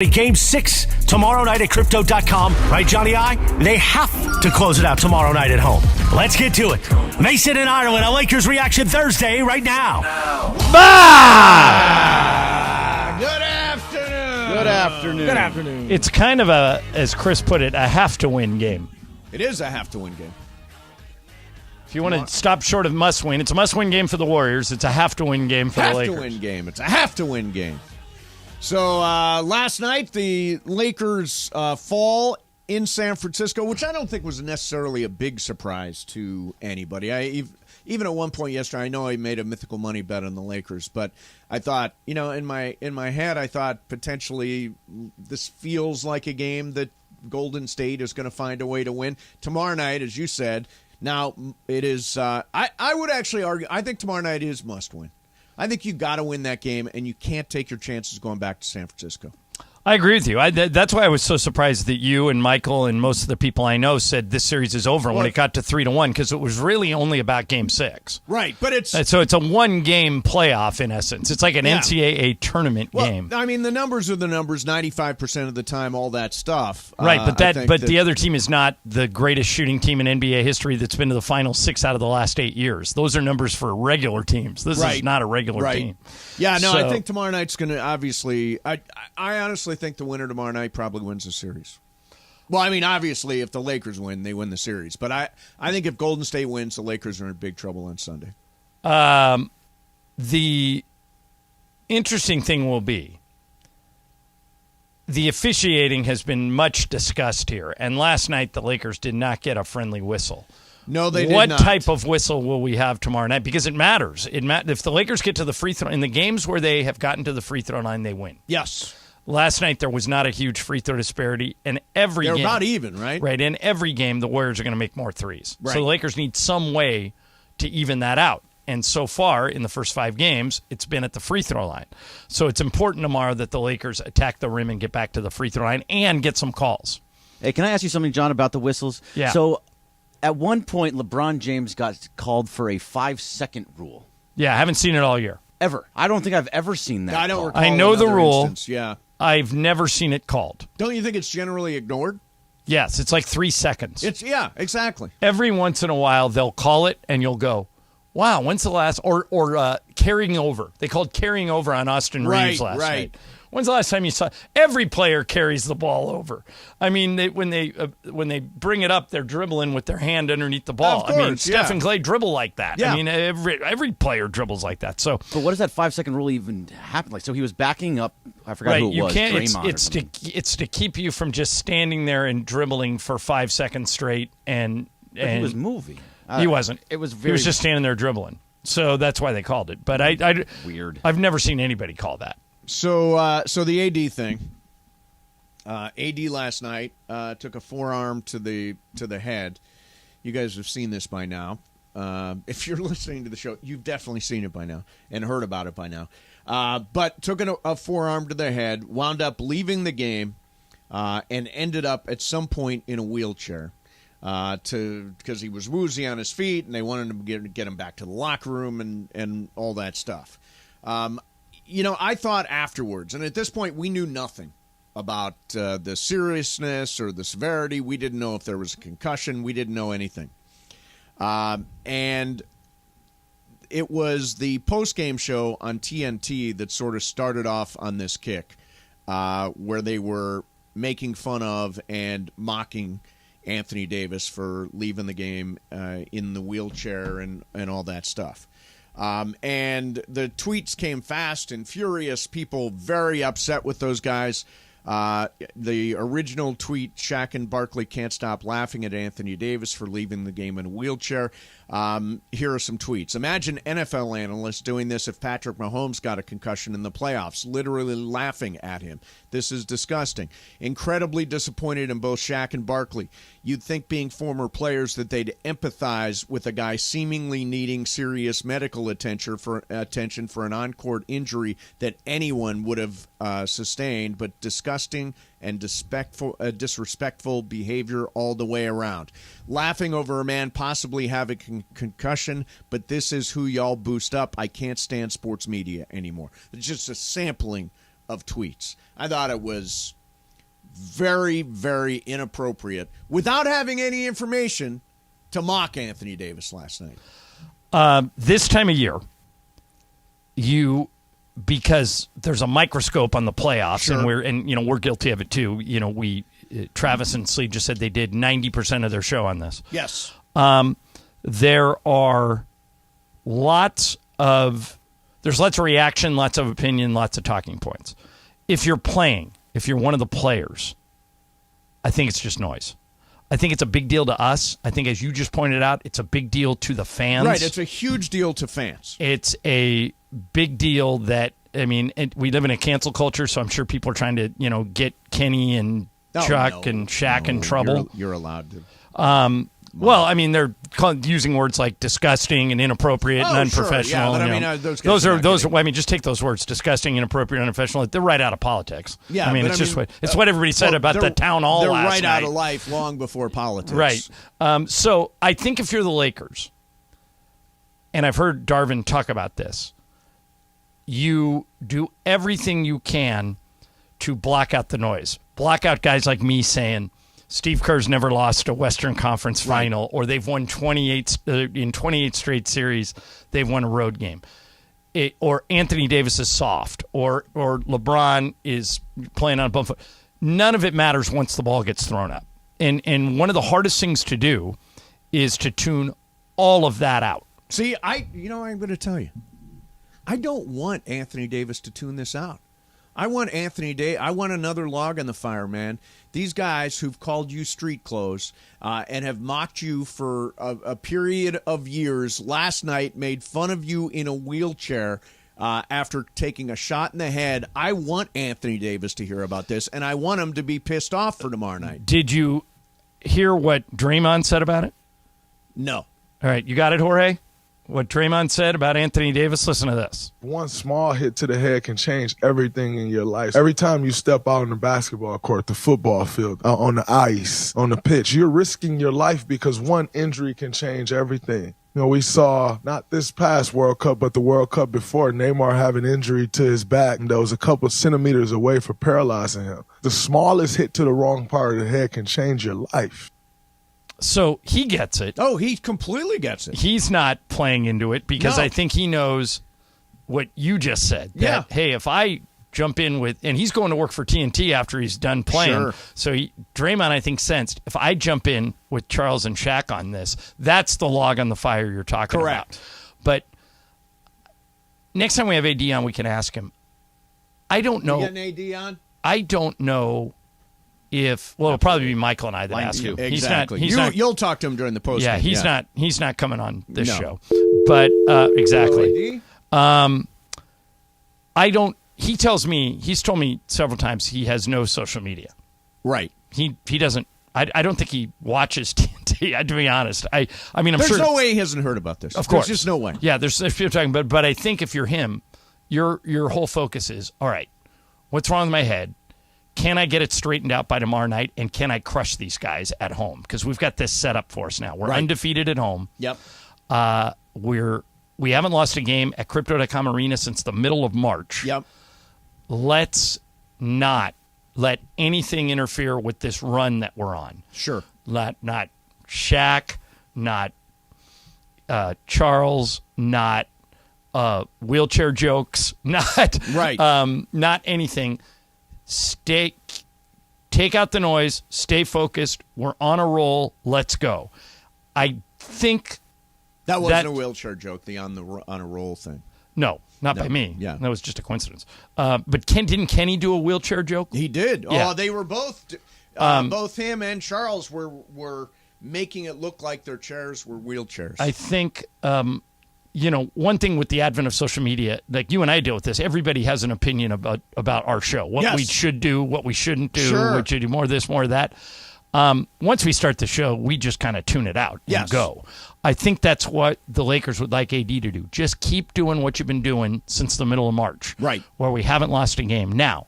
Game 6 tomorrow night at Crypto.com. Right, Johnny I? They have to close it out tomorrow night at home. Let's get to it. Mason in Ireland, a Lakers reaction Thursday right now. Good afternoon. Good afternoon. Good afternoon. It's kind of a, as Chris put it, a have-to-win game. It is a have-to-win game. If you want to stop short of must-win, it's a must-win game for the Warriors. It's a have-to-win game for the Lakers. Have-to-win game. It's a have-to-win game. So last night, the Lakers fall in San Francisco, which I don't think was necessarily a big surprise to anybody. Even at one point yesterday, I know I made a mythical money bet on the Lakers, but I thought, in my head, I thought potentially this feels like a game that Golden State is going to find a way to win. Tomorrow night, as you said, now it is, I would actually argue, I think tomorrow night is must-win. I think you got to win that game, and you can't take your chances going back to San Francisco. I agree with you. That's why I was so surprised that you and Michael and most of the people I know said this series is over when it got to 3-1, because it was really only about Game 6. Right, but so it's a one-game playoff in essence. It's like an NCAA tournament game. I mean, the numbers are the numbers, 95% of the time, all that stuff. Right, but the other team is not the greatest shooting team in NBA history that's been to the final 6 out of the last 8 years. Those are numbers for regular teams. This is not a regular team. Yeah, no, I think tomorrow night's going to obviously. I honestly think the winner tomorrow night probably wins the series. Well, I mean, obviously, if the Lakers win, they win the series. But I think if Golden State wins, the Lakers are in big trouble on Sunday. The interesting thing will be the officiating has been much discussed here. And last night, the Lakers did not get a friendly whistle. No, they did not. What type of whistle will we have tomorrow night? Because it matters. If the Lakers get to the free throw, in the games where they have gotten to the free throw line, they win. Yes. Last night, there was not a huge free throw disparity. And every game. They're about even, right? Right. In every game, the Warriors are going to make more threes. Right. So the Lakers need some way to even that out. And so far, in the first 5 games, it's been at the free throw line. So it's important tomorrow that the Lakers attack the rim and get back to the free throw line and get some calls. Hey, can I ask you something, John, about the whistles? Yeah. So at one point, LeBron James got called for a 5-second rule. Yeah, I haven't seen it all year. Ever. I don't think I've ever seen that. I don't recall. I know the rule. Instance. Yeah. I've never seen it called. Don't you think it's generally ignored? Yes, it's like 3 seconds. Yeah, exactly. Every once in a while, they'll call it, and you'll go, wow, when's the last, or carrying over. They called carrying over on Austin Reeves last night. When's the last time you saw? Every player carries the ball over. I mean, when they bring it up, they're dribbling with their hand underneath the ball. Of course, I mean, Steph and Clay dribble like that. Yeah. I mean, every player dribbles like that. So, but what does that 5-second rule even happen? Like, so he was backing up. I forgot who it was. Draymond. It's to keep you from just standing there and dribbling for 5 seconds straight. And he was moving. He wasn't. It was he was just standing there dribbling. So that's why they called it. But weird. I've never seen anybody call that. So the AD thing. AD last night took a forearm to the head. You guys have seen this by now. If you're listening to the show, you've definitely seen it by now and heard about it by now. But took a forearm to the head, wound up leaving the game, and ended up at some point in a wheelchair. Because he was woozy on his feet, and they wanted to get him back to the locker room and all that stuff. I thought afterwards, and at this point we knew nothing about the seriousness or the severity. We didn't know if there was a concussion. We didn't know anything. And it was the post-game show on TNT that sort of started off on this kick, where they were making fun of and mocking Anthony Davis for leaving the game in the wheelchair and all that stuff. And the tweets came fast and furious. People very upset with those guys. The original tweet, Shaq and Barkley can't stop laughing at Anthony Davis for leaving the game in a wheelchair. Here are some tweets. Imagine NFL analysts doing this if Patrick Mahomes got a concussion in the playoffs, literally laughing at him. This is disgusting. Incredibly disappointed in both Shaq and Barkley. You'd think, being former players, that they'd empathize with a guy seemingly needing serious medical attention for an on-court injury that anyone would have sustained, but disgusting and disrespectful behavior all the way around. Laughing over a man possibly having a concussion, but this is who y'all boost up. I can't stand sports media anymore. It's just a sampling of tweets. I thought it was very, very inappropriate, without having any information, to mock Anthony Davis last night. This time of year, because there's a microscope on the playoffs, sure. and we're guilty of it too. Travis and Sleeve just said they did 90% of their show on this. Yes. There are lots of reaction, lots of opinion, lots of talking points. If you're one of the players, I think it's just noise. I think it's a big deal to us. I think, as you just pointed out, it's a big deal to the fans. Right, it's a huge deal to fans. It's a big deal that, we live in a cancel culture, so I'm sure people are trying to, get Kenny and Chuck and Shaq in trouble. You're allowed to. They're using words like disgusting and inappropriate and unprofessional. Sure, yeah, but those are. Just take those words: disgusting, inappropriate, unprofessional. They're right out of politics. Yeah, it's what everybody said about the town hall last night. They're right out of life, long before politics. Right. So I think if you're the Lakers, and I've heard Darvin talk about this, you do everything you can to block out the noise. Block out guys like me saying Steve Kerr's never lost a Western Conference final, or they've won 28 straight series. They've won a road game, or Anthony Davis is soft, or LeBron is playing on a bum foot. None of it matters once the ball gets thrown up. And one of the hardest things to do is to tune all of that out. See, I'm going to tell you, I don't want Anthony Davis to tune this out. I want I want another log on the fire, man. These guys who've called you street clothes and have mocked you for a period of years, last night made fun of you in a wheelchair after taking a shot in the head. I want Anthony Davis to hear about this, and I want him to be pissed off for tomorrow night. Did you hear what Draymond said about it? No. All right, you got it, Jorge? What Draymond said about Anthony Davis? Listen to this. One small hit to the head can change everything in your life. Every time you step out on the basketball court, the football field, on the ice, on the pitch, you're risking your life because one injury can change everything. We saw, not this past World Cup, but the World Cup before, Neymar have an injury to his back that was a couple centimeters away from paralyzing him. The smallest hit to the wrong part of the head can change your life. So he gets it. Oh, he completely gets it. He's not playing into it because I think he knows what you just said. That, hey, if I jump in with, and he's going to work for TNT after he's done playing. Sure. So Draymond, I think, sensed, if I jump in with Charles and Shaq on this, that's the log on the fire you're talking about. But next time we have AD on, we can ask him. I don't know. You getting AD on? I don't know. It'll probably be Michael and I that ask him. Exactly. You'll talk to him during the post. Yeah, he's not coming on this show. But exactly. He's told me several times he has no social media. Right. He doesn't. I don't think he watches TNT. To be honest, I'm there's sure. There's no way he hasn't heard about this. Of course, there's just no way. Yeah, there's people talking, but I think if you're him, your whole focus is, all right, what's wrong with my head? Can I get it straightened out by tomorrow night, and can I crush these guys at home? Because we've got this set up for us now. We're undefeated at home. Yep. We haven't lost a game at Crypto.com Arena since the middle of March. Yep. Let's not let anything interfere with this run that we're on. Sure. Not Shaq, not Charles, not wheelchair jokes, not not anything. Take out the noise, stay focused. We're on a roll. Let's go. I think that wasn't a wheelchair joke, the on a roll thing. No, not by me. Yeah. That was just a coincidence. But didn't Kenny do a wheelchair joke? He did. Yeah. Oh, they were both him and Charles were making it look like their chairs were wheelchairs. I think one thing with the advent of social media, like you and I deal with this, everybody has an opinion about our show, what we should do, what we shouldn't do, what should do, more of this, more of that. Once we start the show, we just kind of tune it out and go. I think that's what the Lakers would like AD to do. Just keep doing what you've been doing since the middle of March, where we haven't lost a game. Now,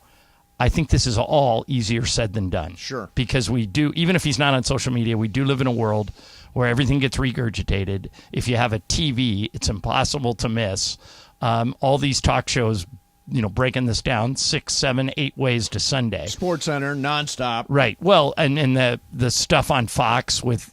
I think this is all easier said than done. Sure. Because we do, even if he's not on social media, we do live in a world where everything gets regurgitated. If you have a TV, it's impossible to miss. All these talk shows breaking this down 6, 7, 8 ways to Sunday. Sports Center nonstop. Right. Well, and the stuff on Fox with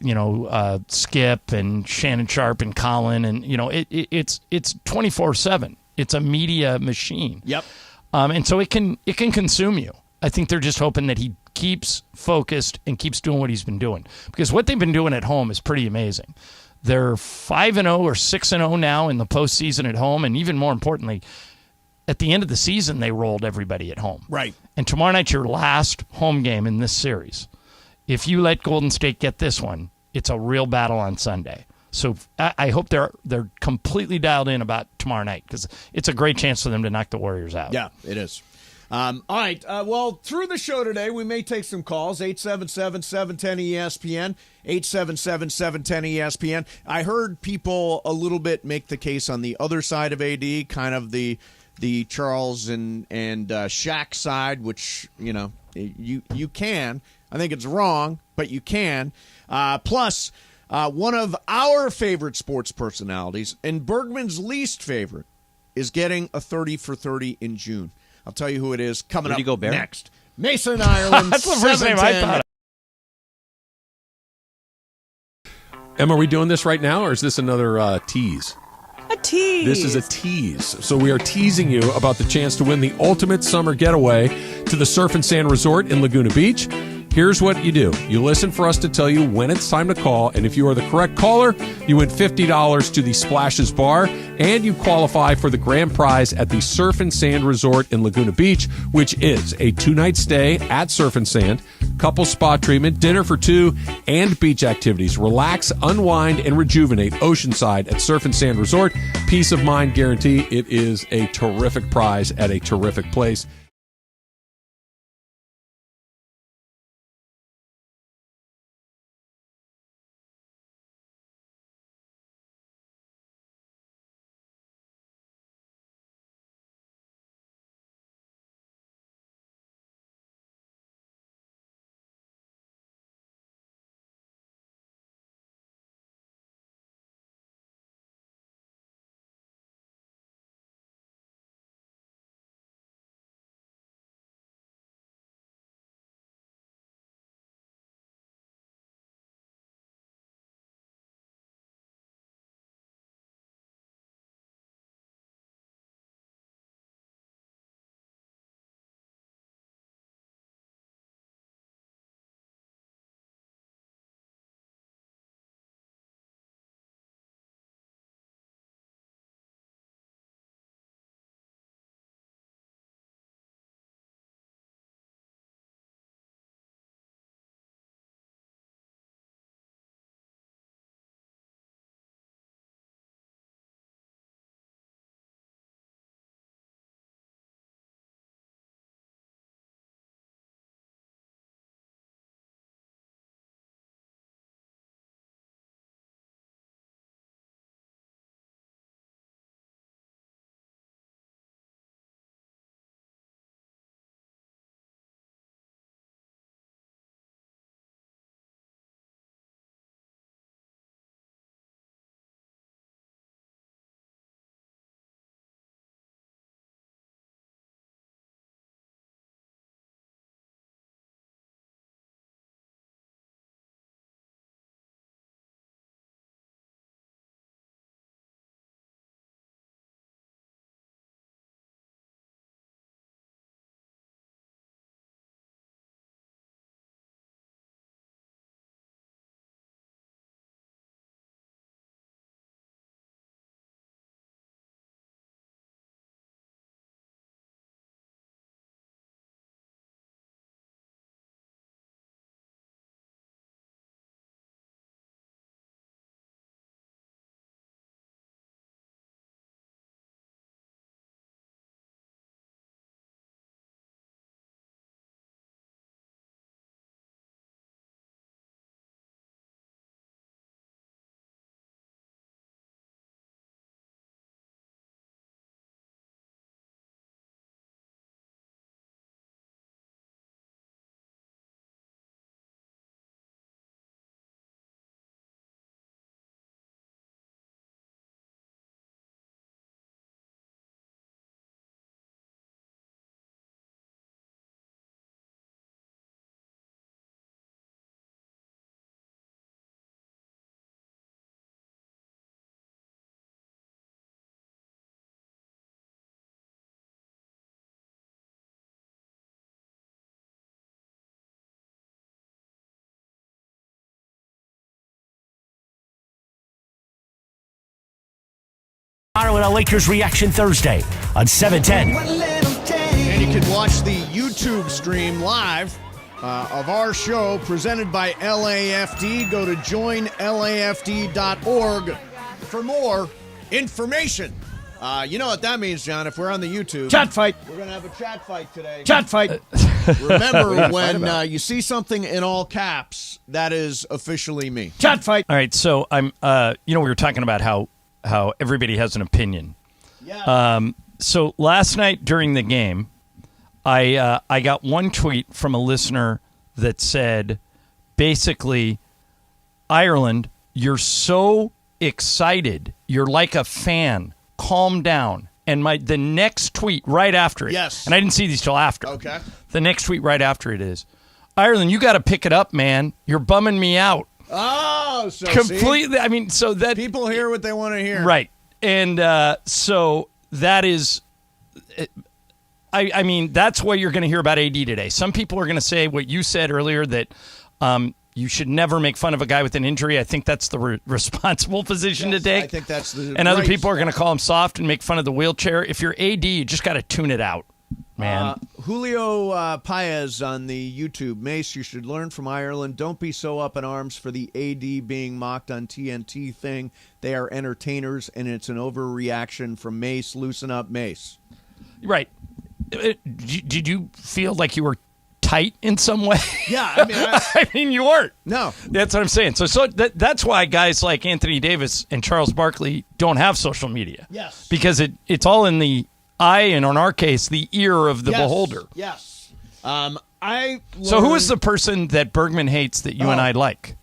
Skip and Shannon Sharp and Colin, and it's 24/7. It's a media machine. Yep. And so it can consume you. I think they're just hoping that he keeps focused and keeps doing what he's been doing, because what they've been doing at home is pretty amazing. They're 5-0 or 6-0 now in the postseason at home, and even more importantly, at the end of the season, they rolled everybody at home. Right. And tomorrow night's your last home game in this series. If you let Golden State get this one, it's a real battle on Sunday. So I hope they're completely dialed in about tomorrow night, because it's a great chance for them to knock the Warriors out. Yeah, it is. All right. Well, through the show today, we may take some calls. 877-710-ESPN, 877-710-ESPN. I heard people a little bit make the case on the other side of AD, kind of the Charles and Shaq side, which, you can. I think it's wrong, but you can. Plus, one of our favorite sports personalities and Bergman's least favorite is getting a 30 for 30 in June. I'll tell you who it is coming up next. Mason, Ireland. That's the first name I thought of. Em, are we doing this right now, or is this another tease? A tease. This is a tease. So we are teasing you about the chance to win the ultimate summer getaway to the Surf and Sand Resort in Laguna Beach. Here's what you do. You listen for us to tell you when it's time to call, and if you are the correct caller, you win $50 to the Splashes Bar, and you qualify for the grand prize at the Surf and Sand Resort in Laguna Beach, which is a 2-night stay at Surf and Sand, couple spa treatment, dinner for two, and beach activities. Relax, unwind, and rejuvenate oceanside at Surf and Sand Resort. Peace of mind guarantee. It is a terrific prize at a terrific place. and a Lakers Reaction Thursday on 710. And you can watch the YouTube stream live of our show presented by LAFD. Go to joinlafd.org for more information. You know what that means, John. If we're on the YouTube. Chat fight. We're going to have a chat fight today. Chat fight. Remember, when you see something in all caps, that is officially me. Chat fight. All right, so I'm, we were talking about how everybody has an opinion. Yeah. So last night during the game, I got one tweet from a listener that said, basically, Ireland, you're so excited. You're like a fan. Calm down. And the next tweet right after it. Yes. And I didn't see these till after. Okay. The next tweet right after it is, Ireland, you got to pick it up, man. You're bumming me out. Oh, so completely. See? I mean, so that people hear what they want to hear. Right. And so that is, I mean, that's what you're going to hear about AD today. Some people are going to say what you said earlier, that you should never make fun of a guy with an injury. I think that's the responsible position to take. I think that's the And other people are going to call him soft and make fun of the wheelchair. If you're AD, you just got to tune it out, man. Julio Paez on the YouTube. Mace, you should learn from Ireland. Don't be so up in arms for the AD being mocked on TNT thing. They are entertainers, and it's an overreaction from Mace. Loosen up, Mace. Right. Did you feel like you were tight in some way? Yeah, I mean, I mean, you weren't. No, that's what I'm saying. So that's why guys like Anthony Davis and Charles Barkley don't have social media. Yes, because it's all in the eye, and in our case, the ear of the beholder. Yes. So who is the person that Bergman hates that you and I like?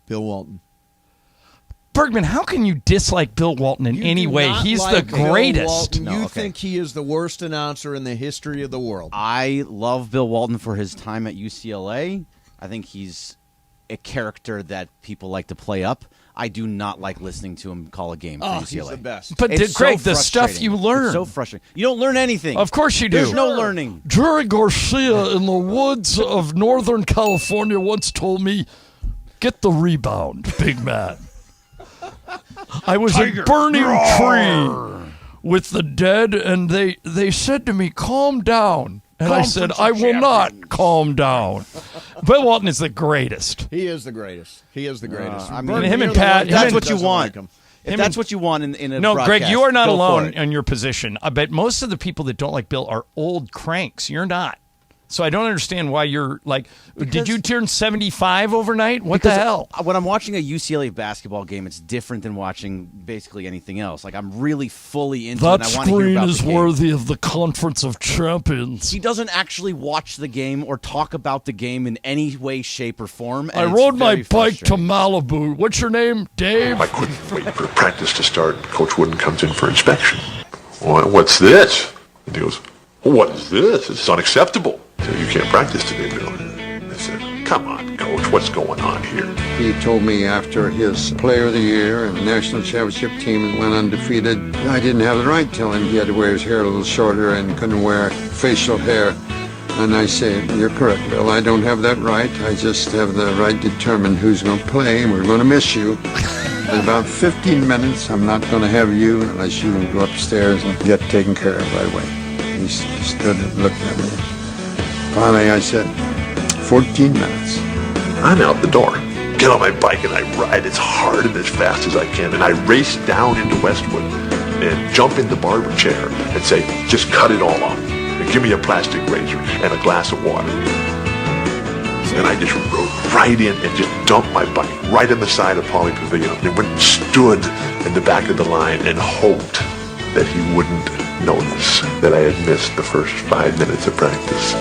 Bill Walton. Bergman, how can you dislike Bill Walton in any way? He's the greatest. No, you think he is the worst announcer in the history of the world. I love Bill Walton for his time at UCLA. I think he's a character that people like to play up. I do not like listening to him call a game for UCLA. He's the best. But Greg, the stuff you learn. It's so frustrating. You don't learn anything. Of course you do. There's no learning. Jerry Garcia in the woods of Northern California once told me, "Get the rebound, big man." I was a burning tree with the dead, and they said to me, "Calm down." And I said, "I will not calm down." Bill Walton is the greatest. He is the greatest. He is the greatest. I mean, him and Pat. That's what you want. If that's what you want in a no, broadcast, Greg, you are not alone in your position. I bet most of the people that don't like Bill are old cranks. You're not. So I don't understand why you're like, did you turn 75 overnight? What the hell? When I'm watching a UCLA basketball game, it's different than watching basically anything else. Like, I'm really fully into it, and I want to hear about the game. That screen is worthy of the Conference of Champions. He doesn't actually watch the game or talk about the game in any way, shape, or form. I rode my bike to Malibu. What's your name? Dave? I couldn't wait for practice to start. Coach Wooden comes in for inspection. What's this? And he goes, what is this? This is unacceptable. I said, you can't practice today, Bill. I said, come on, Coach, what's going on here? He told me after his Player of the Year and National Championship team went undefeated, I didn't have the right to tell him he had to wear his hair a little shorter and couldn't wear facial hair. And I say, you're correct, Bill. I don't have that right. I just have the right to determine who's going to play, and we're going to miss you. In about 15 minutes, I'm not going to have you unless you go upstairs and get taken care of right away. He stood and looked at me. Finally, I said, 14 minutes. I'm out the door. Get on my bike and I ride as hard and as fast as I can. And I race down into Westwood and jump in the barber chair and say, just cut it all off. And give me a plastic razor and a glass of water. And I just rode right in and just dumped my bike right in the side of Pauley Pavilion. And went and stood in the back of the line and hoped that he wouldn't notice that I had missed the first 5 minutes of practice.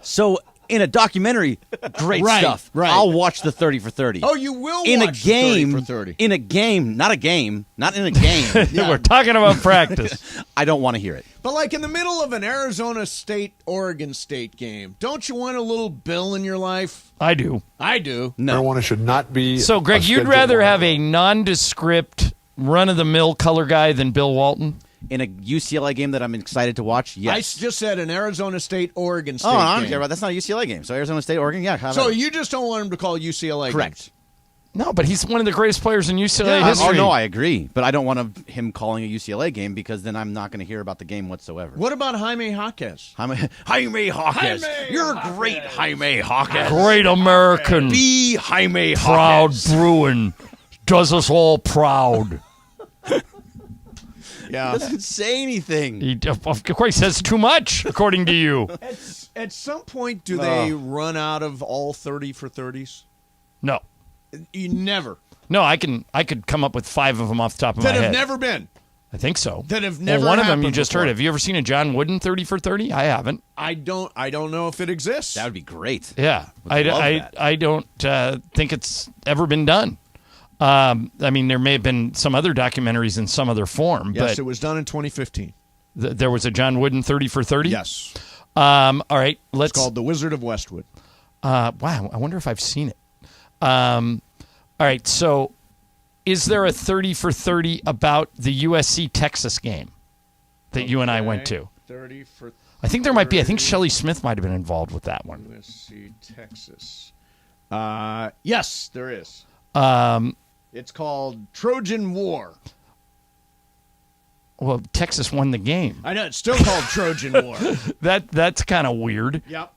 So, in a documentary, great stuff. Right. I'll watch the 30 for 30. Oh, you will in watch a game, the 30 for 30. In a game, not in a game. Yeah, we're talking about practice. I don't want to hear it. But like in the middle of an Arizona State, Oregon State game, don't you want a little Bill in your life? I do. I do. No. Marijuana should not be. So, Greg, you'd rather have a nondescript, run-of-the-mill color guy than Bill Walton? In a UCLA game that I'm excited to watch, yes. I just said an Arizona State, Oregon State game. I don't game. care about that. That's not a UCLA game. So Arizona State, Oregon, yeah. So you just don't want him to call UCLA Correct. games? No, but he's one of the greatest players in UCLA history. Oh, no, I agree. But I don't want him calling a UCLA game because then I'm not going to hear about the game whatsoever. What about Jaime Jaquez? Jaime Jaquez. You're great, Jaime Jaquez. Great American. Be Jaime Proud Jaquez. Bruin. Does us all proud. Yeah. Doesn't say anything. He, of course, says too much, according to you. At some point, do they run out of all 30 for 30s? No. You never. No, I could come up with 5 of them off the top of my That head. have never been. I think so. That have never one of them you happened just before. heard. Have you ever seen a John Wooden 30 for 30? I haven't. I don't know if it exists. That would be great. Yeah. Would love that. I don't think it's ever been done. I mean, there may have been some other documentaries in some other form, Yes, but it was done in 2015. There was a John Wooden 30 for 30? Yes. All right. It's called The Wizard of Westwood. Wow. I wonder if I've seen it. All right. So is there a 30 for 30 about the USC-Texas game that you and I went to? 30 for I think there might be. I think Shelley Smith might have been involved with that one. USC, Texas. Yes, there is. It's called Trojan War. Well, Texas won the game. I know, it's still called Trojan War. That's kind of weird. Yep.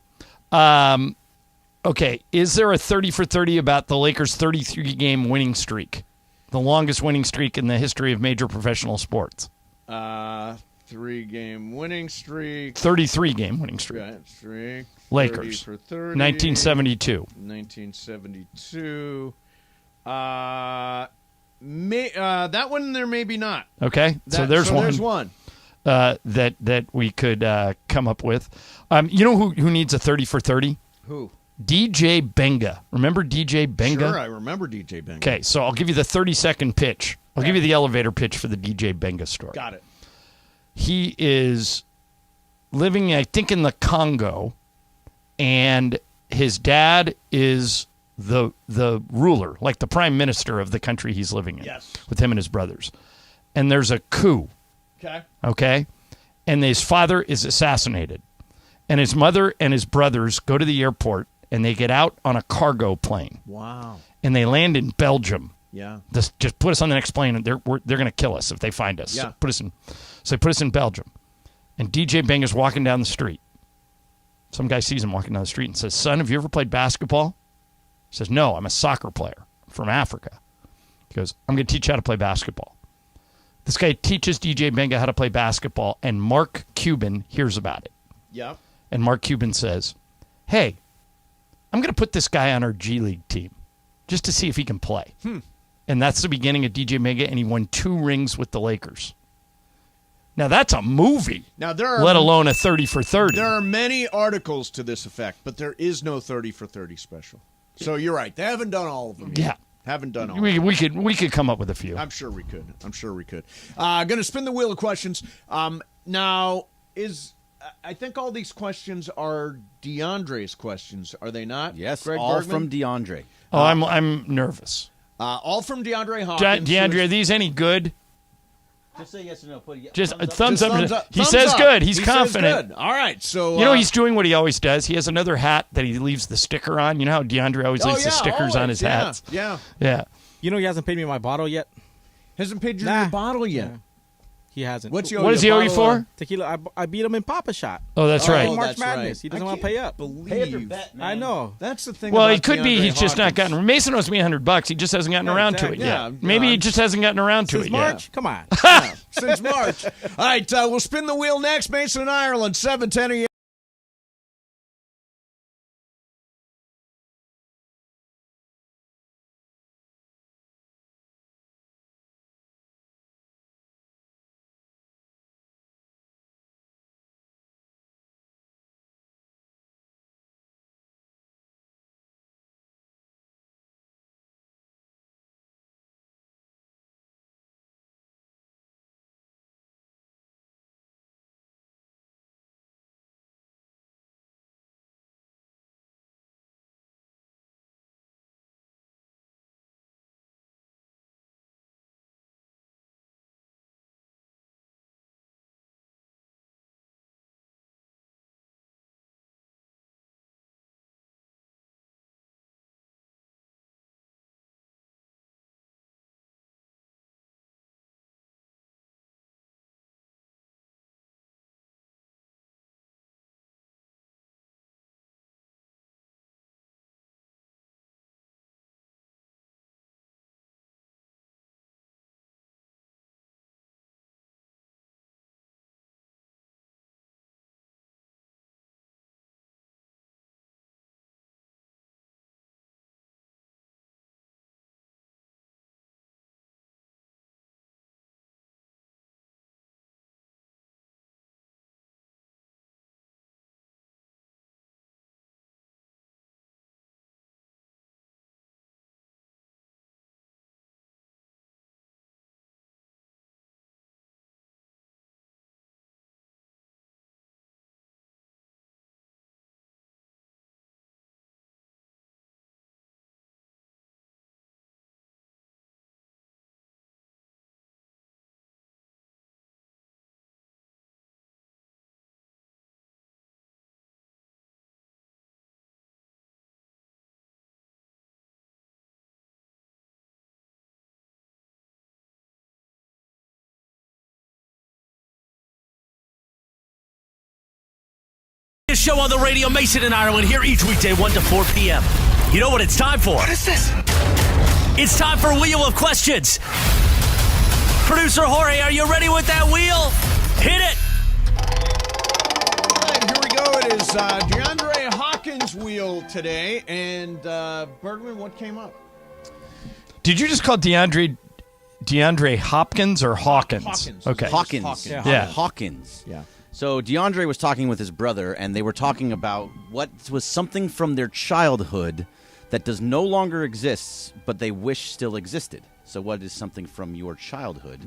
Okay, is there a 30 for 30 about the Lakers' 33-game winning streak? The longest winning streak in the history of major professional sports. 3-game winning streak. 33-game winning streak. Streak. Lakers. 30 for 30. 1972. 1972. That one there maybe not. Okay, so there's one. There's one. That we could come up with. You know who needs a 30 for 30? Who? DJ Benga. Remember DJ Benga? Sure, I remember DJ Benga. Okay, so I'll give you the 30-second pitch. I'll give you the elevator pitch for the DJ Benga story. Got it. He is living, I think, in the Congo, and his dad is the ruler, like the prime minister of the country he's living in. Yes. With him and his brothers. And there's a coup. Okay. And his father is assassinated. And his mother and his brothers go to the airport, and they get out on a cargo plane. Wow. And they land in Belgium. Yeah. Just put us on the next plane, and they're going to kill us if they find us. Yeah. So they put us in Belgium. And DJ Bang is walking down the street. Some guy sees him walking down the street and says, "Son, have you ever played basketball?" He says, "No, I'm a soccer player from Africa." He goes, "I'm going to teach you how to play basketball." This guy teaches DJ Benga how to play basketball, and Mark Cuban hears about it. Yep. And Mark Cuban says, "Hey, I'm going to put this guy on our G League team just to see if he can play." And that's the beginning of DJ Benga, and he won 2 rings with the Lakers. Now, that's a movie, Now there are let alone a 30 for 30. There are many articles to this effect, but there is no 30 for 30 special. So you're right. They haven't done all of them yet. Yeah. Haven't done all. We could come up with a few. I'm sure we could. Going to spin the wheel of questions. Now, I think all these questions are DeAndre's questions, are they not? Yes, Greg all Bergman? from DeAndre. Oh, I'm nervous. All from DeAndre Hawkins. DeAndre, are these any good? Just say yes or no. Put Just a Just thumbs up. He Thumbs says up. good. He's He says confident. good. All right. So You know, he's doing what he always does. He has another hat that he leaves the sticker on. You know how DeAndre always leaves the stickers on his hats? Yeah. Yeah. You know he hasn't paid me my bottle yet? Hasn't paid you Nah. your bottle yet. Yeah. He hasn't. What does he owe you for? Tequila. I beat him in Papa Shot. Oh, that's right. March that's Madness. right. He doesn't I want to pay up. Believe. I know. That's the thing. Well, about it could be DeAndre he's just not Hawkins. gotten. Mason owes me $100. He just hasn't gotten Yeah, around exactly. to it Yeah, yet. Maybe he just hasn't gotten around to Since it March? Come on. Since March. All right, we'll spin the wheel next. Mason in Ireland, 7:10 a.m. show on the radio, Mason and Ireland, here each weekday, 1 to 4 p.m. You know what it's time for? What is this? It's time for Wheel of Questions. Producer Jorge, are you ready with that wheel? Hit it. All right, here we go. It is DeAndre Hawkins' wheel today. And Bergman, what came up? Did you just call DeAndre Hopkins or Hawkins? Hawkins. Okay. Hawkins. Yeah. Hawkins. Yeah. So DeAndre was talking with his brother, and they were talking about what was something from their childhood that does no longer exist, but they wish still existed. So what is something from your childhood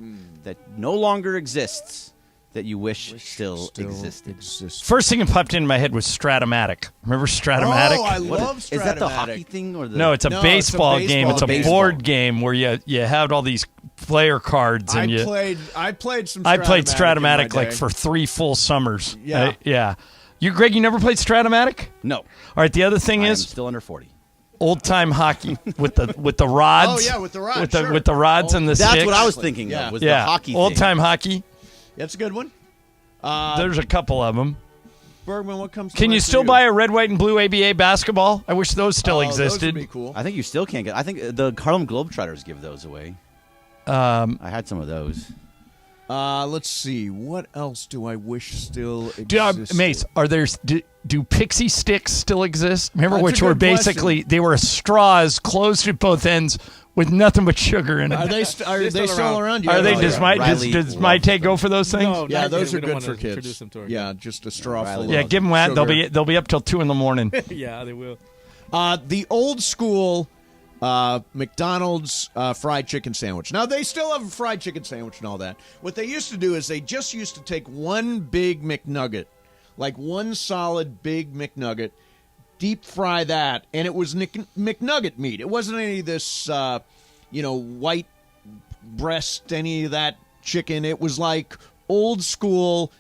that no longer exists that you wish still existed? First thing that popped into my head was Stratomatic. Remember Stratomatic? Oh, I love Stratomatic. Is that the hockey thing or the? No, it's a baseball game. It's a board game where you have all these player cards, and I played some. I played Stratomatic Stratomatic like for 3 full summers. Yeah. Yeah. You, Greg, you never played Stratomatic? No. All right. The other thing I am is still under 40. old time hockey with the rods. Oh yeah, with the rods. With the rods and the sticks. That's what I was thinking of. Was the hockey thing. Old time hockey. That's a good one. There's a couple of them. Bergman, what comes? Can you still buy a red, white, and blue ABA basketball? I wish those still existed. Those would be cool. I think you still can't get. I think the Harlem Globetrotters give those away. I had some of those. Let's see. What else do I wish still existed? Mace, do pixie sticks still exist? Remember, That's which a were good basically they were straws closed at both ends with nothing but sugar in it. Are they still around? Are they? Does my take go for those things? No, Yeah, not those yet. are We don't good for wanna kids. introduce them to our Yeah, just a straw full of Yeah, give them that. sugar. They'll be up till 2 a.m. Yeah, they will. The old school McDonald's fried chicken sandwich. Now, they still have a fried chicken sandwich and all that. What they used to do is they just used to take one big McNugget, like one solid big McNugget, deep fry that, and it was McNugget meat. It wasn't any of this, white breast, any of that chicken. It was like old school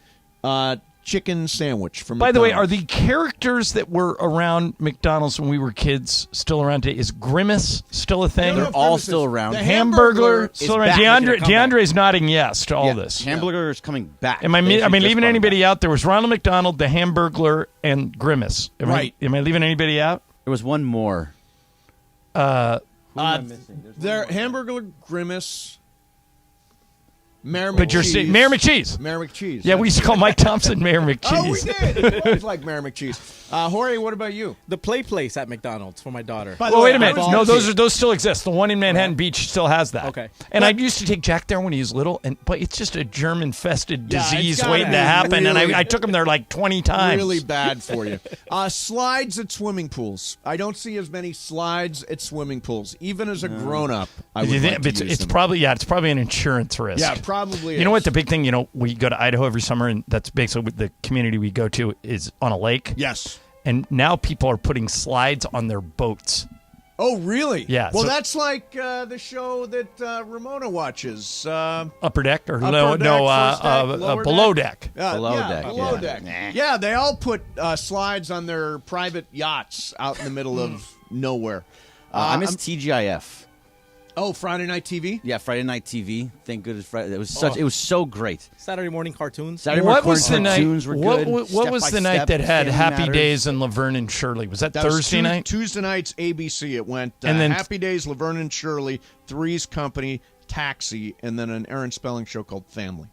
chicken sandwich from By the way, are McDonald's. the characters that were around McDonald's when we were kids still around today? Is Grimace still a thing? No, They're all still around. The Hamburglar Hamburglar still is around. back, making a comeback. DeAndre's nodding yes to all this. Hamburger is coming back. Am I They actually just leaving brought it anybody back. out? There was Ronald McDonald, the Hamburglar, and Grimace. Am I leaving anybody out? There was one more. Their Hamburglar, Grimace, Mayor But you're saying Mayor McCheese. Mayor McCheese. Yeah, we used to call Mike Thompson Mayor Oh, we McCheese. did. It was like Mayor McCheese. Jorge, what about you? The play place at McDonald's for my daughter. By the Well, way, wait a minute. I No, was- those still exist. The one in Manhattan Beach still has that. Okay. And I used to take Jack there when he was little, but it's just a germ-infested Yeah, it's disease gotta waiting be to happen. really- And I took him there like 20 times. really bad for you. Slides at swimming pools. I don't see as many slides at swimming pools. Even as a grown-up, I would like to use it's them. probably an insurance risk. Yeah, probably You know is. what the big thing? We go to Idaho every summer, and that's basically the community we go to is on a lake. Yes. And now people are putting slides on their boats. Oh, really? Yeah, Well, so- that's like the show that Ramona watches. Upper deck or Upper deck, first deck, lower below deck. Below yeah, deck, Below yeah. deck. Nah. Yeah, they all put slides on their private yachts out in the middle of nowhere. I miss TGIF. Oh, Friday Night TV? Yeah, Friday Night TV. Thank goodness, Friday. It was so great. Saturday morning cartoons. Saturday What morning was the night? cartoons were good. What was the night Step-by-step, that had Family Happy Matters. Days and Laverne and Shirley? Was that That was Thursday night? Tuesday nights, ABC. It went And then- Happy Days, Laverne and Shirley, Three's Company, Taxi, and then an Aaron Spelling show called Family.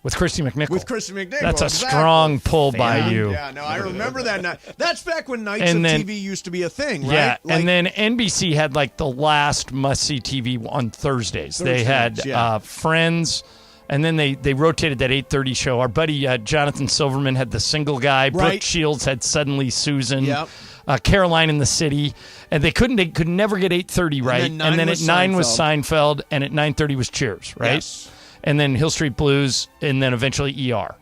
With Christy McNichol. With Christy McNichol. That's a exactly. strong pull by you. Yeah, no, I remember that night. That's back when nights And of then- TV used to be a thing, right? Yeah, Like- and then NBC had like the last must-see TV on Thursdays. They had nights, yeah. Friends, and then they rotated that 8:30 show. Our buddy Jonathan Silverman had The Single Guy. Brooke Right. Shields had Suddenly Susan. Yep. Caroline in the City, and they could never get 8:30 right. then 9 And then was at 9 was Seinfeld, and at 9:30 was Cheers, right? Yes. And then Hill Street Blues, and then eventually ER.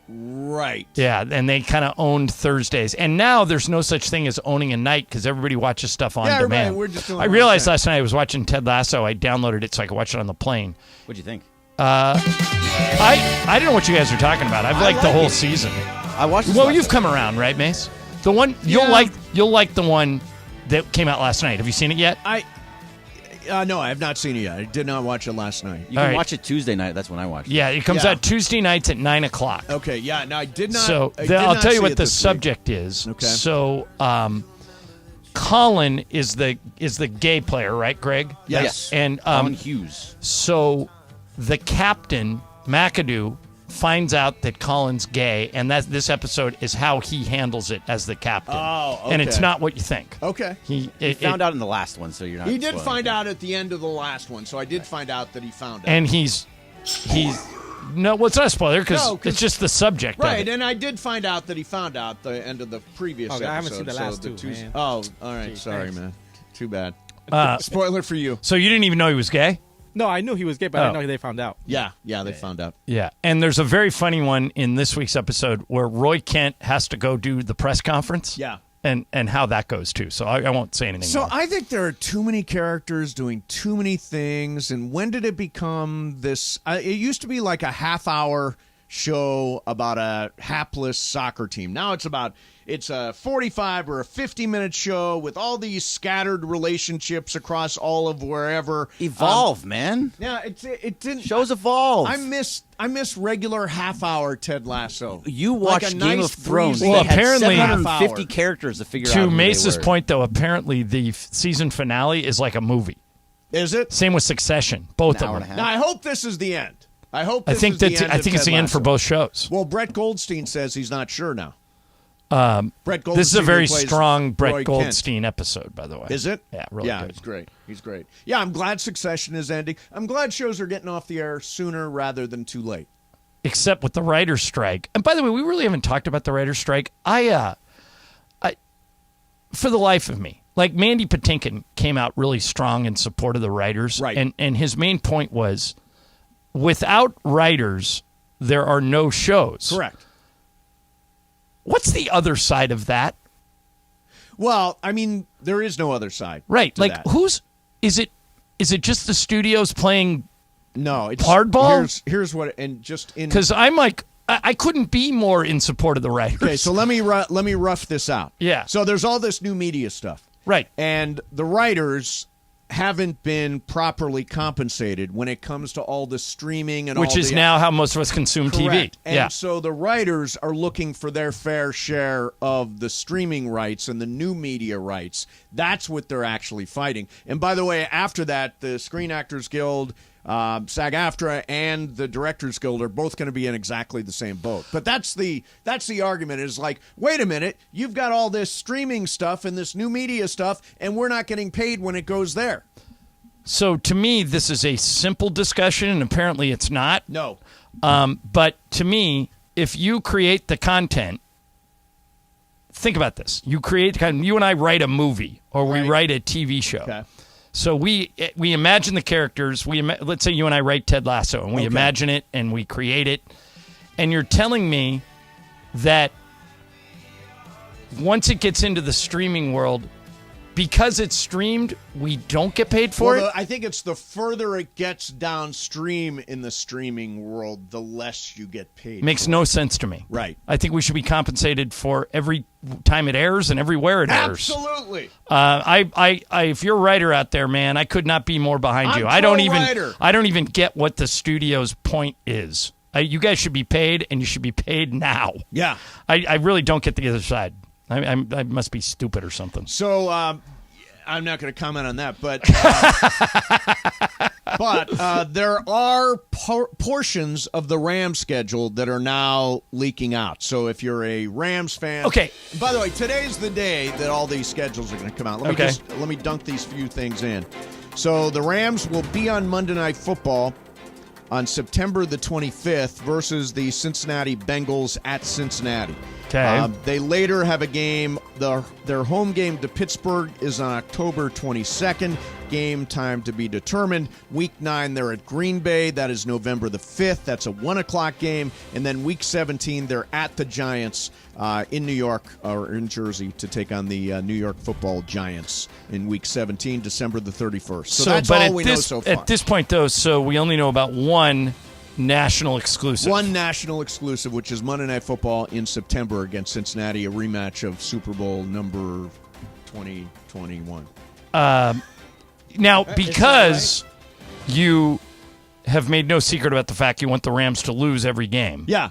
Right. Yeah, and they kind of owned Thursdays. And now there's no such thing as owning a night because everybody watches stuff on Yeah, everybody- demand. we're just doing I our own realized thing. last night I was watching Ted Lasso. I downloaded it so I could watch it on the plane. What'd you think? I don't know what you guys are talking about. I've liked the like whole it. season. I watched this Well, last you've night. come around, right, Mace? The one you'll like the one that came out last night. Have you seen it yet? No, I have not seen it yet. I did not watch it last night. You can watch it Tuesday night. That's when I watched it. Yeah, it comes out Tuesday nights at 9 o'clock. Okay, yeah. No, I did not. So I'll tell you what the subject is. Okay. So Colin is the gay player, right, Greg? Yes. And Colin Hughes. So the captain, McAdoo, finds out that Colin's gay, and that this episode is how he handles it as the captain. Oh, okay. And it's not what you think. Okay. He found out in the last one, so you're not. He did spoiling find it. out at the end of the last one, so I did find out that he found out. And he's no, well, it's not a spoiler because it's just the subject. Right, of it. and I did find out that he found out the end of the previous episode. I haven't seen the last two, man. Oh, all right. Jeez, Sorry, thanks. man. Too bad. Spoiler for you. So you didn't even know he was gay? No, I knew he was gay, but I didn't know they found out. Yeah, they found out. Yeah, and there's a very funny one in this week's episode where Roy Kent has to go do the press conference. Yeah. And how that goes, too. So I won't say anything So more. I think there are too many characters doing too many things, and when did it become this? It used to be like a half-hour show about a hapless soccer team. Now it's a 45 or a 50-minute show with all these scattered relationships across all of wherever. Evolve, man. Yeah, it didn't. Shows evolve. I miss regular half-hour Ted Lasso. You watched Like a Game nice of Thrones. breezy Well, They had apparently- 750 characters to figure out. To who they Mace's were. point, though, apparently the season finale is like a movie. Is it? Same with Succession, both An of hour them. and a half. Now I hope this is the end. I hope. I This think is the that's. end I of think it's Ted the end for Lasso. both shows. Well, Brett Goldstein says he's not sure now. Brett Goldstein. This is a very who plays strong Roy Brett Kent. Goldstein episode, by the way. Is it? Yeah, really yeah, good. he's great. He's great. Yeah, I'm glad Succession is ending. I'm glad shows are getting off the air sooner rather than too late. Except with the writer's strike. And by the way, we really haven't talked about the writer's strike. I for the life of me, like Mandy Patinkin came out really strong in support of the writers. Right. And his main point was, without writers, there are no shows. Correct. What's the other side of that? Well, I mean, there is no other side. Right. to Like that. is it just the studios playing? No, it's hardball? Here's what, and just in Because I'm like, I couldn't be more in support of the writers. Okay, so let me rough this out. Yeah. So there's all this new media stuff. Right. And the writers haven't been properly compensated when it comes to all the streaming and Which all is the, now how most of us consume Correct. TV. And Yeah. so the writers are looking for their fair share of the streaming rights and the new media rights. That's what they're actually fighting. And by the way, after that, the Screen Actors Guild, SAG-AFTRA, and the Directors Guild are both going to be in exactly the same boat. But that's the argument, is like, wait a minute, you've got all this streaming stuff and this new media stuff, and we're not getting paid when it goes there. So to me, this is a simple discussion, and apparently it's not. No. But to me, if you create the content, think about this. You create the content. You and I write a movie, or we write a TV show. Okay. So we imagine the characters. Let's say you and I write Ted Lasso, and we imagine it, and we create it. And you're telling me that once it gets into the streaming world, because it's streamed, we don't get paid for it? I think it's the further it gets downstream in the streaming world, the less you get paid. Makes no sense to me. Right. I think we should be compensated for every time it airs and everywhere it airs. Absolutely. If you're a writer out there, man, I could not be more behind you. I don't even get what the studio's point is. You guys should be paid, and you should be paid now. Yeah. I really don't get the other side. I must be stupid or something. So I'm not going to comment on that, but there are portions of the Rams schedule that are now leaking out. So if you're a Rams fan, Okay. By the way, today's the day that all these schedules are going to come out. Let me dunk these few things in. So the Rams will be on Monday Night Football on September the 25th versus the Cincinnati Bengals at Cincinnati. Okay. They later have a game. Their home game to Pittsburgh is on October 22nd. Game time to be determined. Week 9, they're at Green Bay. That is November the 5th. That's a 1 o'clock game. And then Week 17, they're at the Giants in New York or in Jersey to take on the New York Football Giants in Week 17, December the 31st. So that's all we know so far. At this point, though, so we only know about one national exclusive. One national exclusive, which is Monday Night Football in September against Cincinnati, a rematch of Super Bowl number 2021. Now, because you have made no secret about the fact you want the Rams to lose every game. Yeah.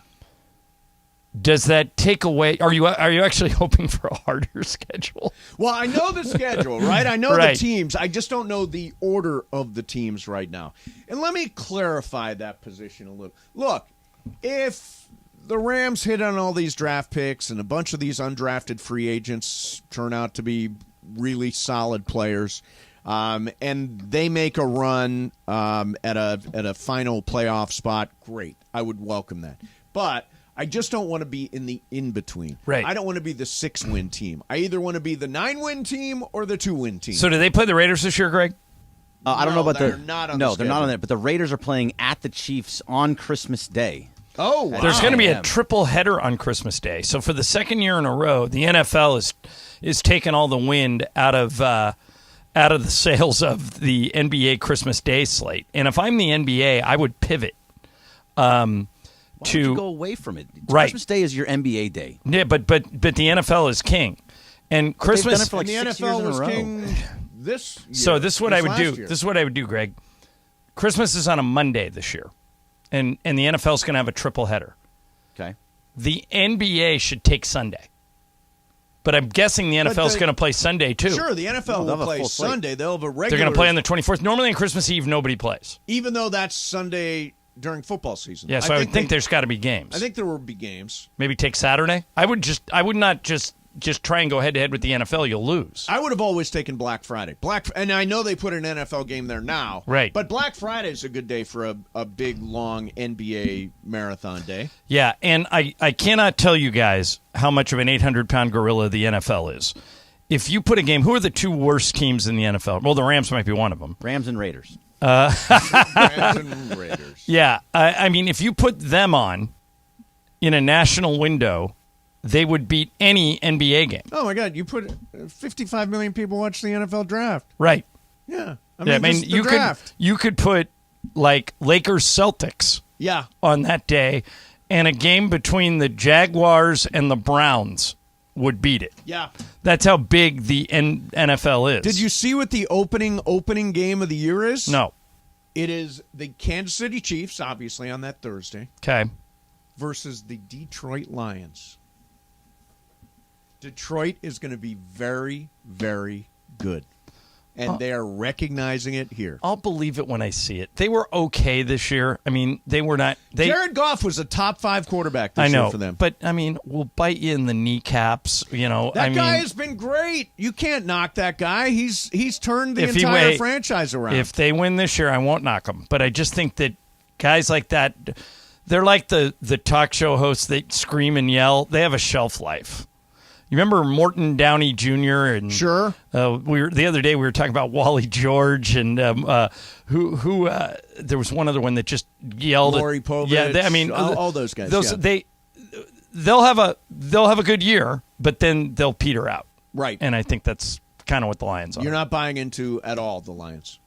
Does that take away? Are you actually hoping for a harder schedule? Well, I know the schedule, right? I know Right. the teams. I just don't know the order of the teams right now. And let me clarify that position a little. Look, if the Rams hit on all these draft picks and a bunch of these undrafted free agents turn out to be really solid players, and they make a run at a final playoff spot, great. I would welcome that. But I just don't want to be in the in-between. Right. I don't want to be the 6-win team. I either want to be the 9-win team or the 2-win team. So do they play the Raiders this year, Greg? I don't know about they're not on the they're not schedule. on there. But the Raiders are playing at the Chiefs on Christmas Day. Oh, wow. There's going to be a Yeah. triple header on Christmas Day. So for the second year in a row, the NFL is taking all the wind out of the sails of the NBA Christmas Day slate. And if I'm the NBA, I would pivot. Why would you go away from it? Right. Christmas Day is your NBA day. Yeah, but the NFL is king, and But they've done Christmas. it for like And the 6 years NFL in a was row. king this year. So this is what I would last do. year. This is what I would do, Greg. Christmas is on a Monday this year, and the NFL is going to have a triple header. Okay. The NBA should take Sunday, but I'm guessing the NFL is going to play Sunday too. Sure, the NFL they'll have will a play full slate. Sunday. They'll have a regular. They're going to play on the 24th. Normally on Christmas Eve, nobody plays. even though that's Sunday during football season. Yeah, so I would think there's got to be games. I think there will be games. Maybe take Saturday. I would not just try and go head to head with the NFL. You'll lose. I would have always taken Black Friday. And I know they put an NFL game there now. Right. But Black Friday is a good day for a big, long NBA marathon day. Yeah, and I cannot tell you guys how much of an 800-pound gorilla the NFL is. If you put a game, who are the two worst teams in the NFL? Well, the Rams might be one of them. Rams and Raiders. Rams and Raiders. Yeah, I mean, if you put them on in a national window, they would beat any NBA game. Oh, my God. You put 55 million people watch the NFL draft. Right. Yeah. I mean, just the draft. you could put like Lakers Celtics Yeah. on that day, and a game between the Jaguars and the Browns would beat it. Yeah. That's how big the NFL is. Did you see what the opening game of the year is? No. It is the Kansas City Chiefs, obviously, on that Thursday, Okay. versus the Detroit Lions. Detroit is going to be very, very good. And they are recognizing it here. I'll believe it when I see it. They were okay this year. I mean, they were not. Jared Goff was a top 5 quarterback this I know, year for them. but I mean, we'll bite you in the kneecaps. You know, That I guy mean, has been great. You can't knock that guy. He's turned the If he entire wait- franchise around. if they win this year, I won't knock them. But I just think that guys like that, they're like the talk show hosts that scream and yell. They have a shelf life. You remember Morton Downey Jr. and Sure. The other day we were talking about Wally George and who there was one other one that just yelled. Lori Povich. Yeah, all those guys. Yeah. They'll have a good year, but then they'll peter out. Right. And I think that's kind of what the Lions are. You're not buying into at all the Lions.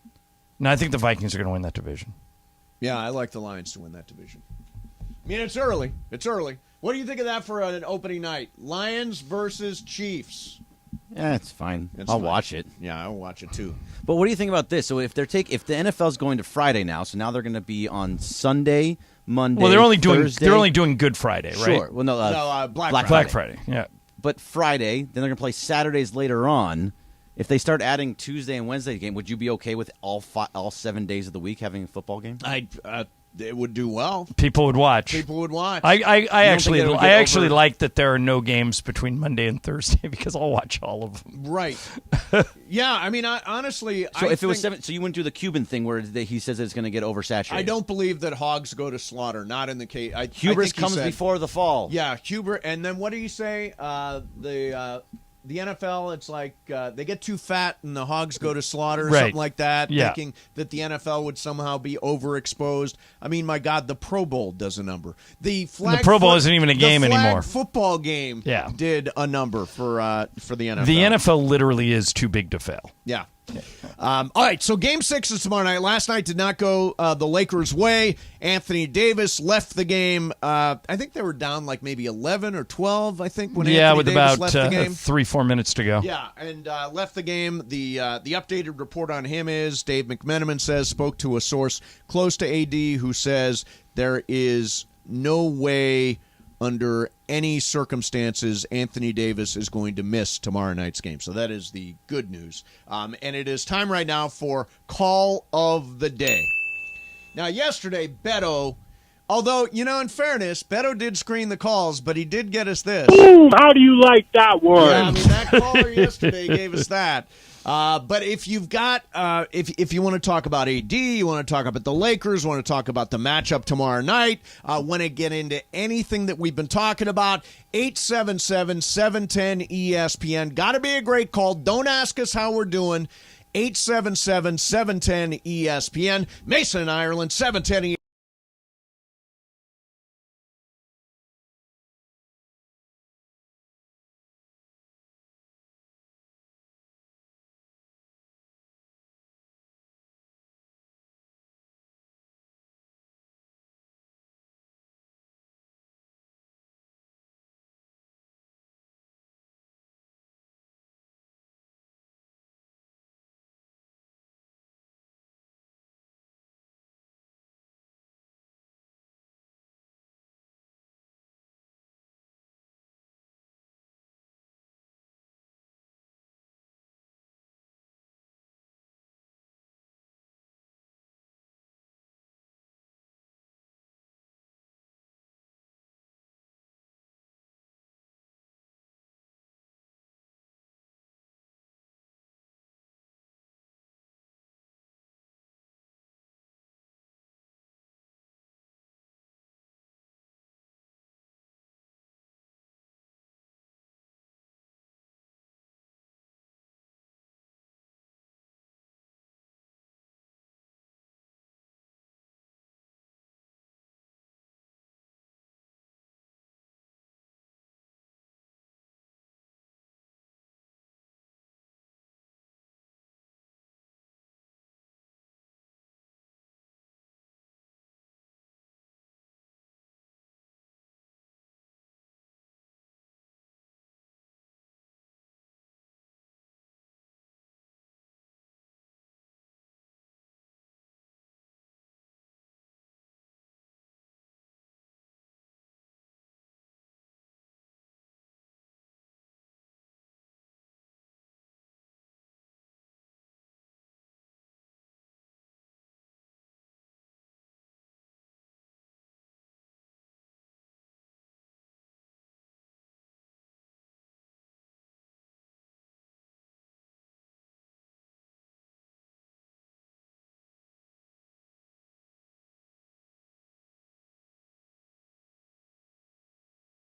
No, I think the Vikings are going to win that division. Yeah, I like the Lions to win that division. I mean, it's early. It's early. What do you think of that for an opening night? Lions versus Chiefs. Yeah, it's fine. It's I'll fine. watch it. Yeah, I'll watch it too. But what do you think about this? So if the NFL's going to Friday now, so now they're going to be on Sunday, Monday. Well, they're only Thursday. doing Good Friday, right? Sure. Well, no, Black Black Black Friday. Yeah. But Friday, then they're going to play Saturdays later on. If they start adding Tuesday and Wednesday game, would you be okay with all 7 days of the week having a football game? It would do well. People would watch. People would watch. I actually it would get over- like that there are no games between Monday and Thursday because I'll watch all of them. Right. Yeah, I mean, honestly, So if it was 7, so you wouldn't do the Cuban thing where he says it's going to get oversaturated. I don't believe that hogs go to slaughter. Not in the case. Hubris comes before the fall. Yeah, hubris. And then what do you say? The NFL, it's like they get too fat and the hogs go to slaughter or Right. something like that, Yeah. thinking that the NFL would somehow be overexposed. I mean, my God, the Pro Bowl does a number. The Pro Bowl isn't even a game the flag anymore. Football game Yeah. did a number for the NFL. The NFL literally is too big to fail. Yeah. All right, so Game 6 is tomorrow night. Last night did not go the Lakers' way. Anthony Davis left the game. I think they were down like maybe 11 or 12, I think, when Anthony Davis left the game. 3-4 minutes to go. Yeah, and left the game. The updated report on him is Dave McMenamin spoke to a source close to AD who says there is no way under any circumstances Anthony Davis is going to miss tomorrow night's game. So that is the good news. And it is time right now for Call of the Day. Now, yesterday, Beto, although, in fairness, Beto did screen the calls, but he did get us this. Ooh, how do you like that one? Yeah, that caller yesterday gave us that. But if you've got, if you want to talk about AD, you want to talk about the Lakers, want to talk about the matchup tomorrow night, want to get into anything that we've been talking about, 877-710-ESPN. Got to be a great call. Don't ask us how we're doing. 877-710-ESPN. Mason in Ireland, 710-ESPN.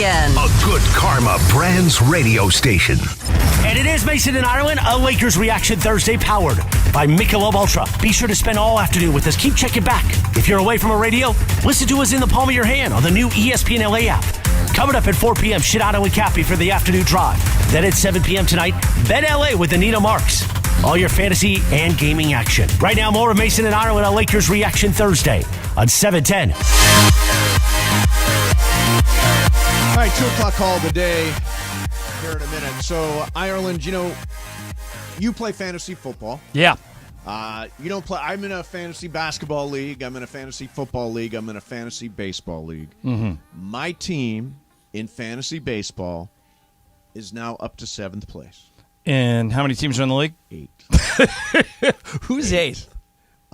A good karma brands radio station. And it is Mason in Ireland, a Lakers Reaction Thursday powered by Michelob Ultra. Be sure to spend all afternoon with us. Keep checking back. If you're away from a radio, listen to us in the palm of your hand on the new ESPN LA app. Coming up at 4 p.m., Shadano and Cappy for the afternoon drive. Then at 7 p.m. tonight, Ben LA with Anita Marks. All your fantasy and gaming action. Right now, more of Mason in Ireland, a Lakers Reaction Thursday on 710. All right, 2 o'clock call of the day here in a minute. So, Ireland, you play fantasy football. Yeah. You don't play. I'm in a fantasy basketball league. I'm in a fantasy football league. I'm in a fantasy baseball league. Mm-hmm. My team in fantasy baseball is now up to 7th place. And how many teams are in the league? 8. Who's 8th?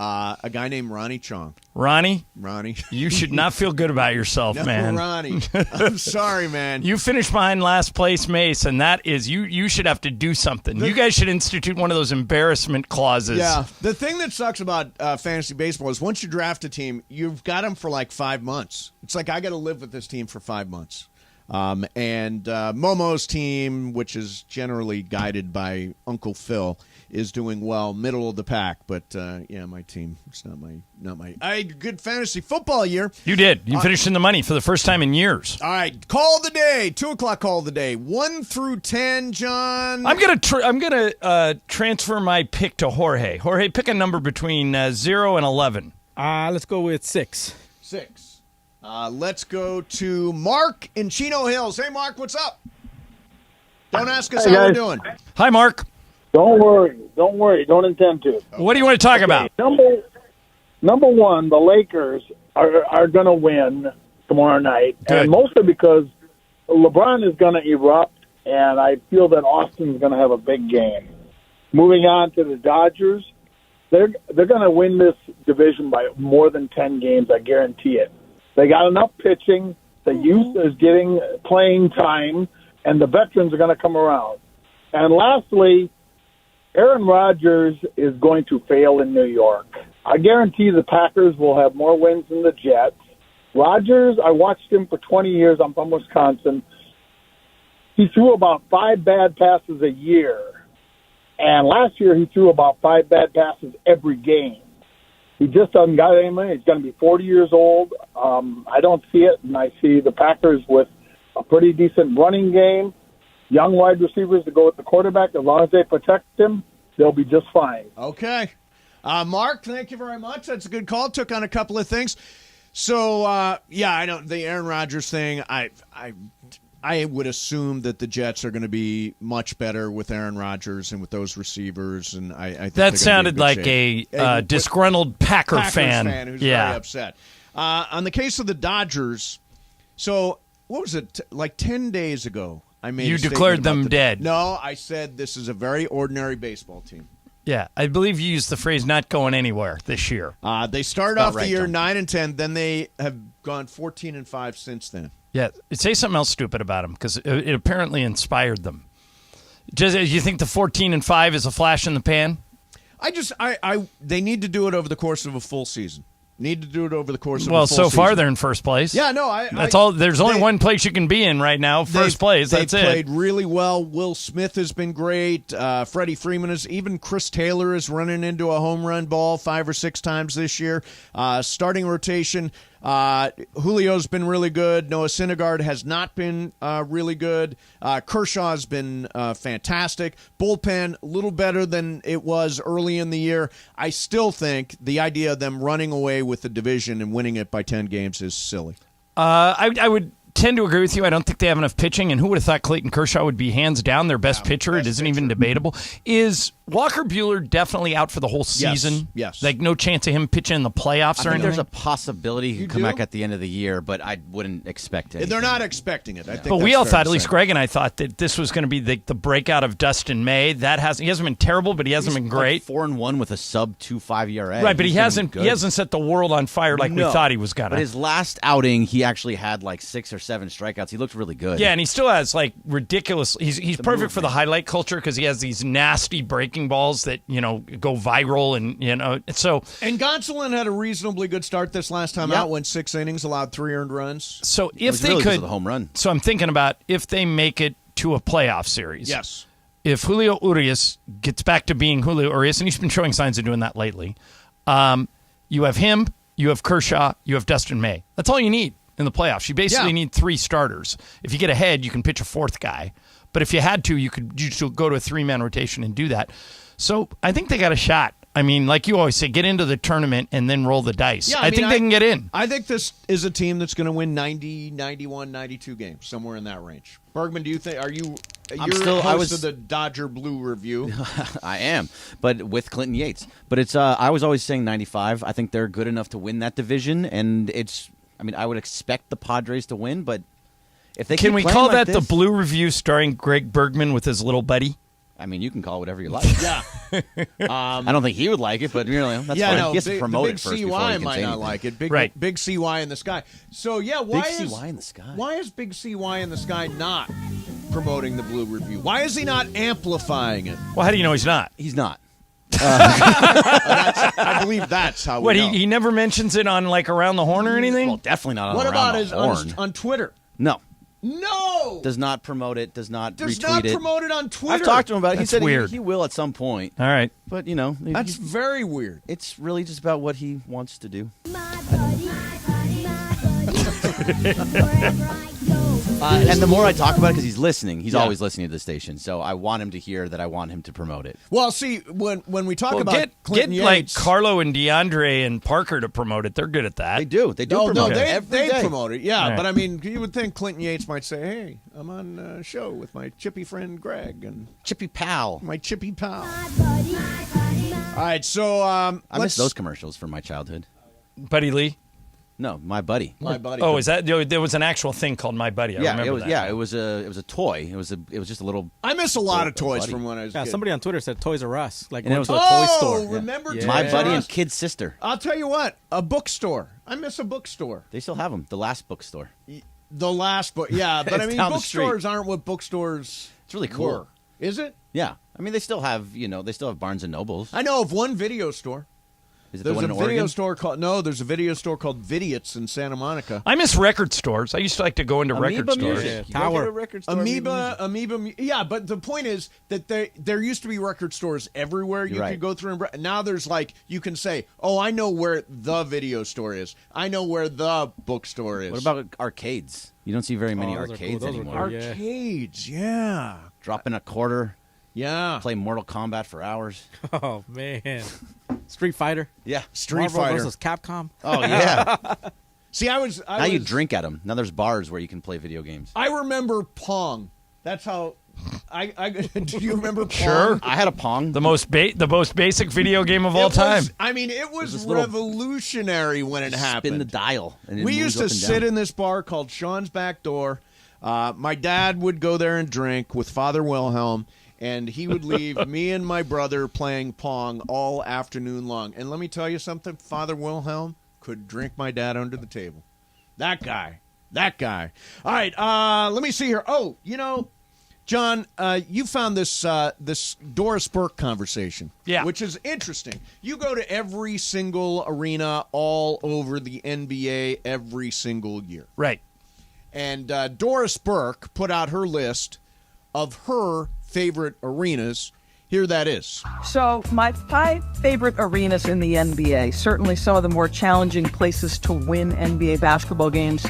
A guy named Ronnie Chong. Ronnie? Ronnie. You should not feel good about yourself, No, man. Ronnie. I'm sorry, man. You finished behind last place, Mace, and that is, you should have to do something. You guys should institute one of those embarrassment clauses. Yeah. The thing that sucks about fantasy baseball is once you draft a team, you've got them for like 5 months. It's like I got to live with this team for 5 months. And Momo's team, which is generally guided by Uncle Phil, is doing well, middle of the pack. But my team, it's not my. I had a good fantasy football year. You did. You finished in the money for the first time in years. All right, call of the day. 2:00 call of the day. 1 through 10, John. I'm gonna transfer my pick to Jorge. Jorge, pick a number between 0 and 11. Let's go with 6. 6. Let's go to Mark in Chino Hills. Hey, Mark, what's up? Don't ask us how we're doing. Hi, Mark. Don't worry. Don't intend to. What do you want to talk about? Number one, the Lakers are going to win tomorrow night, Good. and mostly because LeBron is going to erupt, and I feel that Austin's going to have a big game. Moving on to the Dodgers, they're going to win this division by more than 10 games. I guarantee it. They got enough pitching. The youth is getting playing time, and the veterans are going to come around. And lastly, Aaron Rodgers is going to fail in New York. I guarantee the Packers will have more wins than the Jets. Rodgers, I watched him for 20 years. I'm from Wisconsin. He threw about 5 bad passes a year. And last year he threw about 5 bad passes every game. He just doesn't got any money. He's going to be 40 years old. I don't see it, and I see the Packers with a pretty decent running game, young wide receivers to go with the quarterback. As long as they protect him, they'll be just fine. Okay. Mark, thank you very much. That's a good call. Took on a couple of things. So, I know the Aaron Rodgers thing, I would assume that the Jets are going to be much better with Aaron Rodgers and with those receivers, and I think that sounded like a disgruntled Packers fan who's very upset. On the case of the Dodgers, so what was it, like 10 days ago? I made you declared them dead. No, I said this is a very ordinary baseball team. Yeah, I believe you used the phrase "not going anywhere" this year. They started off the year 9-10, then they have gone 14-5 since then. Yeah, say something else stupid about them because it apparently inspired them. You think the 14-5 is a flash in the pan? They need to do it over the course of a full season. Need to do it over the course of a full season. Well, so far they're in first place. Yeah, no, that's all. There's only one place you can be in right now. First place. That's it. They played really well. Will Smith has been great. Freddie Freeman is. Even Chris Taylor is running into a home run ball 5 or 6 times this year. Starting rotation. Julio's been really good. Noah Syndergaard has not been really good. Kershaw's been fantastic. Bullpen, a little better than it was early in the year. I still think the idea of them running away with the division and winning it by 10 games is silly. I would tend to agree with you. I don't think they have enough pitching, and who would have thought Clayton Kershaw would be hands down their best pitcher? It isn't even debatable. Is Walker Buehler definitely out for the whole season? Yes. Like no chance of him pitching in the playoffs or anything? There's a possibility he could come back at the end of the year, but I wouldn't expect it. They're not expecting it. I think but we all thought, at least Greg and I thought, that this was going to be the breakout of Dustin May. He hasn't been terrible, but he hasn't been great. Like 4-1 with a sub 2.5 ERA. Right, but he hasn't set the world on fire like we thought he was going to. But his last outing, he actually had like 6 or 7 strikeouts. He looked really good. Yeah, and he still has like ridiculous. He's perfect for the highlight culture because he has these nasty breaking balls that go viral and so. And Gonsolin had a reasonably good start this last time out. Went 6 innings, allowed 3 earned runs. So if they really could, the home run. So I'm thinking about if they make it to a playoff series. Yes. If Julio Urias gets back to being Julio Urias, and he's been showing signs of doing that lately, you have him, you have Kershaw, you have Dustin May. That's all you need in the playoffs. You basically need 3 starters. If you get ahead, you can pitch a 4th guy. But if you had to, you could go to a 3-man rotation and do that. So I think they got a shot. I mean, like you always say, get into the tournament and then roll the dice. Yeah, I think they can get in. I think this is a team that's going to win 90, 91, 92 games, somewhere in that range. Bergman, do you think, you're host of the Dodger Blue Review. I am, but with Clinton Yates. But it's I was always saying 95. I think they're good enough to win that division, and I would expect the Padres to win, but if they can we call like that the Blue Review starring Greg Bergman with his little buddy? I mean, you can call it whatever you like. Yeah. I don't think he would like it, but that's fine. He has to promote it first before he can might say not anything. like it. Big CY in the sky. So, Big CY in the sky. Why is Big CY in the sky not promoting the Blue Review? Why is he not amplifying it? Well, how do you know he's not? He's not. I believe that's how we know. He never mentions it on like Around the Horn or anything? Well, definitely not on What Around about the Horn. on Twitter? No. No. Does not promote it. Does not Does retweet not it. promote it on Twitter. I've talked to him about it. That's He said weird. he will at some point. All right. But, That's very weird. it's really just about what he wants to do. And the more I talk about it, because he's listening, he's always listening to the station. So I want him to hear that I want him to promote it. Well, see, when we talk Well, about get Clinton like Yates, Carlo and DeAndre and Parker to promote it. They're good at that. They do. They do no, promote it they every day. promote it. Yeah, All right. but I mean, you would think Clinton Yates might say, "Hey, I'm on a show with my chippy friend Greg and Chippy Pal. my chippy pal." All right, so I miss those commercials from my childhood. Buddy Lee. No, my buddy. My buddy. Oh, is that there was an actual thing called My Buddy? I remember it was. that. Yeah, it was a toy. It was just a little. I miss a lot of toys buddy. from when I was a kid. Somebody on Twitter said Toys R Us. Like, And it went was- to a toy store. Remember Yeah. My Toys buddy R and Us? kid sister. I'll tell you what, a bookstore. I miss a bookstore. They still have them. The last bookstore. The last book, yeah, but I It's mean, down the street. bookstores aren't what bookstores. It's really cool. were. Is it? Yeah, I mean they still have they still have Barnes and Nobles. I know of one video store. Is it There's the one a in video Oregon? store called there's a video store called Vidiots in Santa Monica. I miss record stores. I used to like to go into record Amoeba stores. Music. You Tower. go to a record store, Amoeba, yeah, but the point is that there used to be record stores everywhere you You're right. could go through. And now there's you can say, oh, I know where the video store is. I know where the bookstore is. What about arcades? You don't see very many those are arcades cool. Those are anymore. cool. Yeah. Arcades? Yeah. Drop in a quarter, Yeah. play Mortal Kombat for hours. Oh, man. Street Fighter. Yeah. Street Marvel Fighter. versus Capcom. Oh yeah. See, Now you drink at them. Now there's bars where you can play video games. I remember Pong. That's how. Do you remember Pong? Sure. I had a Pong. The most basic video game of all It time. was- I mean, it was this little- revolutionary when it happened. Spin the dial. And it We moves used to up and sit down. in this bar called Sean's Back Door. My dad would go there and drink with Father Wilhelm, and he would leave me and my brother playing Pong all afternoon long. And let me tell you something, Father Wilhelm could drink my dad under the table. That guy. All right, let me see here. Oh, John, you found this Doris Burke conversation, which is interesting. You go to every single arena all over the NBA every single year. Right. And Doris Burke put out her list of her favorite arenas. Here that is. So, my 5 favorite arenas in the NBA, certainly some of the more challenging places to win NBA basketball games.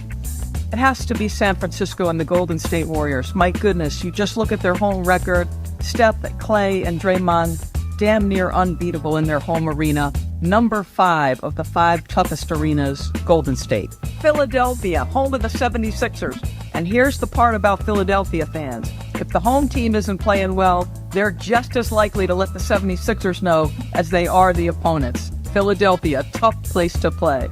It has to be San Francisco and the Golden State Warriors. My goodness, you just look at their home record. Steph, Clay, and Draymond, damn near unbeatable in their home arena. Number 5 of the 5 toughest arenas, Golden State. Philadelphia, home of the 76ers. And here's the part about Philadelphia fans. If the home team isn't playing well, they're just as likely to let the 76ers know as they are the opponents. Philadelphia, tough place to play.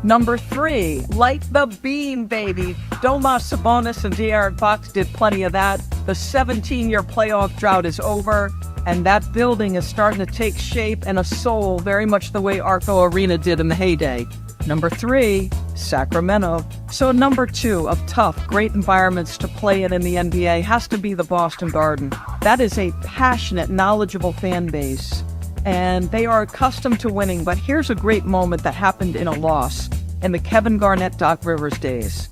Number 3, light the beam, baby. Domas Sabonis and De'Aaron Fox did plenty of that. The 17-year playoff drought is over, and that building is starting to take shape and a soul, very much the way Arco Arena did in the heyday. Number 3, Sacramento. So number 2 of tough, great environments to play in the NBA has to be the Boston Garden. That is a passionate, knowledgeable fan base, and they are accustomed to winning. But here's a great moment that happened in a loss in the Kevin Garnett, Doc Rivers days.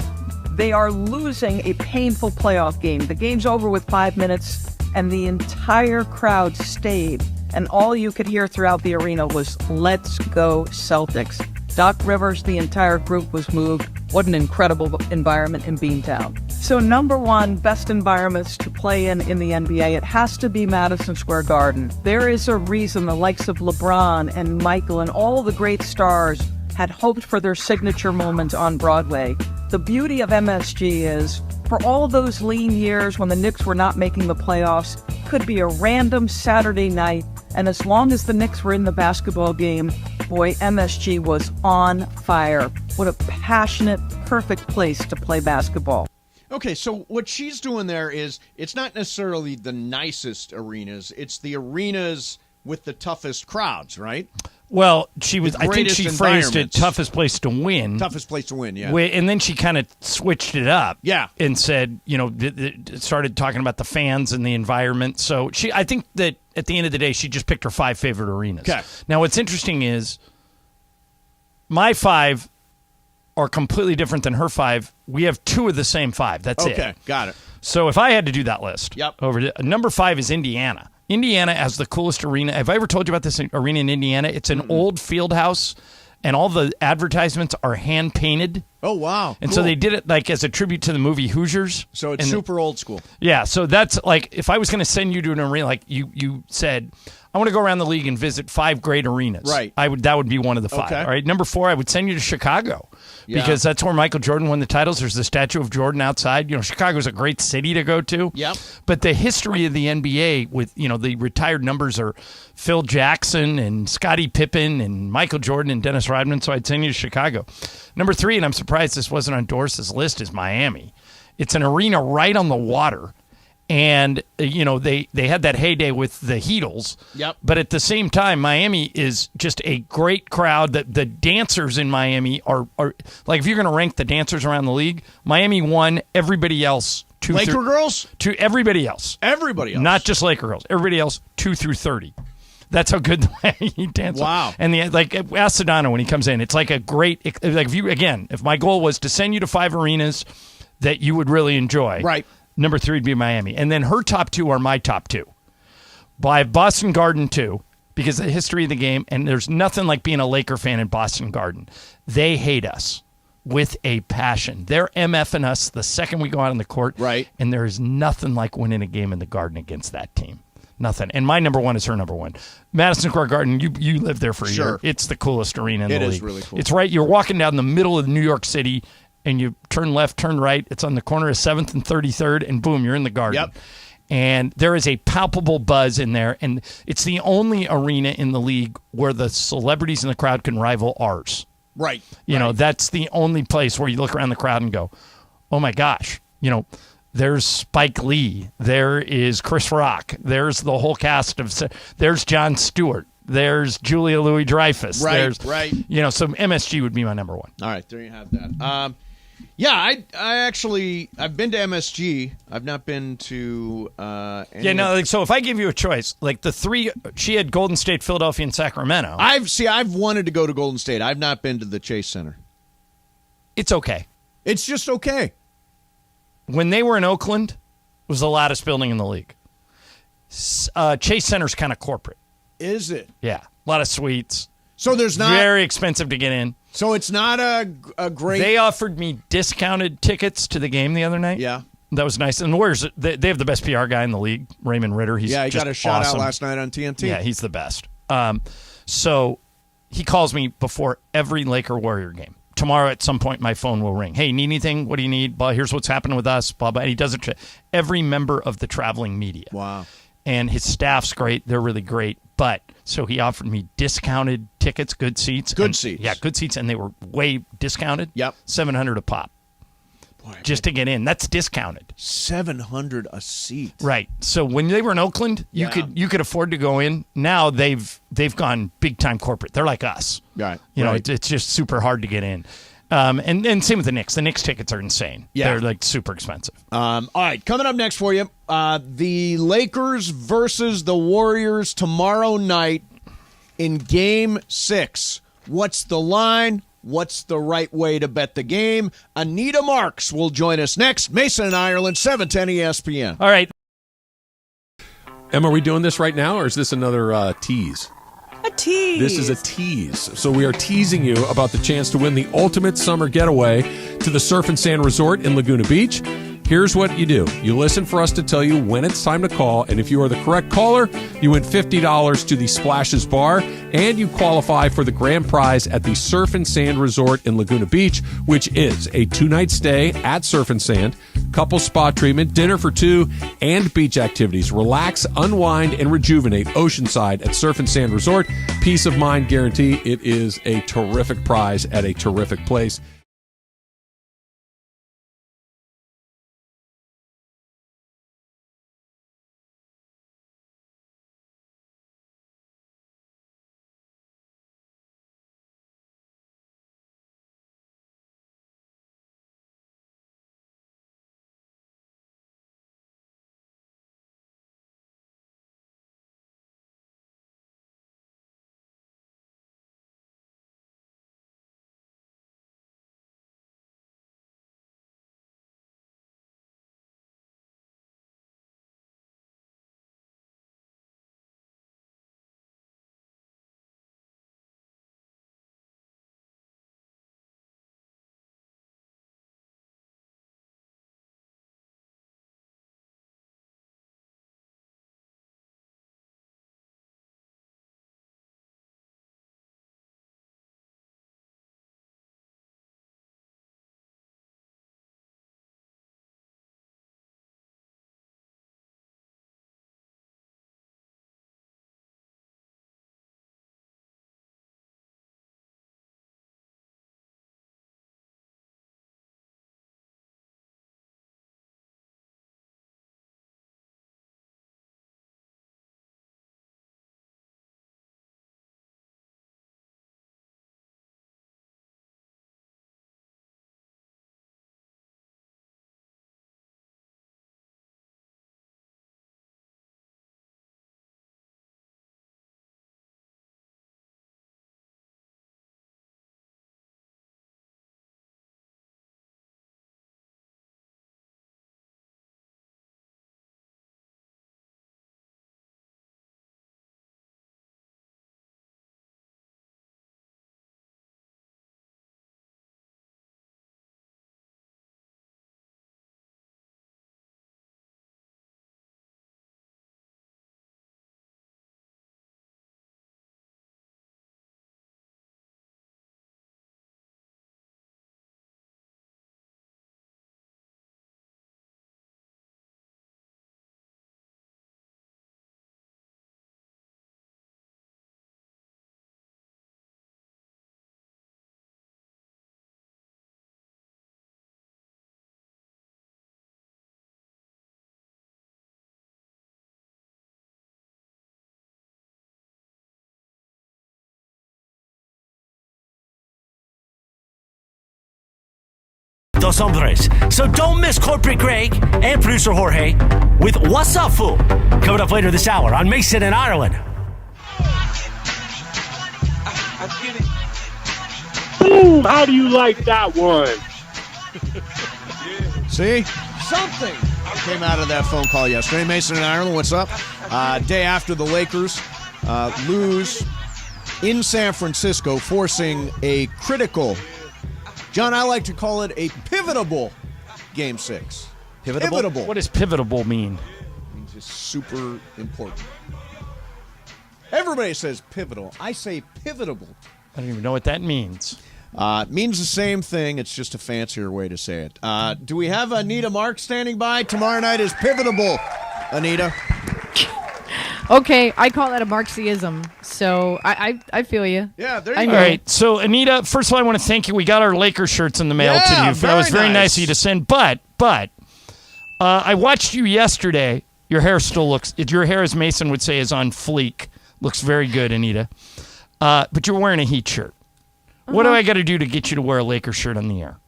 They are losing a painful playoff game. The game's over with 5 minutes, and the entire crowd stayed, and all you could hear throughout the arena was, "Let's go Celtics." Doc Rivers, the entire group was moved. What an incredible environment in Beantown. So number 1, best environments to play in the NBA, it has to be Madison Square Garden. There is a reason the likes of LeBron and Michael and all the great stars had hoped for their signature moment on Broadway. The beauty of MSG is, for all those lean years when the Knicks were not making the playoffs, could be a random Saturday night, and as long as the Knicks were in the basketball game, boy, MSG was on fire. What a passionate, perfect place to play basketball. Okay, so what she's doing there is, it's not necessarily the nicest arenas, it's the arenas with the toughest crowds, right? Well, I think she phrased it toughest place to win. Toughest place to win, yeah. And then she kind of switched it up. Yeah. And said, started talking about the fans and the environment. So I think that at the end of the day, she just picked her 5 favorite arenas. Okay. Now, what's interesting is my 5 are completely different than her 5. We have 2 of the same 5. That's it. Okay, got it. So if I had to do that list, Yep. Number 5 is Indiana. Indiana has the coolest arena. Have I ever told you about this arena in Indiana? It's an old field house, and all the advertisements are hand painted. Oh, wow. And Cool. so they did it like as a tribute to the movie Hoosiers. So it's super old school. Yeah, so that's like if I was going to send you to an arena, like you said, I want to go around the league and visit 5 great arenas. Right. That would be one of the 5. Okay. All right. Number 4, I would send you to Chicago because that's where Michael Jordan won the titles. There's the statue of Jordan outside. Chicago's a great city to go to. Yep. But the history of the NBA with the retired numbers are Phil Jackson and Scottie Pippen and Michael Jordan and Dennis Rodman. So I'd send you to Chicago. Number 3, and I'm surprised this wasn't on Dors's list, is Miami. It's an arena right on the water. And, they had that heyday with the Heatles. Yep. But at the same time, Miami is just a great crowd. The dancers in Miami are like, if you're going to rank the dancers around the league, Miami won, everybody else. Laker girls? To everybody else. Everybody else. Not just Laker girls. Everybody else, 2 through 30. That's how good the way he dances. Wow. And ask Sedano when he comes in. It's like a great, if my goal was to send you to 5 arenas that you would really enjoy. Right. Number 3 would be Miami. And then her top 2 are my top 2. By Boston Garden 2, because of the history of the game, and there's nothing like being a Laker fan in Boston Garden. They hate us with a passion. They're MFing us the second we go out on the court. Right. And there is nothing like winning a game in the Garden against that team. Nothing. And my number 1 is her number 1. Madison Square Garden, you lived there for a year. It's the coolest arena in the league. It is really cool. It's right. You're walking down the middle of New York City, and you turn left, turn right. It's on the corner of 7th and 33rd, and boom, you're in the Garden. Yep. And there is a palpable buzz in there, and it's the only arena in the league where the celebrities in the crowd can rival ours. Right. You know, that's the only place where you look around the crowd and go, oh my gosh, there's Spike Lee, there is Chris Rock, there's the whole cast there's Jon Stewart, there's Julia Louis-Dreyfus. Right. So MSG would be my number 1. All right, there you have that. I've been to MSG. I've not been to So if I give you a choice, like the 3, she had Golden State, Philadelphia, and Sacramento. I've wanted to go to Golden State. I've not been to the Chase Center. It's okay. It's just okay. When they were in Oakland, it was the loudest building in the league. Chase Center's kind of corporate. Is it? Yeah. A lot of suites. So there's not... Very expensive to get in. So it's not a great... They offered me discounted tickets to the game the other night. Yeah. That was nice. And the Warriors, they have the best PR guy in the league, Raymond Ritter. He got a shout awesome. out last night on TNT. Yeah, he's the best. So he calls me before every Laker Warrior game. Tomorrow at some point, my phone will ring. Hey, need anything? What do you need? Blah, here's what's happening with us. Blah, blah. And he does it to every member of the traveling media. Wow. And his staff's great. They're really great. But so he offered me discounted tickets, good seats. Seats. Yeah, good seats. And they were way discounted. Yep. $700 a pop. Boy, just to get in. That's discounted. $700 a seat. Right. So when they were in Oakland, you could afford to go in. Now they've gone big time corporate. They're like us. Right. You know, it's just super hard to get in. And same with the Knicks. The Knicks tickets are insane. Yeah. They're like super expensive. All right, coming up next for you, the Lakers versus the Warriors tomorrow night in Game 6. What's the line? What's the right way to bet the game? Anita Marks will join us next. Mason and Ireland, 710 ESPN. All right. Emma, are we doing this right now, or is this another tease? A tease. This is a tease. So we are teasing you about the chance to win the ultimate summer getaway to the Surf and Sand Resort in Laguna Beach. Here's what you do. You listen for us to tell you when it's time to call, and if you are the correct caller, you win $50 to the Splashes Bar, and you qualify for the grand prize at the Surf and Sand Resort in Laguna Beach, which is a 2-night stay at Surf and Sand, couple spa treatment, dinner for 2, and beach activities. Relax, unwind, and rejuvenate oceanside at Surf and Sand Resort. Peace of mind guarantee. It is a terrific prize at a terrific place. los hombres. So don't miss Corporate Greg and producer Jorge with What's Up, Fool? Coming up later this hour on Mason and Ireland. Boom! How do you like that one? See? Something came out of that phone call yesterday. Mason and Ireland, what's up? Day after the Lakers lose in San Francisco, forcing a critical, John, I like to call it a pivotable Game 6. Pivotable? What does pivotable mean? It means it's super important. Everybody says pivotal. I say pivotable. I don't even know what that means. It means the same thing. It's just a fancier way to say it. Do we have Anita Marks standing by? Tomorrow night is pivotable, Anita. Okay, I call that a Marxism, so I feel you. Yeah, there you go. All right, so Anita, first of all, I want to thank you. We got our Lakers shirts in the mail to you. That was very nice of you to send. But I watched you yesterday. Your hair still looks, your hair, as Mason would say, is on fleek. Looks very good, Anita. But you're wearing a Heat shirt. What do I got to do to get you to wear a Lakers shirt on the air?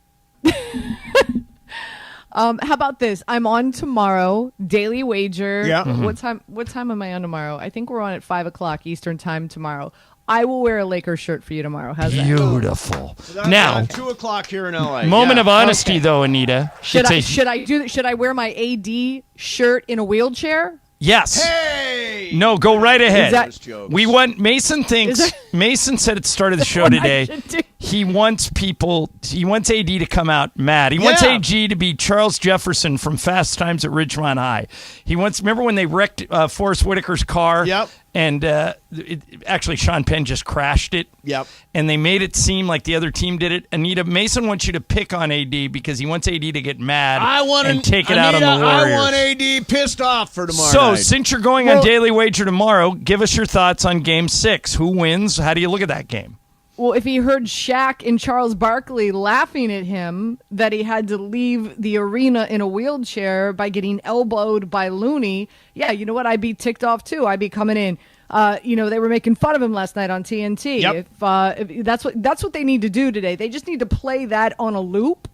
How about this? I'm on tomorrow, Daily Wager. Yeah. What time am I on tomorrow? I think we're on at 5:00 Eastern time tomorrow. I will wear a Lakers shirt for you tomorrow. How's that? Beautiful. So that's now, 2 o'clock here in LA. Moment of honesty, though, Anita. Should I wear my AD shirt in a wheelchair? Yes. Hey! No, go right ahead. Mason Is Mason said at the start of the show today, he wants AD to come out mad. He wants AG to be Charles Jefferson from Fast Times at Ridgemont High. Remember when they wrecked Forrest Whitaker's car? Yep. And actually, Sean Penn just crashed it. Yep. And they made it seem like the other team did it. Anita, Mason wants you to pick on AD because he wants AD to get mad and take it out on the Warriors. I want AD pissed off for tomorrow So, night. since you're going on Daily Wager tomorrow, give us your thoughts on Game 6. Who wins? How do you look at that game? Well, if he heard Shaq and Charles Barkley laughing at him that he had to leave the arena in a wheelchair by getting elbowed by Looney, yeah, you know what? I'd be ticked off too. I'd be coming in. They were making fun of him last night on TNT. Yep. If that's what they need to do today. They just need to play that on a loop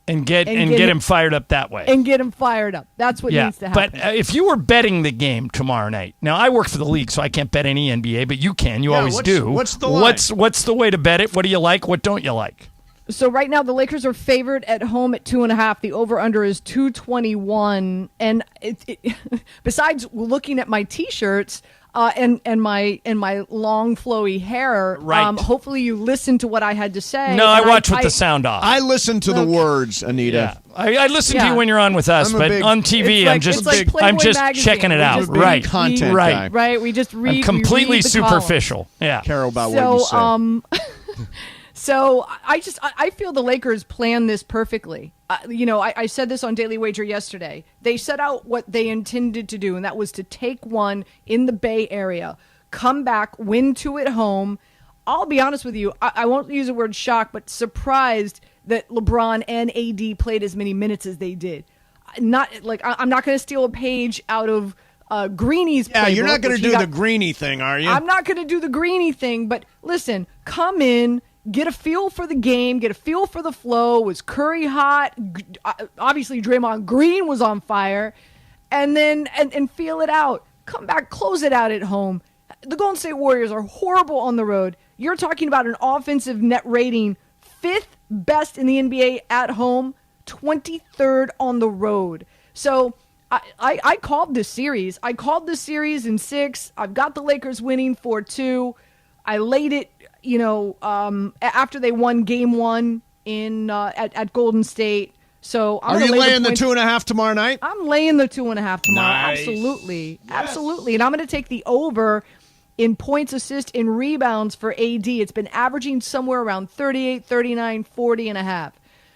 and get him fired up that way. And get him fired up. That's what needs to happen. But if you were betting the game tomorrow night, now I work for the league, so I can't bet any NBA, but you can. You always do. What's the line? What's the way to bet it? What do you like? What don't you like? So right now the Lakers are favored at home at 2.5. The over/under is 221. And besides looking at my T-shirts and my long flowy hair, right. Hopefully you listen to what I had to say. No, I watch with the sound off. I listen to the words, Anita. Yeah. I listen to you when you're on with us, but on TV, I'm just checking it out. Right, content guy. Right. We just read. I'm completely we read the superficial. columns. Yeah, care about what you say. So I feel the Lakers planned this perfectly. I said this on Daily Wager yesterday. They set out what they intended to do, and that was to take one in the Bay Area, come back, win 2 at home. I'll be honest with you. I won't use the word shock, but surprised that LeBron and AD played as many minutes as they did. I'm not going to steal a page out of Greeny's playbook. Yeah, you're not going to do the Greeny thing, are you? I'm not going to do the Greeny thing, but listen, come in, get a feel for the game, get a feel for the flow. Was Curry hot? Obviously, Draymond Green was on fire. And then and feel it out. Come back, close it out at home. The Golden State Warriors are horrible on the road. You're talking about an offensive net rating 5th best in the NBA at home, 23rd on the road. So I called this series. I called this series in 6. I've got the Lakers winning 4-2. I laid it, after they won Game 1 at Golden State. So are you laying the 2.5 tomorrow night? I'm laying the 2.5 tomorrow. Nice. Absolutely, absolutely. And I'm going to take the over in points, assists, and rebounds for AD. It's been averaging somewhere around 38, 39, 40.5.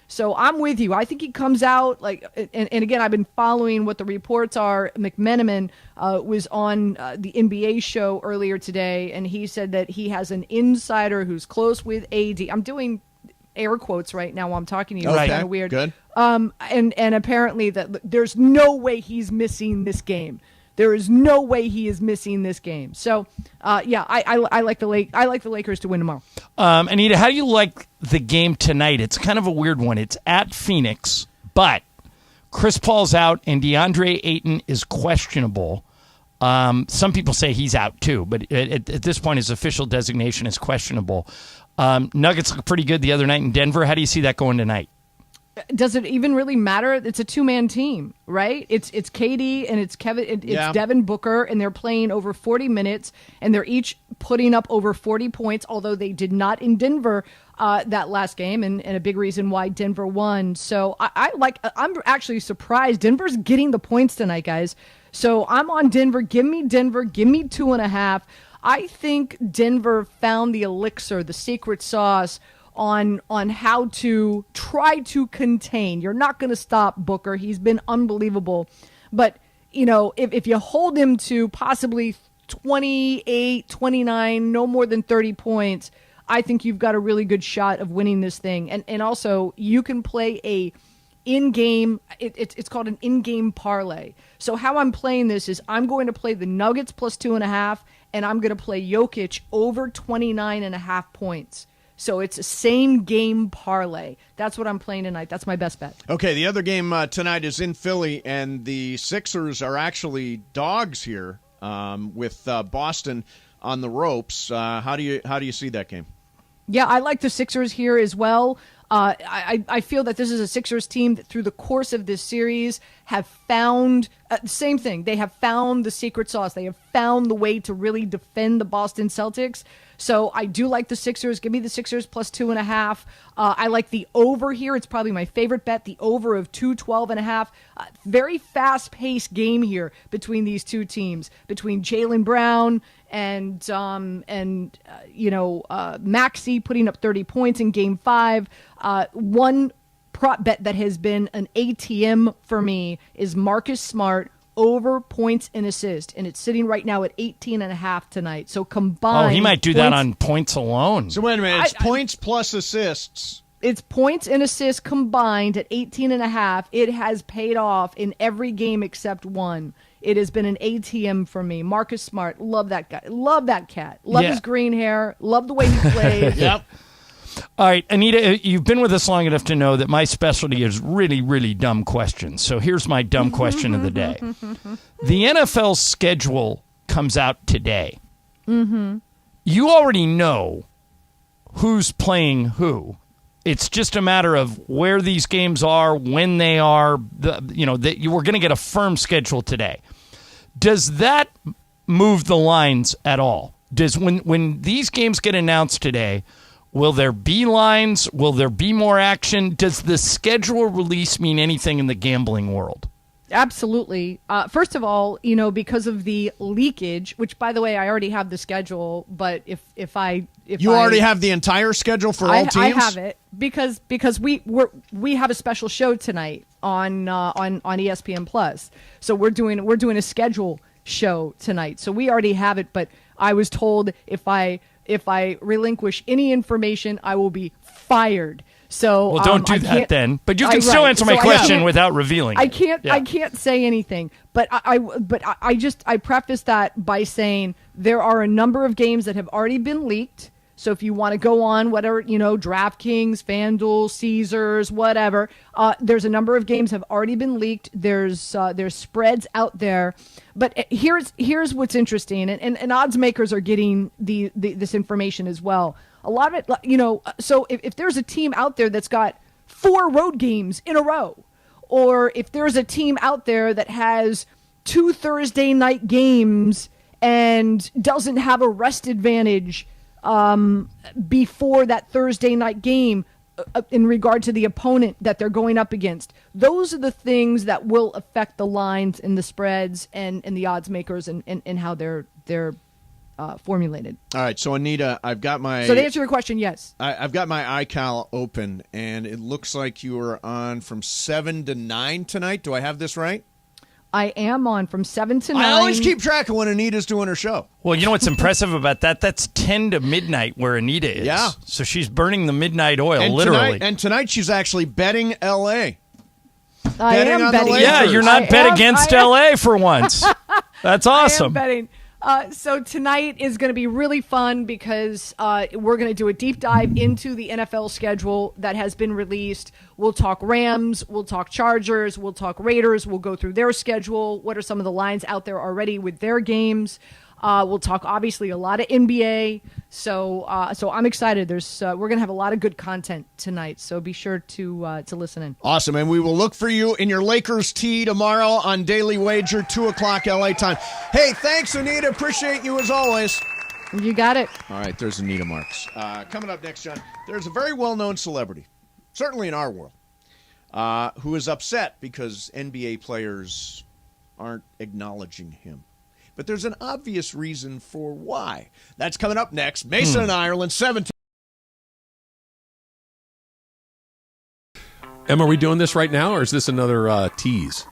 So I'm with you. I think he comes out and again, I've been following what the reports are. McMenamin was on the NBA show earlier today, and he said that he has an insider who's close with AD. I'm doing air quotes right now while I'm talking to you. Okay. It's kind of weird. Good. And apparently that there's no way he's missing this game. There is no way he is missing this game. So, I like the Lakers to win tomorrow. Anita, how do you like the game tonight. It's kind of a weird one. It's at Phoenix, but Chris Paul's out and DeAndre Ayton is questionable. Some people say he's out too, but at this point, his official designation is questionable. Nuggets look pretty good the other night in Denver. How do you see that going tonight? Does it even really matter? It's a two-man team, right? It's KD and it's Kevin. It's Devin Booker, and they're playing over 40 minutes, and they're each putting up over 40 points. Although they did not in Denver that last game, and a big reason why Denver won. So I'm actually surprised Denver's getting the points tonight, guys. So I'm on Denver. Give me Denver. Give me 2.5. I think Denver found the elixir, the secret sauce on how to try to contain. You're not going to stop Booker. He's been unbelievable. But, if you hold him to possibly 28, 29, no more than 30 points, I think you've got a really good shot of winning this thing. And also, you can play a in-game, it's called an in-game parlay. So how I'm playing this is I'm going to play the Nuggets plus 2.5, and I'm going to play Jokic over 29.5 points. So it's a same game parlay. That's what I'm playing tonight. That's my best bet. Okay, the other game tonight is in Philly, and the Sixers are actually dogs here with Boston on the ropes. How do you see that game? Yeah, I like the Sixers here as well. I feel that this is a Sixers team that through the course of this series have found same thing. They have found the secret sauce. They have found the way to really defend the Boston Celtics. So I do like the Sixers. Give me the Sixers plus 2.5. I like the over here. It's probably my favorite bet, the over of 212.5. Very fast-paced game here between these two teams, between Jaylen Brown and Maxey putting up 30 points in Game 5. One prop bet that has been an ATM for me is Marcus Smart over points and assist, and it's sitting right now at 18.5 tonight. So combined, he might do that on points alone. So wait a minute, it's points plus assists. It's points and assists combined at 18.5. It has paid off in every game except one. It has been an ATM for me. Marcus Smart, love that guy, love that cat, love his green hair, love the way he plays. Yep. All right, Anita, you've been with us long enough to know that my specialty is really, really dumb questions. So here's my dumb question of the day. The NFL schedule comes out today. Mm-hmm. You already know who's playing who. It's just a matter of where these games are, when they are. We're going to get a firm schedule today. Does that move the lines at all? Does when these games get announced today, will there be lines? Will there be more action? Does the schedule release mean anything in the gambling world? Absolutely. First of all, because of the leakage, which, by the way, I already have the schedule, but if you already have the entire schedule for all teams? I have it because we have a special show tonight on ESPN Plus. So we're doing a schedule show tonight. So we already have it, but I was told if I relinquish any information, I will be fired. So don't do that then. But you can still answer my question without revealing. I can't say anything. But I preface that by saying there are a number of games that have already been leaked. So if you want to go on whatever, DraftKings, FanDuel, Caesars, whatever, there's a number of games have already been leaked. There's spreads out there. But here's what's interesting, and odds makers are getting this information as well. A lot of it, so if there's a team out there that's got 4 road games in a row, or if there's a team out there that has 2 Thursday night games and doesn't have a rest advantage before that Thursday night game in regard to the opponent that they're going up against, those are the things that will affect the lines and the spreads and the odds makers and how they're formulated. All right, so Anita, I've got my... So to answer your question, yes. I've got my iCal open, and it looks like you are on from 7 to 9 tonight. Do I have this right? I am on from 7 to 9. I always keep track of when Anita's doing her show. Well, you know what's impressive about that? That's 10 to midnight where Anita is. Yeah. So she's burning the midnight oil, literally. Tonight she's actually betting L.A. I am betting. Yeah, you're not bet against L.A. for once. That's awesome. I am betting. So tonight is going to be really fun because we're going to do a deep dive into the NFL schedule that has been released. We'll talk Rams, we'll talk Chargers, we'll talk Raiders. We'll go through their schedule. What are some of the lines out there already with their games? We'll talk obviously a lot of NBA. So I'm excited. We're gonna have a lot of good content tonight. So be sure to listen in. Awesome, and we will look for you in your Lakers tee tomorrow on Daily Wager, 2:00 LA time. Hey, thanks, Anita. Appreciate you as always. You got it. All right, there's Anita Marks. Coming up next, John. There's a very well-known celebrity, certainly in our world, who is upset because NBA players aren't acknowledging him. But there's an obvious reason for why. That's coming up next. Mason and Ireland, 17. Emma, are we doing this right now, or is this another tease?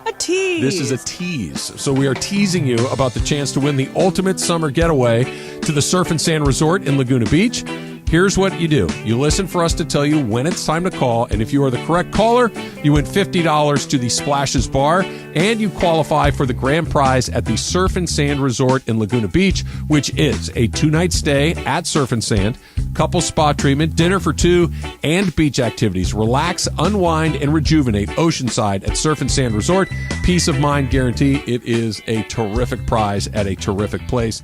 A tease. This is a tease. So we are teasing you about the chance to win the ultimate summer getaway to the Surf and Sand Resort in Laguna Beach. Here's what you do. You listen for us to tell you when it's time to call, and if you are the correct caller, you win $50 to the Splashes Bar, and you qualify for the grand prize at the Surf and Sand Resort in Laguna Beach, which is a 2-night stay at Surf and Sand, couple spa treatment, dinner for two, and beach activities. Relax, unwind, and rejuvenate oceanside at Surf and Sand Resort. Peace of mind guarantee. It is a terrific prize at a terrific place.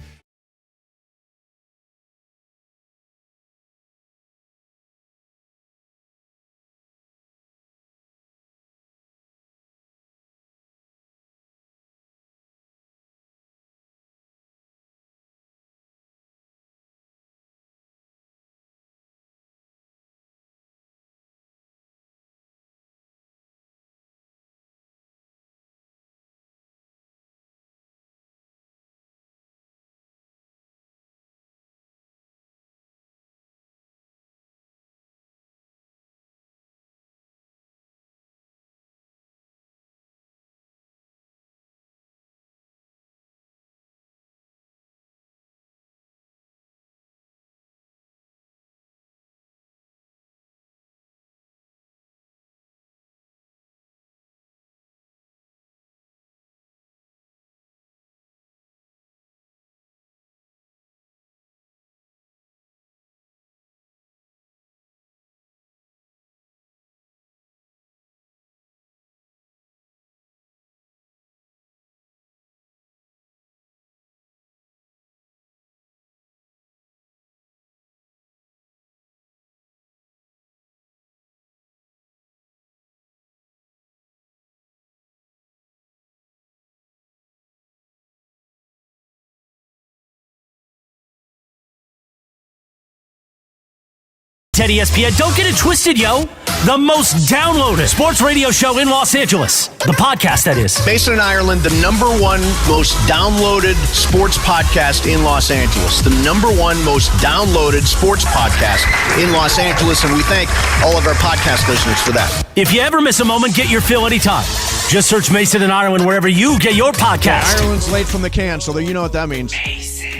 At ESPN, don't get it twisted, yo. The most downloaded sports radio show in Los Angeles. The podcast, that is. Mason and Ireland, the number one most downloaded sports podcast in Los Angeles. The number one most downloaded sports podcast in Los Angeles, and we thank all of our podcast listeners for that. If you ever miss a moment, get your fill anytime. Just search Mason and Ireland wherever you get your podcast. Yeah, Ireland's late from the can, so you know what that means.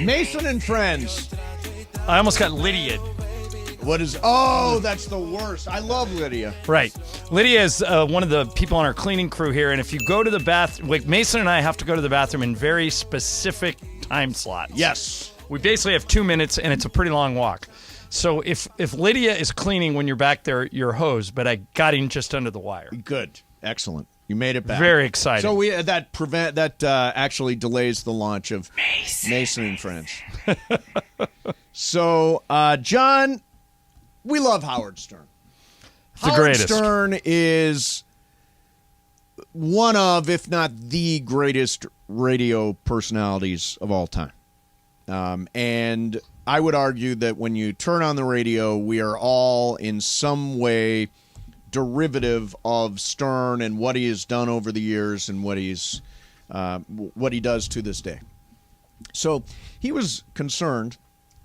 Mason and Friends. I almost got Lydia. What is... Oh, that's the worst. I love Lydia. Right. Lydia is one of the people on our cleaning crew here, and if you go to the bathroom... Like, Mason and I have to go to the bathroom in very specific time slots. Yes. We basically have 2 minutes, and it's a pretty long walk. So if Lydia is cleaning when you're back there, you're hosed, but I got in just under the wire. Good. Excellent. You made it back. Very exciting. So that actually delays the launch of Mason and Friends. So, John... We love Howard Stern. The greatest. Howard Stern is one of, if not the greatest radio personalities of all time. And I would argue that when you turn on the radio, we are all in some way derivative of Stern and what he has done over the years and what he does to this day. So he was concerned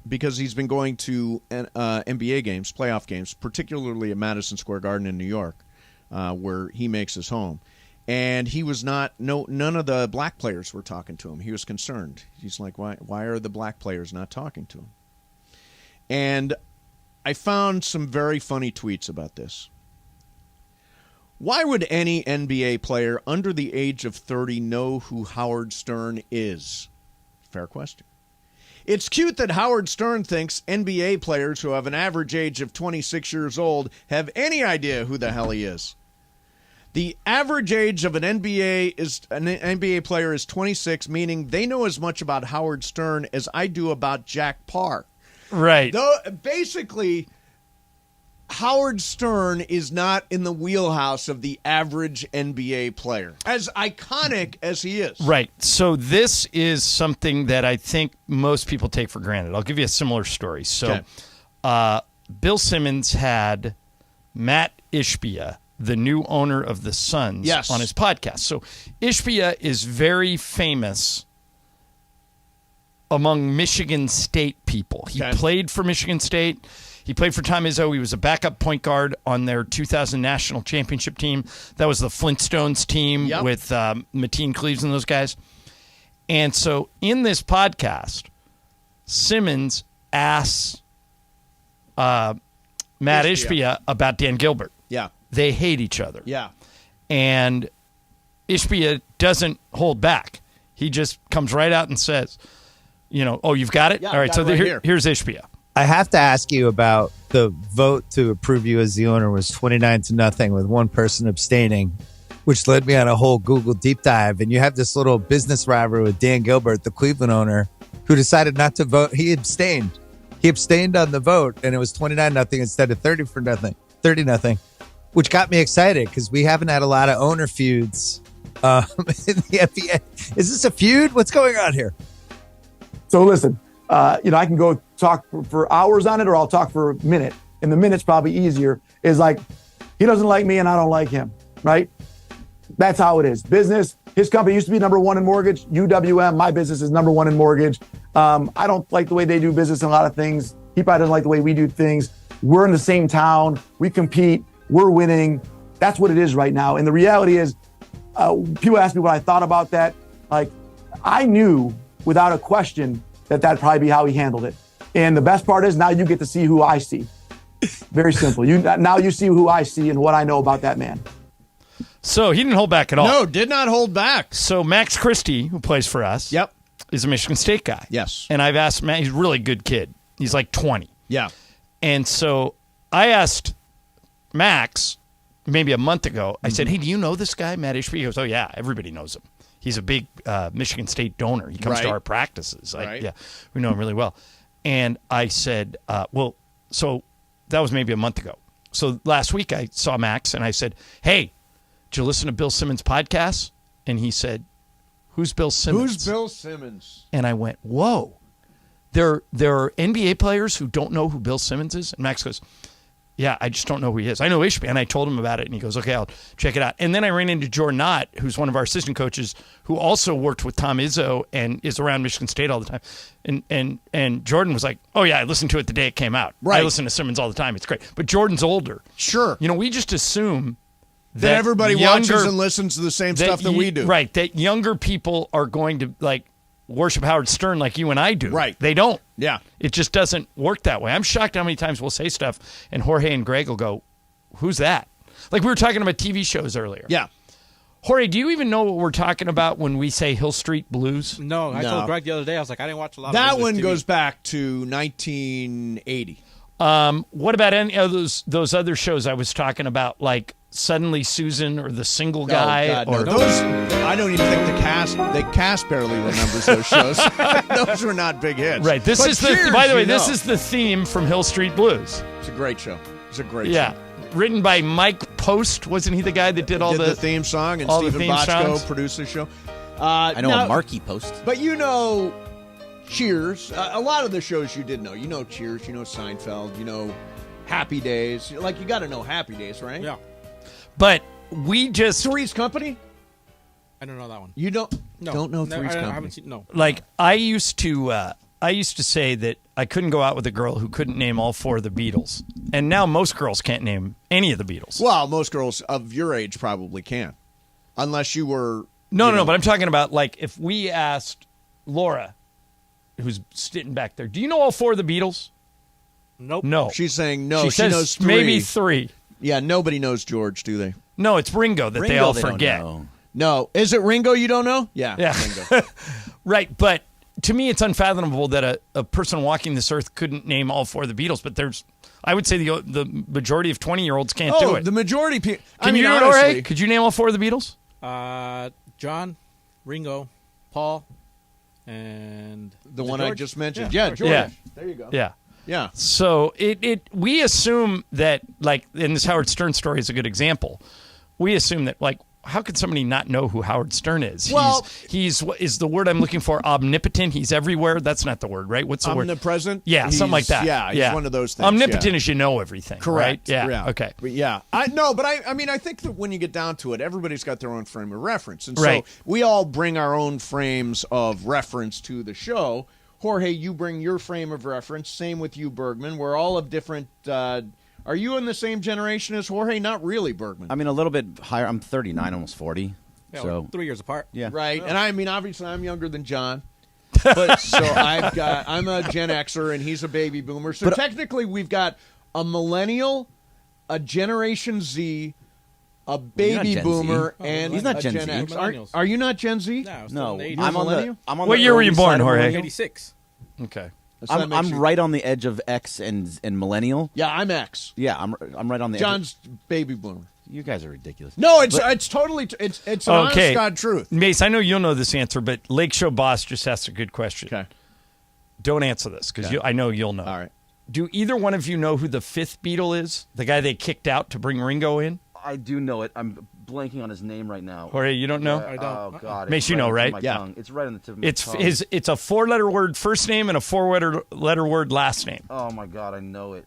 because he's been going to NBA games, playoff games, particularly at Madison Square Garden in New York, where he makes his home. And he was none of the black players were talking to him. He was concerned. He's like, why are the black players not talking to him? And I found some very funny tweets about this. Why would any NBA player under the age of 30 know who Howard Stern is? Fair question. It's cute that Howard Stern thinks NBA players who have an average age of 26 years old have any idea who the hell he is. The average age of an NBA player is 26, meaning they know as much about Howard Stern as I do about Jack Parr. Right. Though, basically, Howard Stern is not in the wheelhouse of the average NBA player, as iconic as he is. Right. So this is something that I think most people take for granted. I'll give you a similar story. So Bill Simmons had Matt Ishbia, the new owner of the Suns, on his podcast. So Ishbia is very famous among Michigan State people. He played for Michigan State. He played for Tom Izzo. He was a backup point guard on their 2000 national championship team. That was the Flintstones team with Mateen Cleaves and those guys. And so in this podcast, Simmons asks Matt Ishbia about Dan Gilbert. Yeah. They hate each other. Yeah. And Ishbia doesn't hold back. He just comes right out and says, oh, you've got it? Yeah, all right, so here's Ishbia. I have to ask you about the vote to approve you as the owner was 29-0 with one person abstaining, which led me on a whole Google deep dive. And you have this little business rivalry with Dan Gilbert, the Cleveland owner, who decided not to vote. He abstained. He abstained on the vote, and it was 29-0 instead of 30-0, which got me excited because we haven't had a lot of owner feuds in the NBA. Is this a feud? What's going on here? So listen, I can go talk for hours on it, or I'll talk for a minute. And the minute's probably easier. Is like, he doesn't like me and I don't like him, right? That's how it is. Business, his company used to be number one in mortgage. UWM, my business is number one in mortgage. I don't like the way they do business in a lot of things. He probably doesn't like the way we do things. We're in the same town. We compete. We're winning. That's what it is right now. And the reality is, people ask me what I thought about that. Like, I knew without a question that'd probably be how he handled it. And the best part is now you get to see who I see. Very simple. Now you see who I see and what I know about that man. So he didn't hold back at all. No, did not hold back. So Max Christie, who plays for us, is a Michigan State guy. Yes. And I've asked Matt, he's a really good kid. He's like 20. Yeah. And so I asked Max maybe a month ago, I said, hey, do you know this guy, Matt Ishbia? He goes, oh, yeah, everybody knows him. He's a big Michigan State donor. He comes to our practices. Yeah, we know him really well. And I said, so that was maybe a month ago. So last week I saw Max and I said, hey, did you listen to Bill Simmons' podcast? And he said, who's Bill Simmons? Who's Bill Simmons? And I went, whoa. There are NBA players who don't know who Bill Simmons is? And Max goes, yeah, I just don't know who he is. I know Ishbia, and I told him about it, and he goes, okay, I'll check it out. And then I ran into Jordan Knott, who's one of our assistant coaches, who also worked with Tom Izzo and is around Michigan State all the time. And Jordan was like, oh, yeah, I listened to it the day it came out. Right. I listen to Simmons all the time. It's great. But Jordan's older. Sure. We just assume that everybody watches and listens to the same stuff that we do. Right, that younger people are going to, worship Howard Stern like you and I do. Right. They don't. Yeah. It just doesn't work that way. I'm shocked how many times we'll say stuff and Jorge and Greg will go, who's that? Like we were talking about TV shows earlier. Yeah. Jorge, do you even know what we're talking about when we say Hill Street Blues? No, I told Greg the other day, I was like, I didn't watch a lot of that one TV. goes back to 1980. What about any of those other shows I was talking about, like Suddenly Susan or The Single Guy? No. Those, I don't even think the cast barely remembers those shows. Those were not big hits. Right. This is this is the theme from Hill Street Blues. It's a great show. It's a great show. Yeah. Written by Mike Post. Wasn't he the guy that did all the theme song, and Stephen Bochco produced the show? I know a Marky Post. But Cheers. A lot of the shows you did know. You know Cheers. You know Seinfeld. You know Happy Days. You got to know Happy Days, right? Yeah. But we just... Three's Company? I don't know that one. You don't know Three's Company? I haven't seen, no. Like, I used to say that I couldn't go out with a girl who couldn't name all four of the Beatles. And now most girls can't name any of the Beatles. Well, most girls of your age probably can. Unless you were... No, but I'm talking about, like, if we asked Laura, who's sitting back there, do you know all four of the Beatles? Nope. No. She's saying no. She says knows three. Maybe three. Yeah, nobody knows George, do they? No, it's Ringo that they all they forget. don't know. No. Is it Ringo you don't know? Yeah. Yeah. Ringo. Right, but to me, it's unfathomable that a person walking this earth couldn't name all 4 of the Beatles. But I would say the majority of 20-year-olds can't do it. The majority. Can you do it, Jorge? Could you name all 4 of the Beatles? John, Ringo, Paul, and the one George? I just mentioned. Yeah, George. Yeah. There you go. Yeah. Yeah. So we assume that, like, and this Howard Stern story is a good example. We assume that, like, how could somebody not know who Howard Stern is? Well, he's what is the word I'm looking for? Omnipotent. He's everywhere. That's not the word, right? What's the word? Omnipresent? Yeah, something like that. Yeah, he's one of those things. Omnipotent yeah. is you know everything. Correct. Right? Yeah. Okay. But yeah. I mean, I think that when you get down to it, everybody's got their own frame of reference. And Right. so we all bring our own frames of reference to the show. Jorge, you bring your frame of reference. Same with you, Bergman. We're all of different. Are you in the same generation as Jorge? Not really, Bergman. I mean, a little bit higher. I'm 39, almost 40. Yeah, so we're 3 years apart. Yeah. Right. And I mean, obviously, I'm younger than John. But so I'm a Gen Xer and he's a baby boomer. So technically, we've got a millennial, a Generation Z, a baby boomer, and he's not a Gen Gen Z. X. Are you not Gen Z? No, I'm on What the year were early you born, side of Jorge? millennial. 86. Okay. So that makes I'm you- right on the edge of X and millennial. Yeah, I'm X. Yeah, I'm right on the John's baby boomer. You guys are ridiculous. No, it's totally it's an honest Okay. God truth. Mace, I know you'll know this answer, but Lake Show Boss just asked a good question. Okay. Don't answer this because I know you'll know. All right. Do either one of you know who the 5th Beatle is? The guy they kicked out to bring Ringo in? I do know it. I'm blanking on his name right now. Jorge, you don't know? I don't. Oh God, Mace, it's you know, right? right? On the tip of my tongue. It's right on the tip of my It's tongue. it's a 4-letter word first name and a 4-letter word last name. Oh my God, I know it.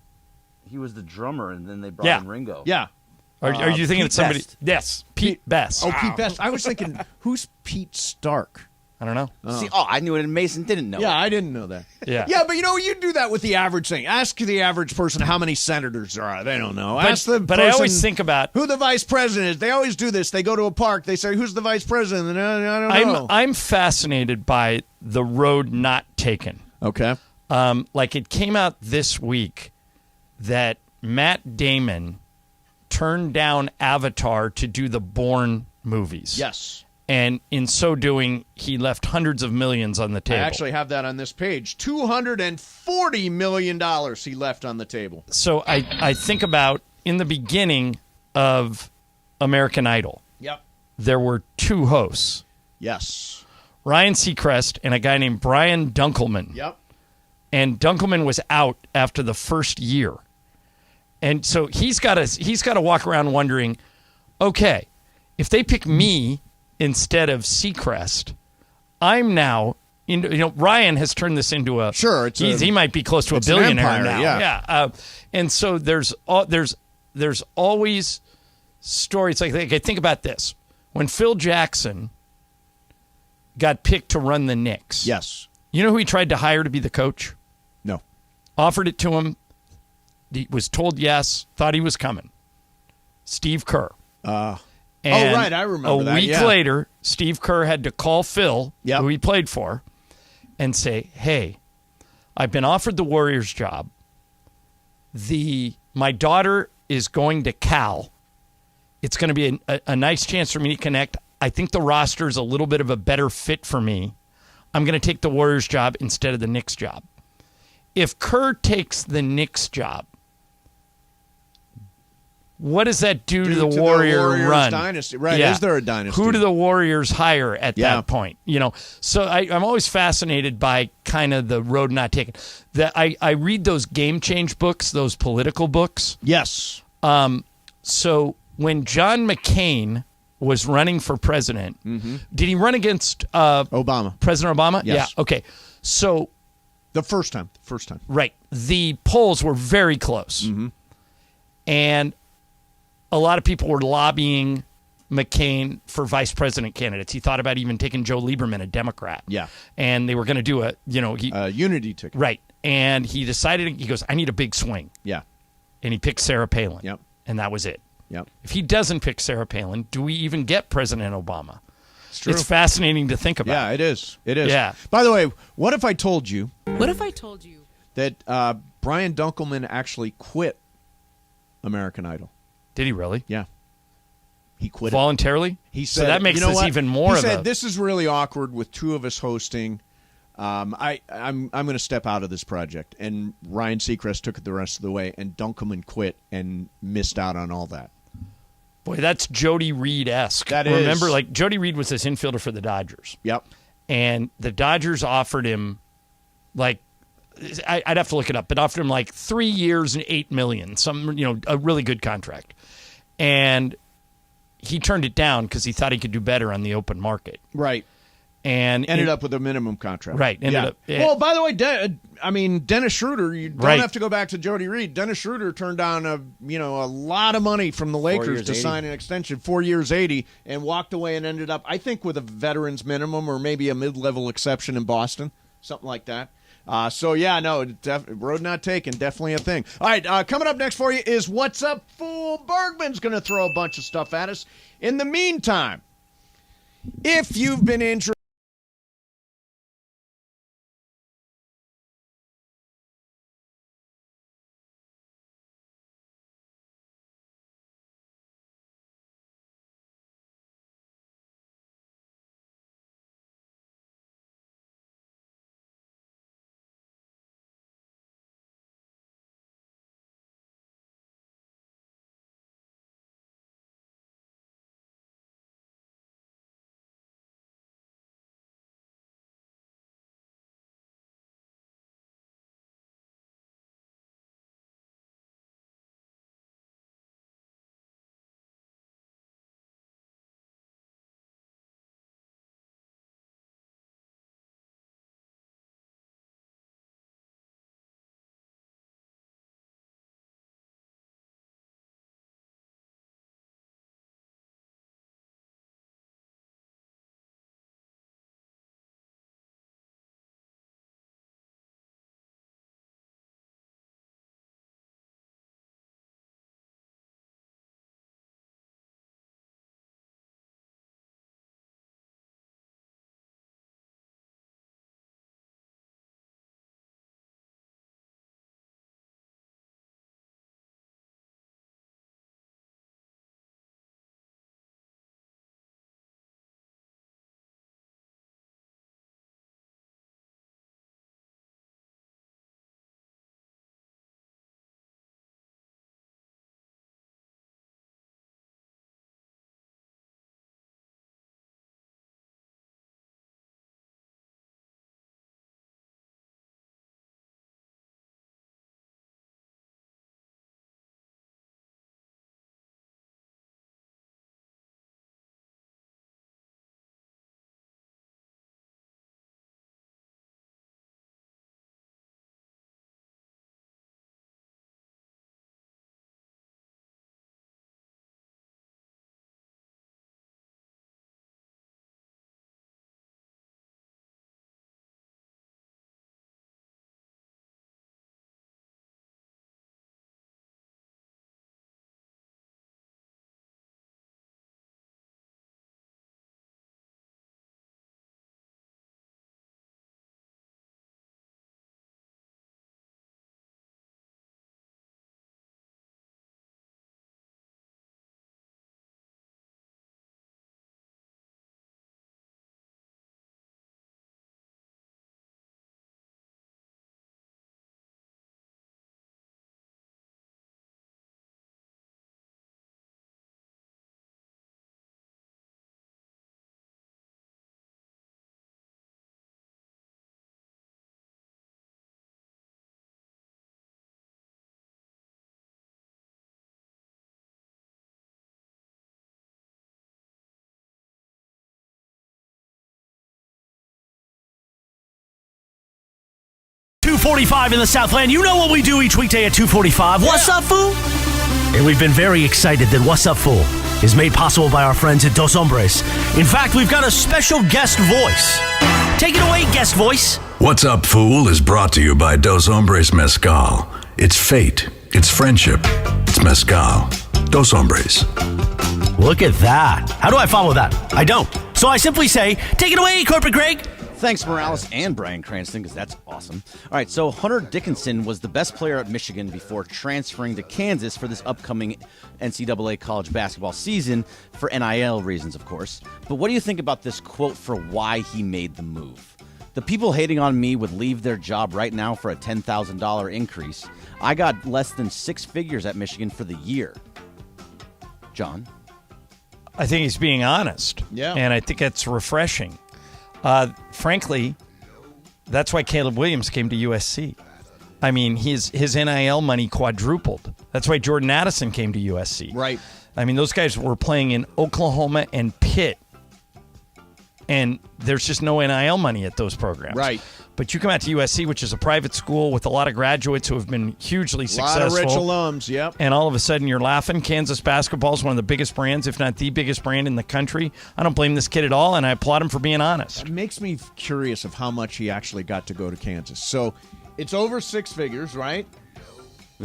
He was the drummer, and then they brought in Ringo. Yeah. Are you thinking Pete it's somebody? Best. Yes, Pete Best. Oh, Pete Best. I was thinking, who's Pete Stark? I don't know. See, I knew it, and Mason didn't know. Yeah, I didn't know that. Yeah. Yeah, but you do that with the average thing. Ask the average person how many senators there are. They don't know. Ask the But I person always think about who the vice president is. They always do this. They go to a park. They say, who's the vice president? And I don't know. I'm fascinated by the road not taken. Okay. Like it came out this week that Matt Damon turned down Avatar to do the Bourne movies. Yes. And in so doing, he left hundreds of millions on the I table. actually have that on this page. $240 million he left on the table. So I think about in the beginning of American Idol, Yep. there were 2 hosts, Yes. Ryan Seacrest and a guy named Brian Dunkelman. Yep. And Dunkelman was out after the first year. And so he's got to walk around wondering, okay, if they pick me instead of Seacrest, I'm now Ryan has turned this into a he might be close to a billionaire empire, now. yeah. And so there's always stories like I think about this. When Phil Jackson got picked to run the Knicks. Yes. You know who he tried to hire to be the coach? No. Offered it to him. He was told yes, thought he was coming. Steve Kerr. And right, I remember that. A week yeah. later, Steve Kerr had to call Phil, Yep. who he played for, and say, hey, I've been offered the Warriors job. My daughter is going to Cal. It's going to be a nice chance for me to connect. I think the roster is a little bit of a better fit for me. I'm going to take the Warriors job instead of the Knicks job. If Kerr takes the Knicks job, what does that do to the Warrior run? Dynasty. Right. Yeah. Is there a dynasty? Who do the Warriors hire at that point? So I'm always fascinated by kind of the road not taken. I read those game change books, those political books. Yes. So when John McCain was running for president, did he run against Obama? President Obama? Yes. Yeah. Okay. So the first time. Right. The polls were very close. And a lot of people were lobbying McCain for vice president candidates. He thought about even taking Joe Lieberman, a Democrat. Yeah. And they were going to do a unity ticket. Right. And he decided, he goes, I need a big swing. Yeah. And he picked Sarah Palin. Yep. And that was it. Yep. If he doesn't pick Sarah Palin, do we even get President Obama? It's true. It's fascinating to think about. Yeah, it is. It is. Yeah. By the way, what if I told you that Brian Dunkelman actually quit American Idol? Did he really? Yeah. He quit voluntarily. He so said, that makes you know this what? even more. He said, this is really awkward with 2 of us hosting. I'm going to step out of this project. And Ryan Seacrest took it the rest of the way, and Dunkelman quit and missed out on all that. Boy, that's Jody Reed-esque. That is. Remember, like, Jody Reed was this infielder for the Dodgers. Yep. And the Dodgers offered him, like, I'd have to look it up, but offered him like 3 years and $8 million, a really good contract. And he turned it down because he thought he could do better on the open market. Right. And ended up with a minimum contract. Right. Well, by the way, Dennis Schroeder, you don't have to go back to Jody Reed. Dennis Schroeder turned down a lot of money from the Lakers to sign an extension, 4 years, 80, and walked away and ended up, I think, with a veterans minimum or maybe a mid-level exception in Boston, something like that. Road not taken, definitely a thing. All right, coming up next for you is What's Up, Fool? Bergman's going to throw a bunch of stuff at us. In the meantime, if you've been interested, .45 in the Southland. You know what we do each weekday at 2:45. What's up, fool? And we've been very excited that What's Up, Fool is made possible by our friends at Dos Hombres. In fact, we've got a special guest voice. Take it away, guest voice. What's Up, Fool is brought to you by Dos Hombres Mezcal. It's fate. It's friendship. It's Mezcal. Dos Hombres. Look at that. How do I follow that? I don't. So I simply say, take it away, Corporate Greg. Thanks, Morales and Bryan Cranston, because that's awesome. All right, so Hunter Dickinson was the best player at Michigan before transferring to Kansas for this upcoming NCAA college basketball season, for NIL reasons, of course. But what do you think about this quote for why he made the move? The people hating on me would leave their job right now for a $10,000 increase. I got less than 6 figures at Michigan for the year. John? I think he's being honest. Yeah. And I think that's refreshing. Frankly, that's why Caleb Williams came to USC. I mean, his NIL money quadrupled. That's why Jordan Addison came to USC. Right. I mean, those guys were playing in Oklahoma and Pitt, and there's just no NIL money at those programs. Right. But you come out to USC, which is a private school with a lot of graduates who have been hugely successful. A lot of rich alums, yep. And all of a sudden you're laughing. Kansas basketball is one of the biggest brands, if not the biggest brand in the country. I don't blame this kid at all, and I applaud him for being honest. It makes me curious of how much he actually got to go to Kansas. So it's over 6 figures, right?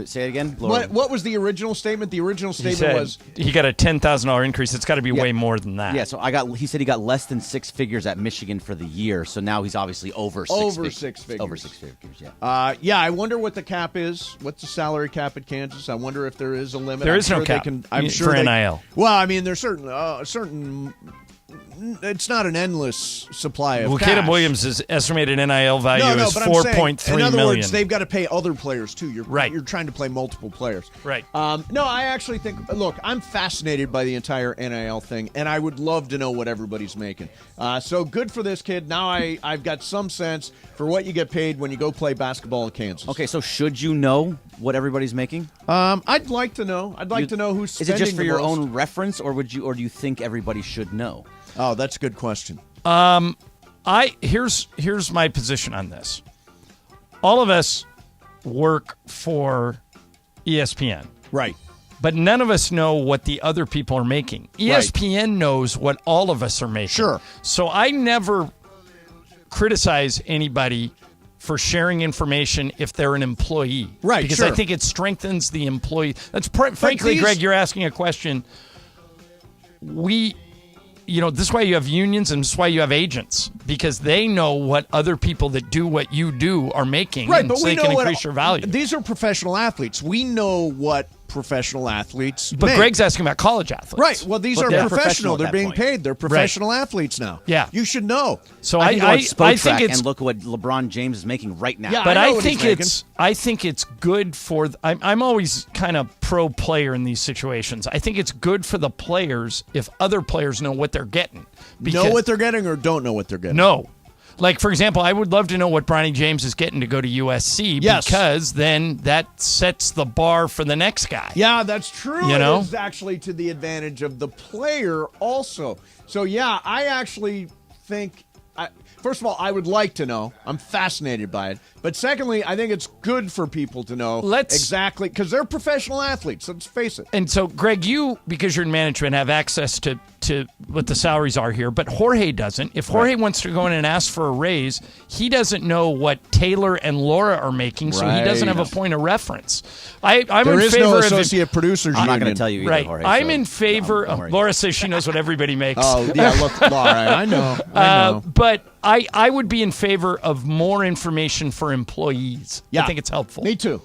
Say it again. What was the original statement? The original statement was he got a $10,000 increase. It's got to be way more than that. Yeah, so he said he got less than 6 figures at Michigan for the year. So now he's obviously over 6 figures. Over 6 figures. Over 6 figures, yeah. Yeah, I wonder what the cap is. What's the salary cap at Kansas? I wonder if there is a limit. There is no cap for NIL. Well, I mean, there's certain. It's not an endless supply of cash. Caleb Williams' estimated NIL value is $4.3 million. In other words, they've got to pay other players, too. You're trying to play multiple players. Right. No, I actually think, look, I'm fascinated by the entire NIL thing, and I would love to know what everybody's making. So good for this kid. Now I've got some sense for what you get paid when you go play basketball in Kansas. Okay, so should you know what everybody's making? I'd like to know. I'd like to know who's spending Is it just for your most. own reference, or do you think everybody should know? Oh, that's a good question. Here's my position on this. All of us work for ESPN. Right. But none of us know what the other people are making. ESPN knows what all of us are making. Sure. So I never criticize anybody for sharing information if they're an employee. Right, Because sure. I think it strengthens the employee. That's frankly, Greg, you're asking a question. This is why you have unions and this is why you have agents, because they know what other people that do what you do are making, right, and but so we they know can what, increase your value. These are professional athletes. We know what professional athletes But make. Greg's asking about college athletes. Right. Well, these are they're professional. professional at They're that being point. paid. They're professional athletes now. Yeah. You should know. So I can go on I think Spotrac it's and look at what LeBron James is making right now. Yeah, But I know I what think he's it's good for. I'm always kind of pro player in these situations. I think it's good for the players if other players know what they're getting. Know what they're getting or don't know what they're getting. No. Like, for example, I would love to know what Bronny James is getting to go to USC because then that sets the bar for the next guy. Yeah, that's true. You know? It is actually to the advantage of the player also. So, yeah, I actually think, first of all, I would like to know. I'm fascinated by it. But secondly, I think it's good for people to know exactly, because they're professional athletes, let's face it. And so, Greg, you, because you're in management, have access to what the salaries are here, but Jorge doesn't. If Jorge wants to go in and ask for a raise, he doesn't know what Taylor and Laura are making, so he doesn't have a point of reference. I'm there in is favor no of associate producers I'm union. not going to tell you either, Right. Jorge. I'm so in favor don't of worry. Laura says she knows what everybody makes. Oh, yeah, look, Laura, I know. But I would be in favor of more information for employees. Yeah. I think it's helpful. Me too.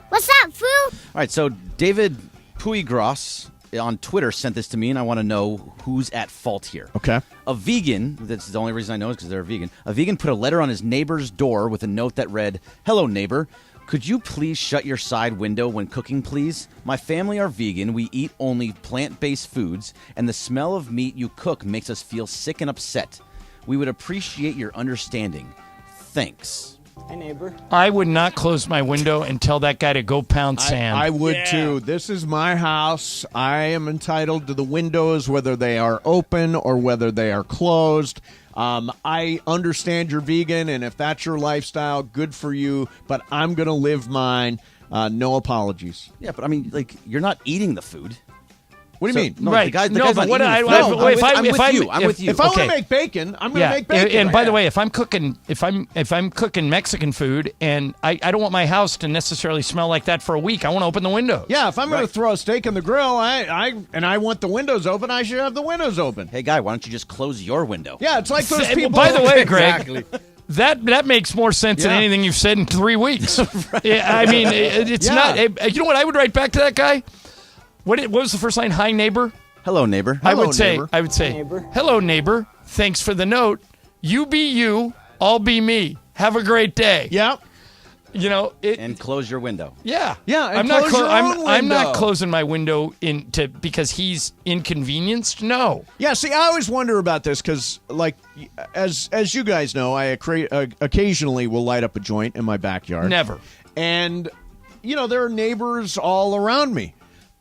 What's up, Foo? All right, so David Puigros on Twitter sent this to me, and I want to know who's at fault here. Okay. A vegan, that's the only reason I know is because they're a vegan. A vegan put a letter on his neighbor's door with a note that read, "Hello, neighbor. Could you please shut your side window when cooking, please? My family are vegan. We eat only plant-based foods, and the smell of meat you cook makes us feel sick and upset. We would appreciate your understanding. Thanks." Hi, neighbor. I would not close my window and tell that guy to go pound sand. I would too. This is my house. I am entitled to the windows, whether they are open or whether they are closed. I understand you're vegan, and if that's your lifestyle, good for you. But I'm going to live mine. No apologies. Yeah, but I mean, like, you're not eating the food. What do you mean? No, Right. the guy's No, not but eating what the I- food. I- No, if I- I'm if with I'm- you. I'm with you. If I want Okay. to make bacon, I'm going to make bacon. And by the way, if I'm cooking Mexican food and I don't want my house to necessarily smell like that for a week, I want to open the windows. Yeah, if I'm going to throw a steak in the grill, I want the windows open, I should have the windows open. Hey, guy, why don't you just close your window? Yeah, it's like those people. By the way, Greg, Exactly. that makes more sense than Yeah. anything you've said in 3 weeks. Yeah, I mean, it's not. You know what I would write back to that guy? What was the first line? Hi, neighbor. Hello, neighbor. I Hello, would say, neighbor. hello, neighbor. Thanks for the note. You be you. I'll be me. Have a great day. Yep. You know, and close your window. Yeah, yeah. I'm not closing my window because he's inconvenienced. No. Yeah. See, I always wonder about this because, like, as you guys know, I occasionally will light up a joint in my backyard. Never. And there are neighbors all around me.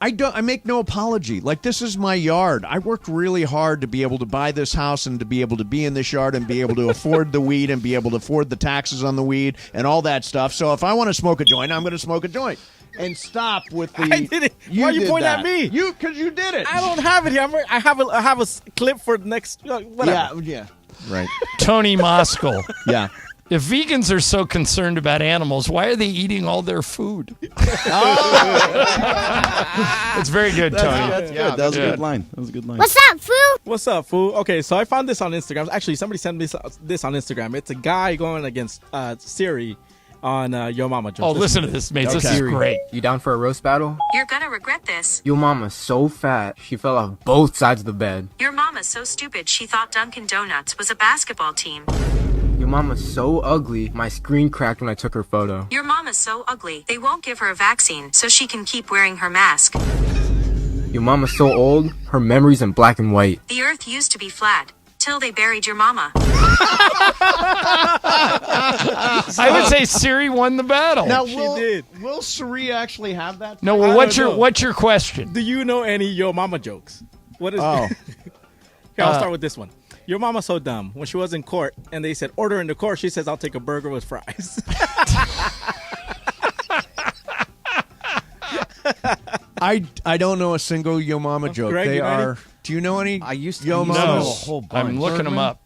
I make no apology. Like, this is my yard. I worked really hard to be able to buy this house and to be able to be in this yard and be able to afford the weed and be able to afford the taxes on the weed and all that stuff. So if I want to smoke a joint, I'm going to smoke a joint. And stop with the. I did it. Why are you pointing at me? Because you did it. I don't have it here. I have a clip for the next. Whatever. Yeah. Right. Tony Moskal. Yeah. If vegans are so concerned about animals, why are they eating all their food? It's very good, Tony. That's good. That was a good line. That was a good line. What's up, fool? What's up, fool? Okay, so I found this on Instagram. Actually, somebody sent me this on Instagram. It's a guy going against Siri on Yo Mama jokes. Oh, listen to this, mates. This is great. You down for a roast battle? You're gonna regret this. Your mama's so fat, she fell off both sides of the bed. Your mama's so stupid she thought Dunkin' Donuts was a basketball team. Your mama's so ugly, my screen cracked when I took her photo. Your mama's so ugly, they won't give her a vaccine so she can keep wearing her mask. Your mama's so old, her memory's in black and white. The earth used to be flat, till they buried your mama. I would say Siri won the battle. Now, will Siri actually have that? No, well, what's your question? Do you know any Yo Mama jokes? What is? Oh. Here, I'll start with this one. Your mama's so dumb. When she was in court and they said, order in the court, she says, I'll take a burger with fries. I don't know a single Yo Mama joke. Greg, They you know any? are. Do you know any? I used to Yo know Mamas. a whole bunch. I'm looking them up.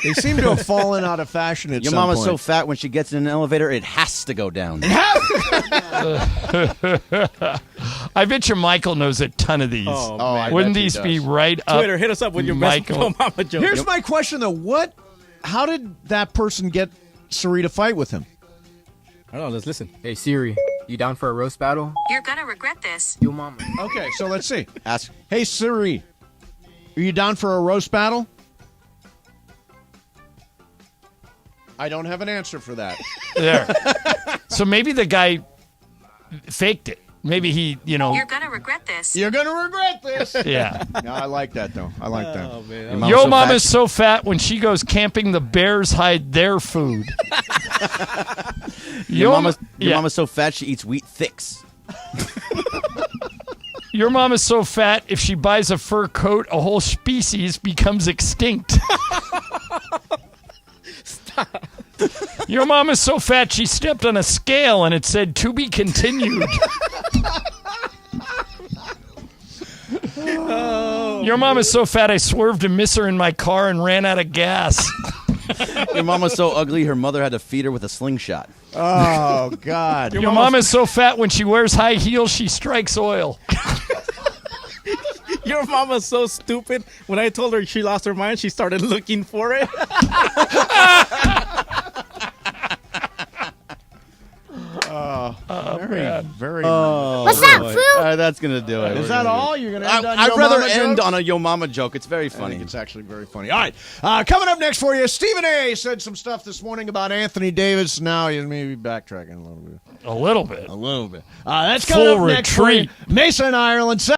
They seem to have fallen out of fashion at Your some mama's point. so fat when she gets in an elevator, it has to go down. I bet you Michael knows a ton of these. Oh, man. Wouldn't these be right up? Twitter, hit us up with your best Michael. Yo Mama joke. Here's my question though: How did that person get Siri to fight with him? I don't know. Let's listen. Hey Siri, you down for a roast battle? You're gonna regret this. Your mama. Okay, so let's see. Ask. Hey Siri, are you down for a roast battle? I don't have an answer for that. There. So maybe the guy faked it. Maybe he, You're gonna regret this. You're gonna regret this. Yeah. No, I like that though. I like that. Oh, man. Yo Mama's so fat when she goes camping, the bears hide their food. Your mama's so fat she eats wheat thicks. Your mom is so fat, if she buys a fur coat, a whole species becomes extinct. Stop. Your mom is so fat, she stepped on a scale and it said, to be continued. Your mom is so fat, I swerved to miss her in my car and ran out of gas. Your mama's so ugly, her mother had to feed her with a slingshot. Oh, God. Your mom is so fat, when she wears high heels, she strikes oil. Your mama's so stupid. When I told her she lost her mind, she started looking for it. Very. What's up, fool? That's gonna do it. Is that all? You're gonna end on I'd Yo rather Mama end jokes? on a Yo Mama joke. It's very I funny. think it's actually very funny. All right. Coming up next for you, Stephen A. said some stuff this morning about Anthony Davis. Now he's maybe backtracking a little bit. A little bit. A little bit. That's coming Full up next for you. retreat. Mason, Ireland.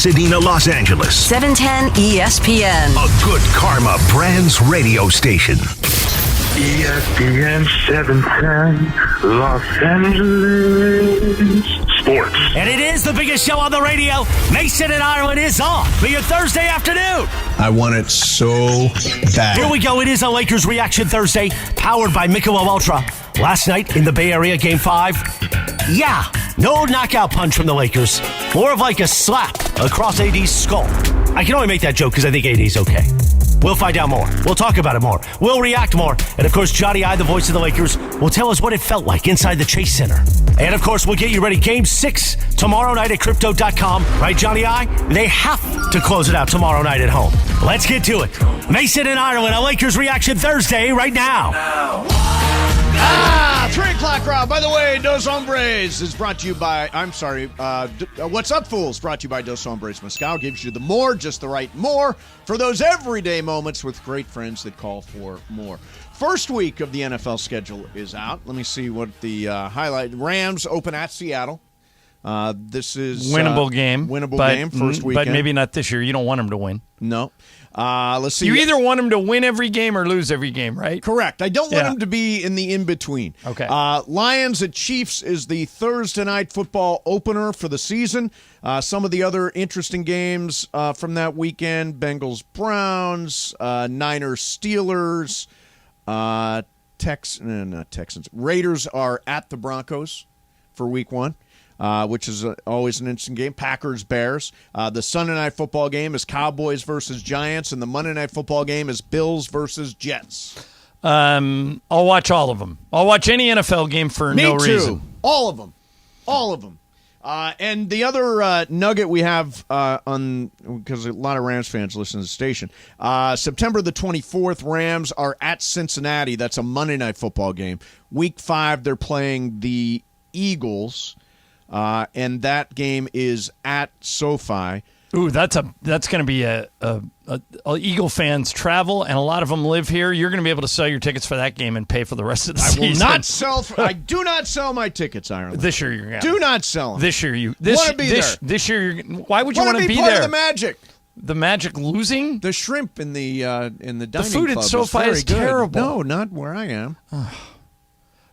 Pasadena, Los Angeles. 710 ESPN. A Good Karma Brands radio station. ESPN 710 Los Angeles. Sports. And it is the biggest show on the radio. Mason and Ireland is on for your Thursday afternoon. I want it so bad. Here we go. It is a Lakers Reaction Thursday, powered by Michelob Ultra. Last night in the Bay Area, Game 5. Yeah, no knockout punch from the Lakers. More of like a slap across AD's skull. I can only make that joke because I think AD's okay. We'll find out more. We'll talk about it more. We'll react more. And, of course, Johnny I, the voice of the Lakers, will tell us what it felt like inside the Chase Center. And, of course, we'll get you ready. Game 6 tomorrow night at Crypto.com. Right, Johnny I? They have to close it out tomorrow night at home. Let's get to it. Mason and Ireland, a Lakers Reaction Thursday right now. 3 o'clock crowd. By the way, Dos Hombres is brought to you by, What's Up, Fools? Brought to you by Dos Hombres Mezcal. Gives you the more, just the right more, for those everyday moments with great friends that call for more. First week of the NFL schedule is out. Let me see what the highlight. Rams open at Seattle. This is winnable game. Game, first weekend. But maybe not this year. You don't want them to win. No. Let's see. You either want them to win every game or lose every game, right? Correct. I don't want them to be in the in-between. Okay. Lions at Chiefs is the Thursday night football opener for the season. Some of the other interesting games from that weekend, Bengals-Browns, Niners-Steelers, Texans. Raiders are at the Broncos for week 1. Which is always an interesting game. Packers-Bears. The Sunday night football game is Cowboys versus Giants, and the Monday night football game is Bills versus Jets. I'll watch all of them. I'll watch any NFL game for no reason. Me too. All of them. And the other nugget we have because a lot of Rams fans listen to the station, September the 24th, Rams are at Cincinnati. That's a Monday night football game. Week 5, they're playing the Eagles. And that game is at SoFi. Ooh, that's going to be a Eagle fans travel, and a lot of them live here. You're going to be able to sell your tickets for that game and pay for the rest of the season. I do not sell my tickets, Ireland. This year you're going to. Do not sell them. This year want to be there. This year, why would you want to be part there? Of the Magic. The Magic losing? The shrimp in the dining club. The food at SoFi is terrible. No, not where I am.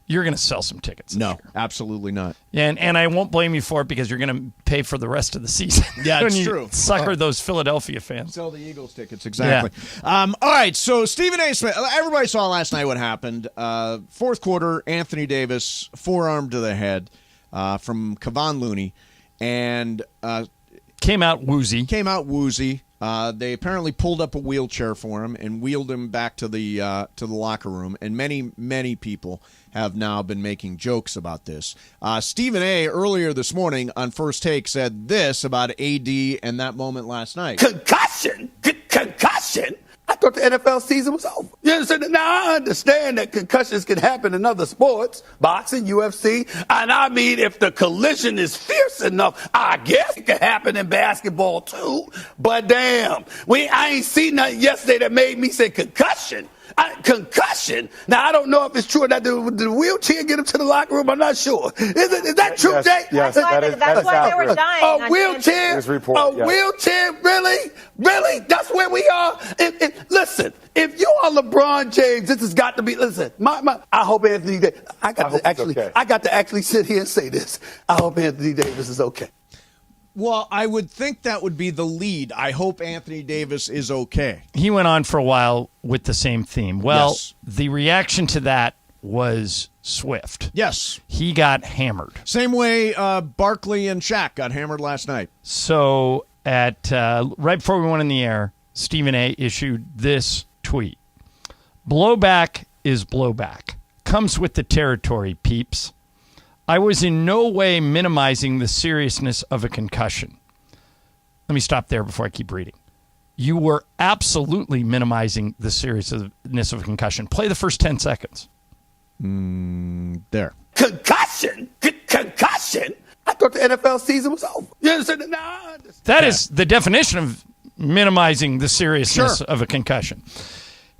You're going to sell some tickets. No, absolutely not. And I won't blame you for it because you're going to pay for the rest of the season. Yeah, it's true. Sucker those Philadelphia fans. Sell the Eagles tickets, exactly. Yeah. All right, so Stephen A. Smith, everybody saw last night what happened. Fourth quarter, Anthony Davis, forearm to the head from Kevon Looney, and came out woozy. They apparently pulled up a wheelchair for him and wheeled him back to the locker room. And many people have now been making jokes about this. Stephen A. earlier this morning on First Take said this about AD and that moment last night. Concussion. I thought the NFL season was over. You understand? Now, I understand that concussions can happen in other sports, boxing, UFC. And I mean, if the collision is fierce enough, I guess it could happen in basketball too. But damn, I ain't seen nothing yesterday that made me say concussion. Concussion. Now, I don't know if it's true or not. Did the wheelchair get him to the locker room? I'm not sure. Is that true, Jay? Yes, that's why they were dying. A wheelchair? Wheelchair? Really? Really? That's where we are? Listen, if you are LeBron James, this has got to be, listen, I hope Anthony Davis, I got to actually sit here and say this. I hope Anthony Davis is okay. Well, I would think that would be the lead. I hope Anthony Davis is okay. He went on for a while with the same theme. Well, yes. The reaction to that was swift. Yes. He got hammered. Same way Barkley and Shaq got hammered last night. So at right before we went in the air, Stephen A. issued this tweet. Blowback is blowback. Comes with the territory, peeps. I was in no way minimizing the seriousness of a concussion. Let me stop there before I keep reading. You were absolutely minimizing the seriousness of a concussion. Play the first 10 seconds. There. Concussion? Concussion? I thought the NFL season was over. You understand? That is the definition of minimizing the seriousness of a concussion.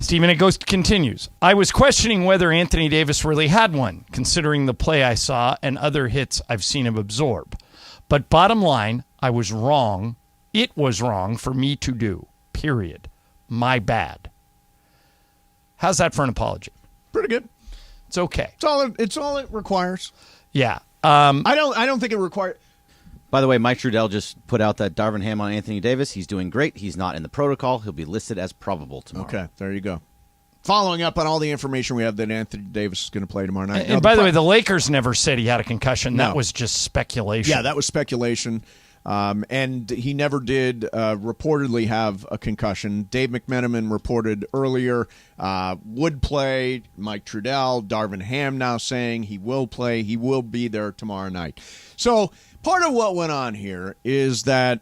Stephen, it continues. I was questioning whether Anthony Davis really had one, considering the play I saw and other hits I've seen him absorb. But bottom line, I was wrong It was wrong for me to do. Period. My bad. How's that for an apology? Pretty good. It's okay. It's all it requires. Yeah. I don't think it requires. By the way, Mike Trudell just put out that Darvin Ham on Anthony Davis. He's doing great. He's not in the protocol. He'll be listed as probable tomorrow. Okay, there you go. Following up on all the information we have that Anthony Davis is going to play tomorrow night. And by the way, the Lakers never said he had a concussion. No. That was just speculation. Yeah, that was speculation. And he never did reportedly have a concussion. Dave McMenamin reported earlier would play. Mike Trudell, Darvin Ham now saying he will play. He will be there tomorrow night. So part of what went on here is that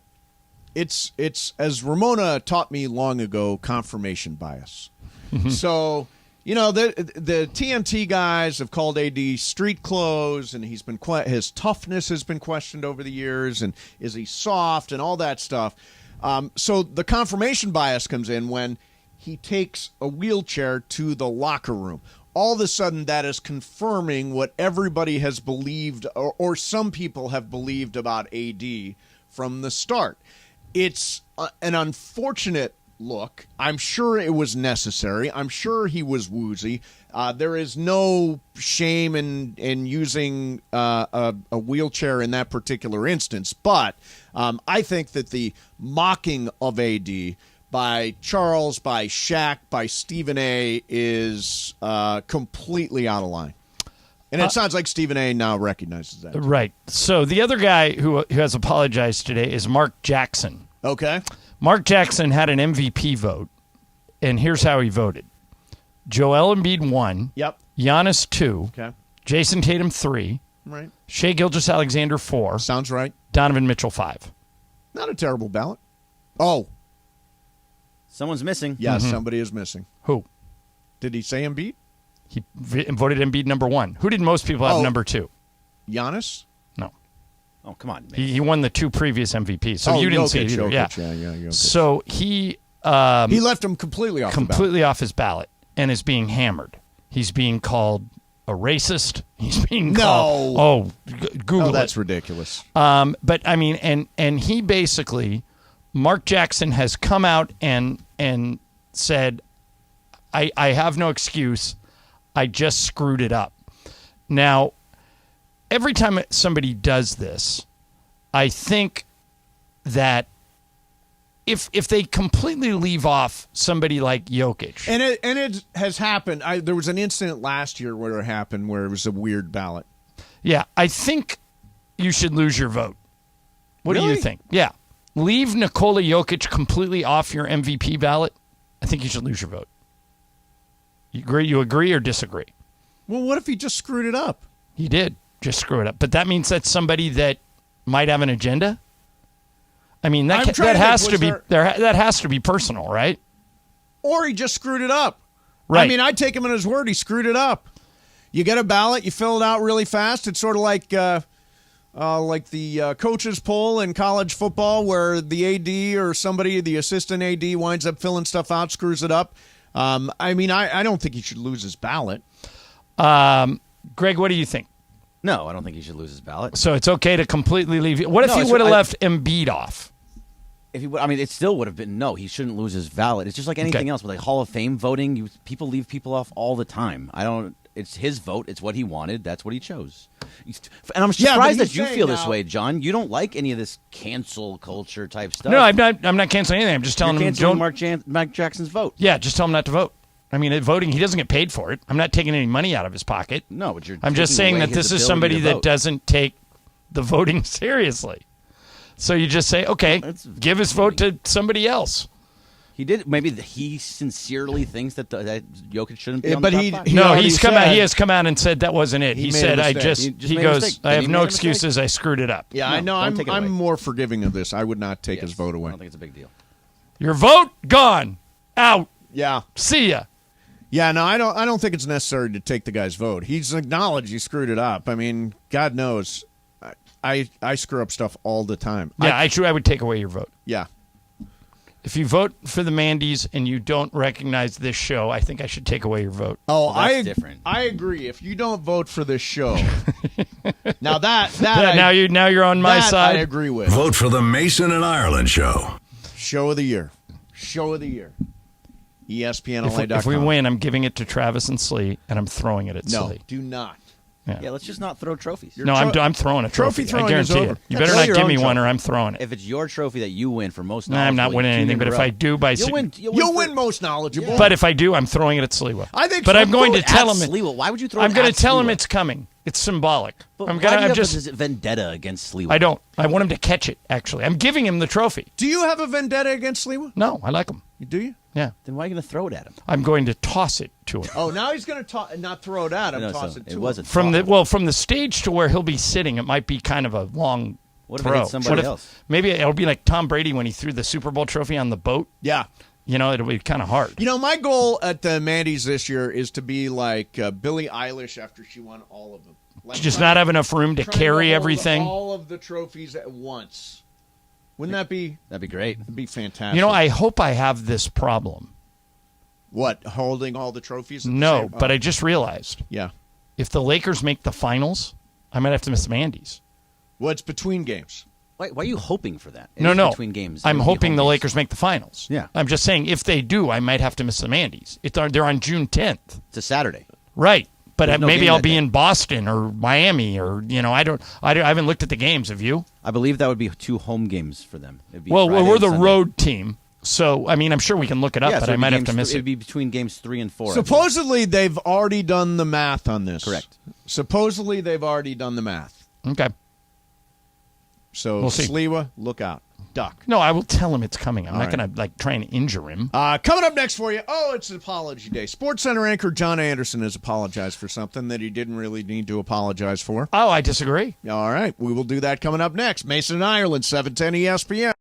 it's as Ramona taught me long ago, confirmation bias. So, you know, the TNT guys have called AD street clothes, and he's been his toughness has been questioned over the years, and is he soft and all that stuff. So the confirmation bias comes in when he takes a wheelchair to the locker room. All of a sudden, that is confirming what everybody has believed, or some people have believed about AD from the start. It's an unfortunate look. I'm sure it was necessary. I'm sure he was woozy. There is no shame in using a wheelchair in that particular instance. But I think that the mocking of AD by Charles, by Shaq, by Stephen A. is completely out of line. And it sounds like Stephen A. now recognizes that. Right. So the other guy who has apologized today is Mark Jackson. Okay. Mark Jackson had an MVP vote, and here's how he voted. Joel Embiid 1. Yep. Giannis 2. Okay. Jason Tatum 3. Right. Shai Gilgeous-Alexander 4. Sounds right. Donovan Mitchell 5. Not a terrible ballot. Oh. Someone's missing. Yeah, somebody is missing. Who? Did he say Embiid? He voted Embiid number 1. Who did most people have number 2? Giannis? No. Oh, come on. He won the 2 previous MVPs, so you didn't see it either. Yeah. Jokic. So he left him completely off off his ballot and is being hammered. He's being called a racist. He's being called Google it. That's ridiculous. But I mean, and he basically, Mark Jackson has come out and said, I have no excuse. I just screwed it up. Now, every time somebody does this, I think that if they completely leave off somebody like Jokic, and it has happened. There was an incident last year where it happened where it was a weird ballot. Yeah, I think you should lose your vote. What do you think? Yeah, leave Nikola Jokic completely off your MVP ballot. I think you should lose your vote. You agree or disagree? Well, what if he just screwed it up? He did just screw it up, but that means that's somebody that might have an agenda. I mean, that has to be personal, right? Or he just screwed it up. Right. I mean, I take him at his word. He screwed it up. You get a ballot, you fill it out really fast. It's sort of like the coaches poll in college football, where the AD or somebody, the assistant AD, winds up filling stuff out, screws it up. I mean, I don't think he should lose his ballot. Greg, what do you think? No, I don't think he should lose his ballot. So it's okay to completely leave. What if he would have left Embiid off? If he, I mean, it still would have been no. He shouldn't lose his ballot. It's just like anything else with like Hall of Fame voting. People leave people off all the time. It's his vote. It's what he wanted. That's what he chose. And I'm surprised that you feel this way, John. You don't like any of this cancel culture type stuff. No, I'm not canceling anything. I'm just telling him don't Mark Jackson's vote. Yeah, just tell him not to vote. I mean, voting, he doesn't get paid for it. I'm not taking any money out of his pocket. No, but I'm just saying that this is somebody that doesn't take the voting seriously. So you just say, okay, give his vote to somebody else. He did. Maybe he sincerely thinks that Jokic shouldn't be on the top five. He has come out and said that wasn't it. He said, I have no excuses. I screwed it up. Yeah, I know. I'm more forgiving of this. I would not take his vote away. I don't think it's a big deal. Your vote gone. Out. Yeah. See ya. Yeah, no, I don't think it's necessary to take the guy's vote. He's acknowledged he screwed it up. I mean, God knows, I screw up stuff all the time. Yeah, I would take away your vote. Yeah. If you vote for the Mandy's and you don't recognize this show, I think I should take away your vote. Oh, that's different. I agree. If you don't vote for this show, now now you're on my side. I agree with. Vote for the Mason and Ireland Show. Show of the year. Show of the year. ESPNLA.com. If we win, I'm giving it to Travis and Slee, and I'm throwing it at Slee. No, do not. Yeah, let's just not throw trophies. No, I'm throwing a trophy. I throwing guarantee is it. over. You better not give me one, or I'm throwing it. If it's your trophy that you win for most No, knowledgeable, I'm not winning anything. But if I do, you'll win most knowledgeable. But if I do, I'm throwing it at Sliwa. I think. But so. I'm going to tell him. Sliwa. Why would you throw? I'm going to tell him Sliwa? it's coming. It's symbolic. But I'm why do you have just this vendetta against Sliwa? I don't. I want him to catch it. Actually, I'm giving him the trophy. Do you have a vendetta against Sliwa? No, I like him. Do you? Yeah. Then why are you going to throw it at him? I'm going to toss it to him. Oh, now he's going to not throw it at him. Toss it to him. From the stage to where he'll be sitting. It might be kind of a long. What if throw. it hits somebody else? Maybe it'll be like Tom Brady when he threw the Super Bowl trophy on the boat. Yeah. It'll be kind of hard. My goal at the Mandy's this year is to be like Billie Eilish after she won all of them. Like Just not have enough room to carry everything. All of the trophies at once. Wouldn't that be? That'd be great. It'd be fantastic. I hope I have this problem. What, holding all the trophies? No, but I just realized. Yeah. If the Lakers make the finals, I might have to miss Mandy's. Well, it's between games. Why are you hoping for that? No. Between games. I'm hoping the Lakers make the finals. Yeah. I'm just saying if they do, I might have to miss the Mandy's. They're on June 10th. It's a Saturday. Right. But There's no maybe game I'll that be day. in Boston or Miami or I haven't looked at the games. Have you? I believe that would be 2 home games for them. It'd be Well, Friday we're and the Sunday. road team, so I'm sure we can look it up, Yeah, but so I might have to miss It'd it. be between games 3 and 4. Supposedly, they've already done the math on this. Correct. Supposedly, they've already done the math. Okay. So, We'll see. Sliwa, look out. Duck. No, I will tell him it's coming. I'm All not right. going to try and injure him. Coming up next for you. Oh, it's Apology Day. SportsCenter anchor John Anderson has apologized for something that he didn't really need to apologize for. Oh, I disagree. All right. We will do that coming up next. Mason and Ireland, 710 ESPN.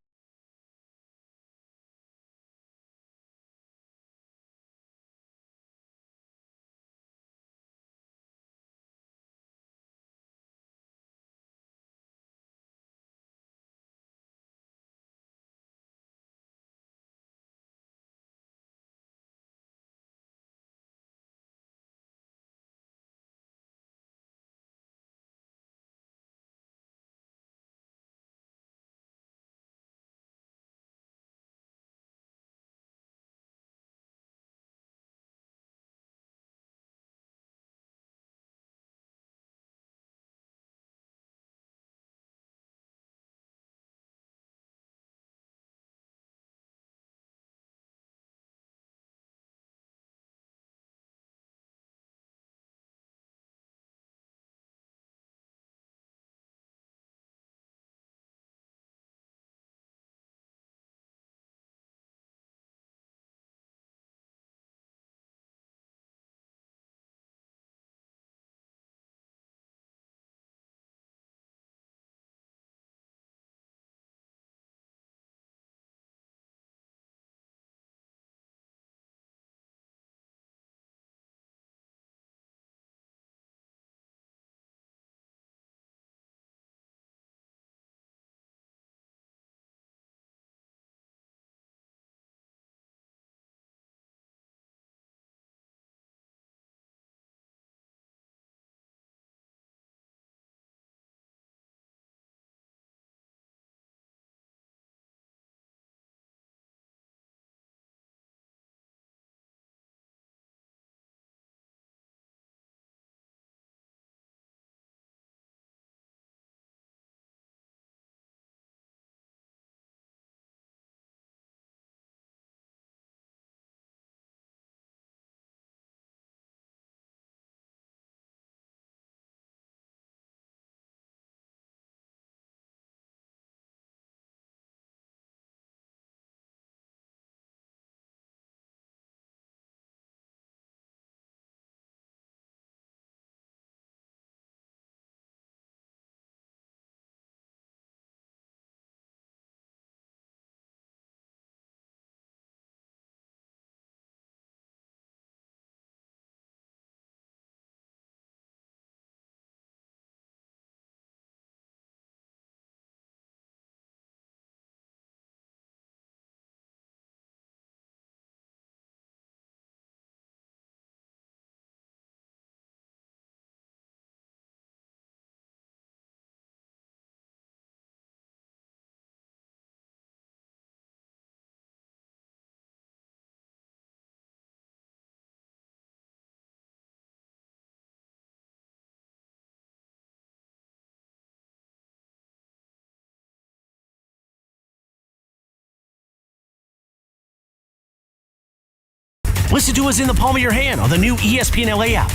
Listen to us in the palm of your hand on the new ESPN LA app.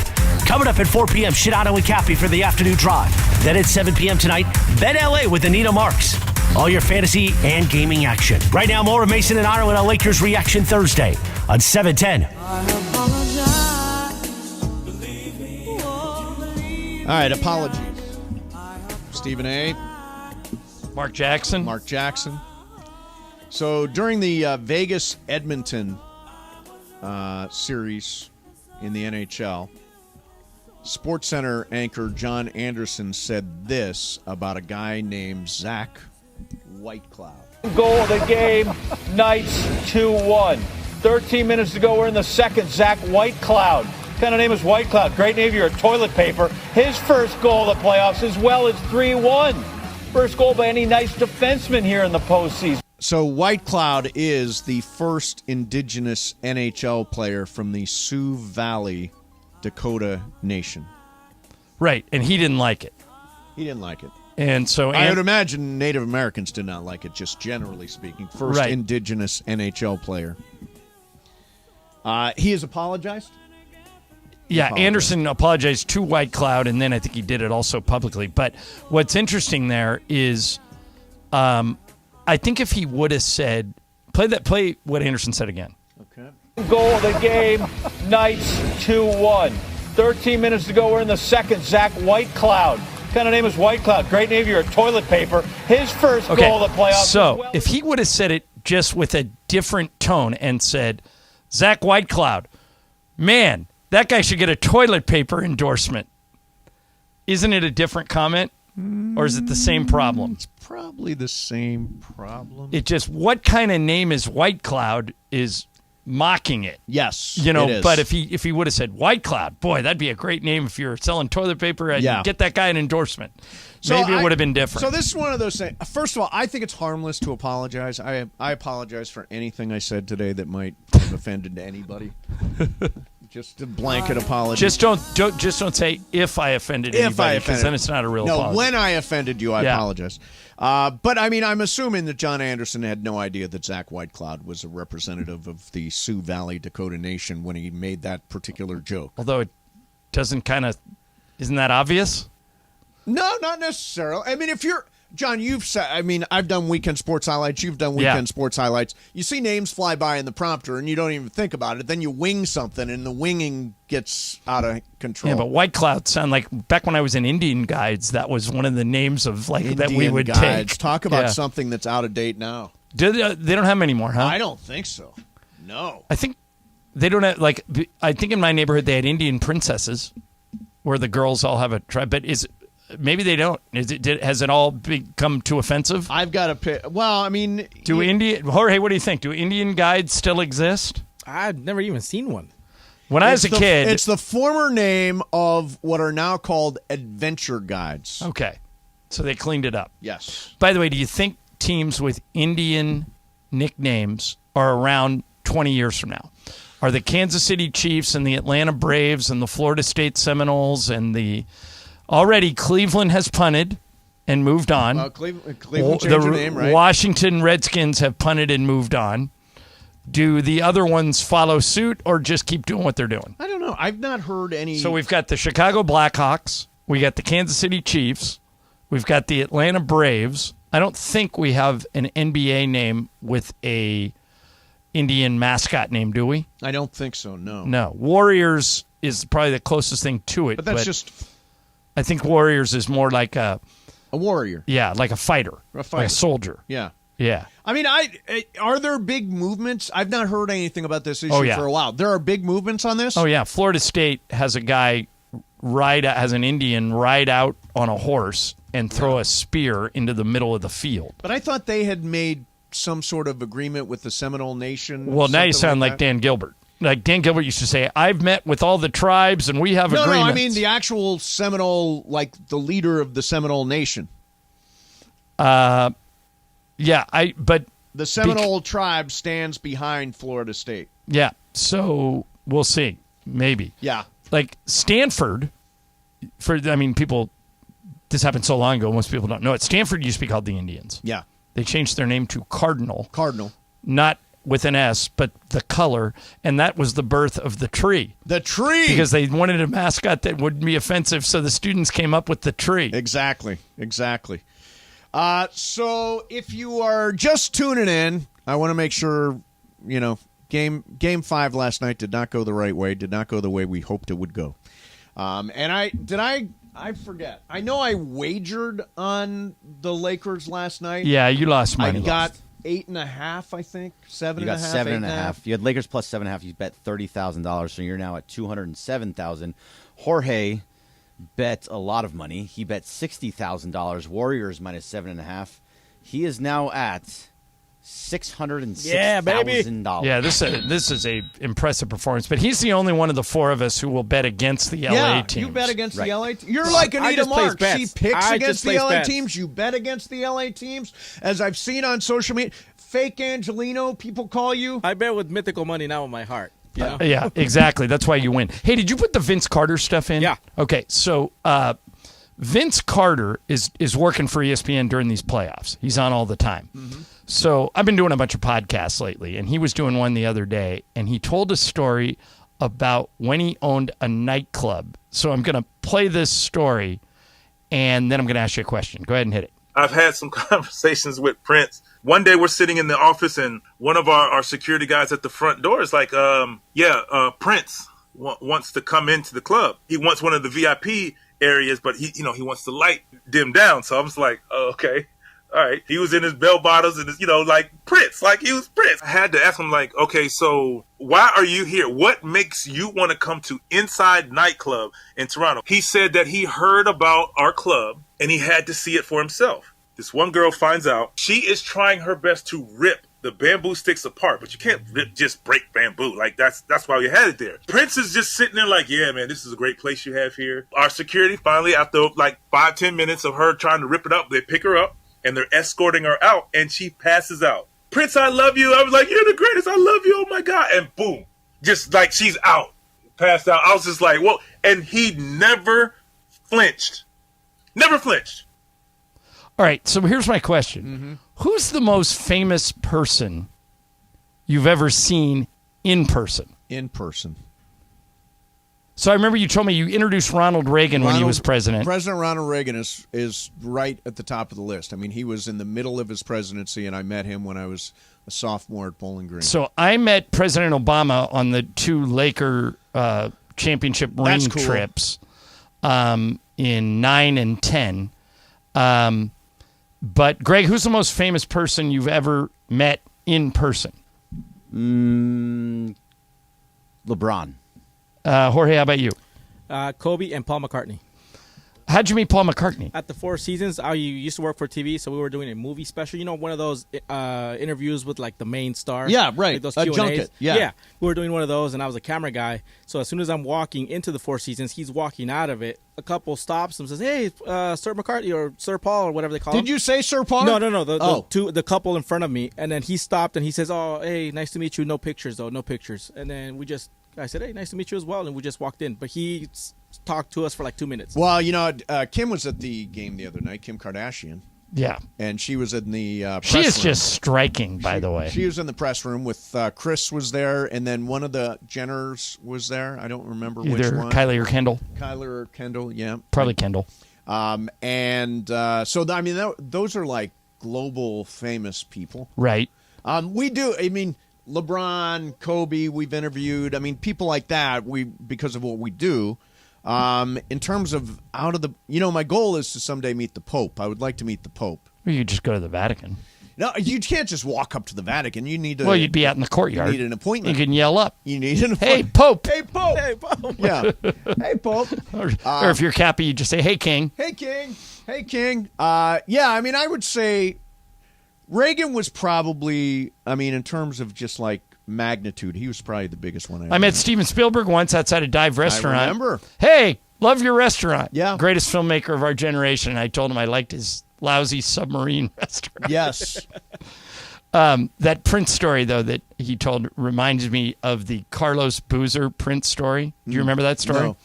Coming up at 4 p.m., Shadano and Cappy for the afternoon drive. Then at 7 p.m. tonight, Bet LA with Anita Marks. All your fantasy and gaming action. Right now, more of Mason and Ireland on Lakers Reaction Thursday on 710. All right, apologies. Stephen A. Mark Jackson. So during the Vegas-Edmonton series in the NHL, SportsCenter anchor John Anderson said this about a guy named Zach Whitecloud. Goal of the game, Knights 2-1. 13 minutes to go, we're in the second. Zach Whitecloud. What kind of name is Whitecloud? Great name, you're a toilet paper. His first goal of the playoffs as well as 3-1. First goal by any Knights defenseman here in the postseason. So Whitecloud is the first indigenous NHL player from the Sioux Valley, Dakota Nation. Right, and he didn't like it. And so I would imagine Native Americans did not like it, just generally speaking. First indigenous NHL player. He has apologized? Anderson apologized to Whitecloud, and then I think he did it also publicly. But what's interesting there is I think if he would have said, play what Anderson said again. Okay. Goal of the game, Knights 2-1. 13 minutes to go, we're in the second. Zach Whitecloud. What kind of name is Whitecloud? Great name, you're a toilet paper. His first goal of the playoffs. So if he would have said it just with a different tone and said, Zach Whitecloud, man, that guy should get a toilet paper endorsement. Isn't it a different comment? Or is it the same problem? It's probably the same problem. It just, what kind of name is Whitecloud is mocking it. Yes, it is. It But if he would have said Whitecloud, boy, that'd be a great name if you're selling toilet paper and get that guy an endorsement. So maybe it would have been different. So this is one of those things. First of all, I think it's harmless to apologize. I apologize for anything I said today that might have offended anybody. Just a blanket apology. Just don't say if I offended anybody, because then it's not a real apology. No, when I offended you, I apologize. But I mean, I'm assuming that John Anderson had no idea that Zach Whitecloud was a representative of the Sioux Valley Dakota Nation when he made that particular joke. Although it doesn't isn't that obvious? No, not necessarily. I mean, if you're John, you've said, I mean, I've done weekend sports highlights. You've done weekend sports highlights. You see names fly by in the prompter, and you don't even think about it. Then you wing something, and the winging gets out of control. Yeah, but Whitecloud sound like, back when I was in Indian Guides, that was one of the names of Indian that we would Guides. take. Talk about something that's out of date now. They don't have them anymore, huh? I don't think so. No. I think they don't have, I think in my neighborhood they had Indian princesses where the girls all have a tribe, but maybe they don't. Has it all become too offensive? I've got to pick. Well, I mean, Jorge, what do you think? Do Indian Guides still exist? I've never even seen one. When I was a kid, it's the former name of what are now called adventure guides. Okay, so they cleaned it up. Yes. By the way, do you think teams with Indian nicknames are around 20 years from now? Are the Kansas City Chiefs and the Atlanta Braves and the Florida State Seminoles and the already Cleveland has punted and moved on. Cleveland changed their name, right? Washington Redskins have punted and moved on. Do the other ones follow suit or just keep doing what they're doing? I don't know. I've not heard any. So we've got the Chicago Blackhawks. We got the Kansas City Chiefs. We've got the Atlanta Braves. I don't think we have an NBA name with a Indian mascot name, do we? I don't think so, no. No. Warriors is probably the closest thing to it. But that's just... I think Warriors is more like a warrior. Yeah, like a fighter. Like a soldier. Yeah. Yeah. I mean, are there big movements? I've not heard anything about this issue for a while. There are big movements on this? Oh, yeah. Florida State has a guy has an Indian ride out on a horse and throw a spear into the middle of the field. But I thought they had made some sort of agreement with the Seminole Nation. Well, now you sound like Dan Gilbert. Like Dan Gilbert used to say, I've met with all the tribes and we have agreements. No, I mean the actual Seminole, like the leader of the Seminole Nation. But the Seminole tribe stands behind Florida State. Yeah, so we'll see. Maybe. Yeah. Like Stanford, people, this happened so long ago, most people don't know it. Stanford used to be called the Indians. Yeah. They changed their name to Cardinal. Cardinal. Not with an S, but the color, and that was the birth of the tree. The tree! Because they wanted a mascot that wouldn't be offensive, so the students came up with the tree. Exactly. So if you are just tuning in, I want to make sure, Game 5 last night did not go the right way, did not go the way we hoped it would go. I forget. I know I wagered on the Lakers last night. Yeah, you lost money. I got 8.5, I think. 7.5. You got 7.5. You had Lakers plus 7.5. You bet $30,000, so you're now at $207,000. Jorge bet a lot of money. He bet $60,000. Warriors minus 7.5. He is now at $606,000. Yeah, this is a impressive performance. But he's the only one of the four of us who will bet against the LA teams. You bet against the LA teams. You're like Anita Marks. She picks against the LA teams. You bet against the LA teams. As I've seen on social media, fake Angelino, people call you. I bet with mythical money, not with my heart. Yeah, exactly. That's why you win. Hey, did you put the Vince Carter stuff in? Yeah. Okay, so Vince Carter is working for ESPN during these playoffs. He's on all the time. Mm-hmm. So I've been doing a bunch of podcasts lately, and he was doing one the other day, and he told a story about when he owned a nightclub. So I'm going to play this story, and then I'm going to ask you a question. Go ahead and hit it. I've had some conversations with Prince. One day we're sitting in the office, and one of our security guys at the front door is like, Prince wants to come into the club. He wants one of the VIP areas, but he wants the light dimmed down. So I was like, oh, okay. All right. He was in his bell bottoms and his, like Prince, like he was Prince. I had to ask him, like, okay, so why are you here? What makes you want to come to Inside Nightclub in Toronto? He said that he heard about our club and he had to see it for himself. This one girl finds out. She is trying her best to rip the bamboo sticks apart, but you can't just break bamboo. Like that's why you had it there. Prince is just sitting there like, yeah, man, this is a great place you have here. Our security finally, after like 5-10 minutes of her trying to rip it up, they pick her up. And they're escorting her out, and she passes out. Prince, I love you. I was like, you're the greatest. I love you. Oh, my God. And boom, just like she's out, passed out. I was just like, whoa. And he never flinched. Never flinched. All right, so here's my question. Mm-hmm. Who's the most famous person you've ever seen in person? In person. So I remember you told me you introduced Ronald Reagan when he was president. President Ronald Reagan is right at the top of the list. I mean, he was in the middle of his presidency, and I met him when I was a sophomore at Bowling Green. So I met President Obama on the 2 Laker championship ring trips in 9 and 10. But, Greg, who's the most famous person you've ever met in person? LeBron. Jorge, how about you? Kobe and Paul McCartney. How'd you meet Paul McCartney? At the Four Seasons. I used to work for TV, so we were doing a movie special. One of those interviews with like the main star. Yeah, right. Like those a Q&As. junket. Yeah, we were doing one of those, and I was a camera guy. So as soon as I'm walking into the Four Seasons, he's walking out of it. A couple stops and says, "Hey, Sir McCartney or Sir Paul or whatever they call him." Did you say Sir Paul? No. The couple in front of me, and then he stopped and he says, "Oh, hey, nice to meet you. No pictures though, no pictures." And then I said, "Hey, nice to meet you as well," and we just walked in. But he talked to us for like 2 minutes. Well, Kim was at the game the other night, Kim Kardashian. Yeah. And she was in the press She is room. just striking, by the way. She was in the press room with Chris was there, and then one of the Jenners was there. I don't remember which one. Kylie or Kendall. Kylie or Kendall, yeah. Probably Kendall. Those are like global famous people. Right. We do, LeBron, Kobe, we've interviewed. People like that, because of what we do. In terms of my goal is to someday meet the Pope. I would like to meet the Pope. Or you just go to the Vatican. No, you can't just walk up to the Vatican. You need to. Well, you'd be out in the courtyard. You need an appointment. You can yell up. You need an Hey, appointment. Pope. Hey, Pope. Hey, Pope. Yeah. Hey, Pope. Or if you're Cappy, you just say, "Hey, King." Hey, King. Hey, King. I would say Reagan was probably, in terms of just like magnitude, he was probably the biggest one. I met Steven Spielberg once outside a dive restaurant. I remember. Hey, love your restaurant. Yeah. Greatest filmmaker of our generation. And I told him I liked his lousy submarine restaurant. Yes. That Prince story, though, that he told reminds me of the Carlos Boozer Prince story. Do you remember that story? No.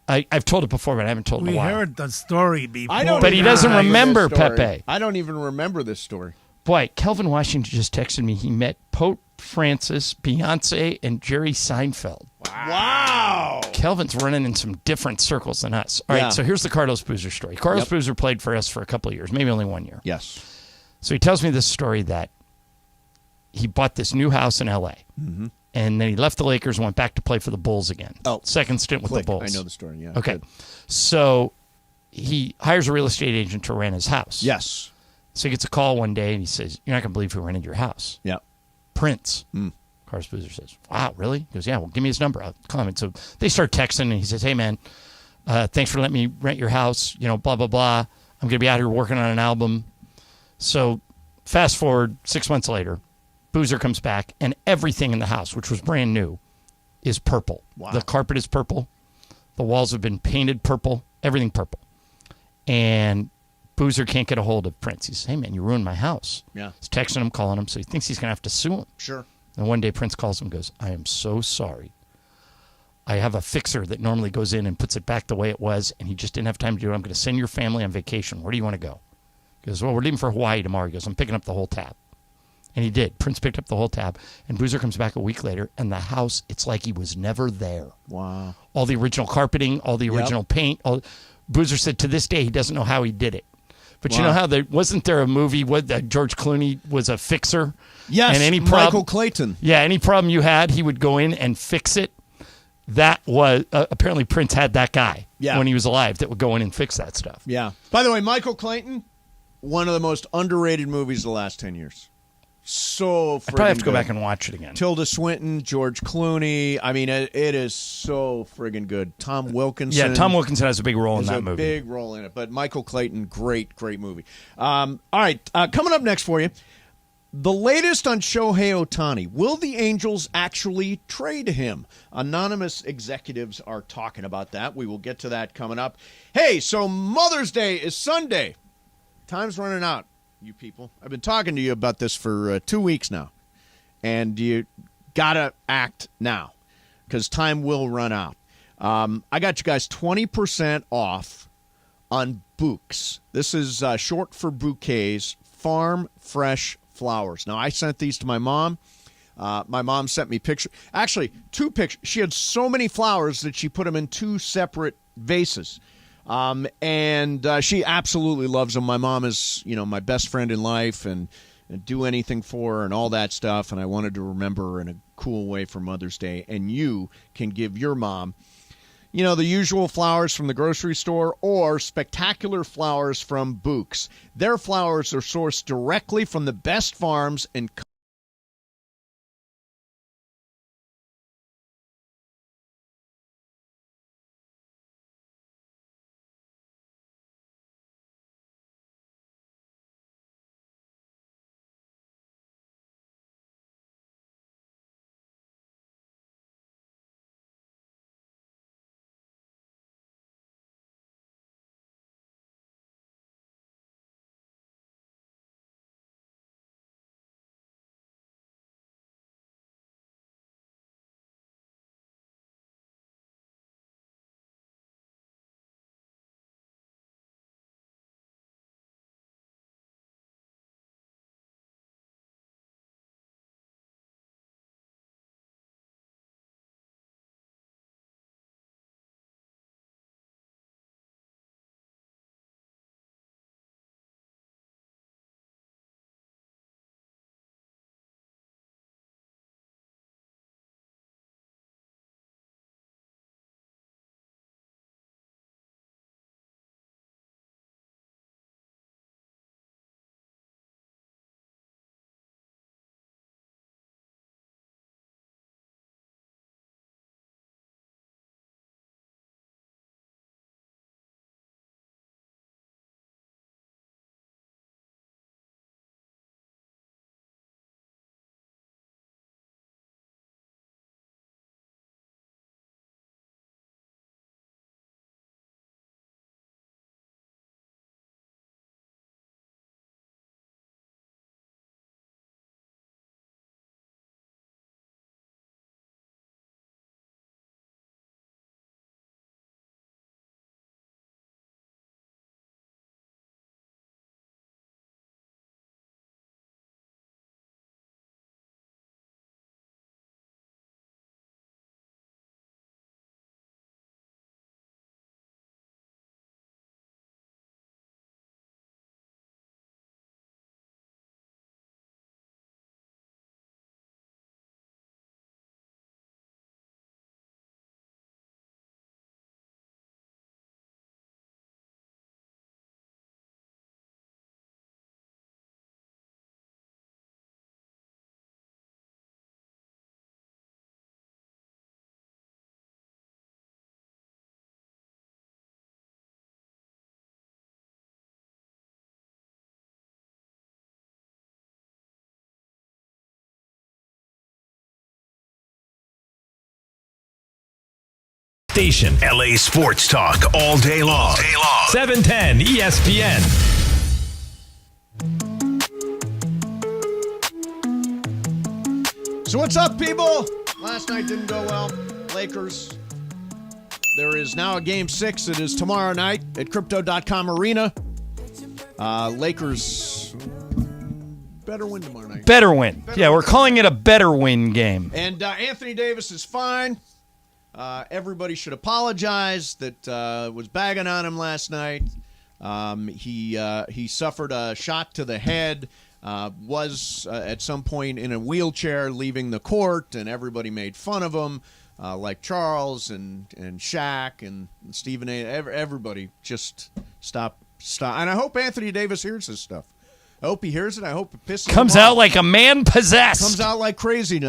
I've told it before, but I haven't told it in a while. We heard the story before. But he doesn't remember Pepe. I don't even remember this story. Boy, Kelvin Washington just texted me. He met Pope Francis, Beyonce, and Jerry Seinfeld. Wow. Kelvin's running in some different circles than us. All right, so here's the Carlos Boozer story. Carlos Boozer played for us for a couple of years, maybe only 1 year. Yes. So he tells me this story that he bought this new house in L.A., and then he left the Lakers and went back to play for the Bulls again. Oh. Second stint with the Bulls. I know the story, yeah. Okay. Good. So he hires a real estate agent to rent his house. Yes. So he gets a call one day, and he says, "You're not going to believe who rented your house." Yeah. Prince. Carlos Boozer says, "Wow, really?" He goes, "Yeah, well, give me his number. I'll call him." And so they start texting, and he says, "Hey, man, thanks for letting me rent your house. You know, blah, blah, blah. I'm going to be out here working on an album." So fast forward 6 months later, Boozer comes back, and everything in the house, which was brand new, is purple. Wow. The carpet is purple. The walls have been painted purple. Everything purple. And Boozer can't get a hold of Prince. He says, "Hey, man, you ruined my house." Yeah. He's texting him, calling him, so he thinks he's going to have to sue him. Sure. And one day Prince calls him and goes, "I am so sorry. I have a fixer that normally goes in and puts it back the way it was, and he just didn't have time to do it. I'm going to send your family on vacation. Where do you want to go?" He goes, "Well, we're leaving for Hawaii tomorrow." He goes, "I'm picking up the whole tab." And he did. Prince picked up the whole tab, and Boozer comes back a week later, and the house, it's like he was never there. Wow. All the original carpeting, all the original paint. Boozer said to this day he doesn't know how he did it. But you know how wasn't there a movie that George Clooney was a fixer? Yes, and Michael Clayton. Yeah, any problem you had, he would go in and fix it. That was, apparently Prince had that guy when he was alive that would go in and fix that stuff. Yeah. By the way, Michael Clayton, one of the most underrated movies of the last 10 years. So friggin' I probably have to go good. back and watch it again. Tilda Swinton, George Clooney. I mean, it is so friggin' good. Tom Wilkinson. Yeah, Tom Wilkinson has a big role in that movie. Big role in it. But Michael Clayton, great movie. All right, coming up next for you, the latest on Shohei Ohtani. Will the Angels actually trade him? Anonymous executives are talking about that. We will get to that coming up. Hey, so Mother's Day is Sunday. Time's running out, you people. I've been talking to you about this for 2 weeks now. And you got to act now because time will run out. I got you guys 20% off on bouquets. This is short for bouquets, farm fresh flowers. Now, I sent these to my mom. My mom sent me pictures. Actually, 2 pictures. She had so many flowers that she put them in 2 separate vases. And she absolutely loves them. My mom is, my best friend in life and do anything for her and all that stuff. And I wanted to remember her in a cool way for Mother's Day. And you can give your mom, the usual flowers from the grocery store or spectacular flowers from bouquets. Their flowers are sourced directly from the best farms and Station. LA Sports Talk all day long. 710 ESPN. So what's up, people? Last night didn't go well. Lakers. There is now a Game 6. It is tomorrow night at Crypto.com Arena. Lakers better win tomorrow night. Better win. We're calling it a better win game. And Anthony Davis is fine. Everybody should apologize that was bagging on him last night. He suffered a shot to the head. Was at some point in a wheelchair leaving the court, and everybody made fun of him, like Charles and Shaq and Stephen A. Everybody just stop. And I hope Anthony Davis hears this stuff. I hope he hears it. I hope it pisses him off. Comes out like a man possessed. Comes out like crazy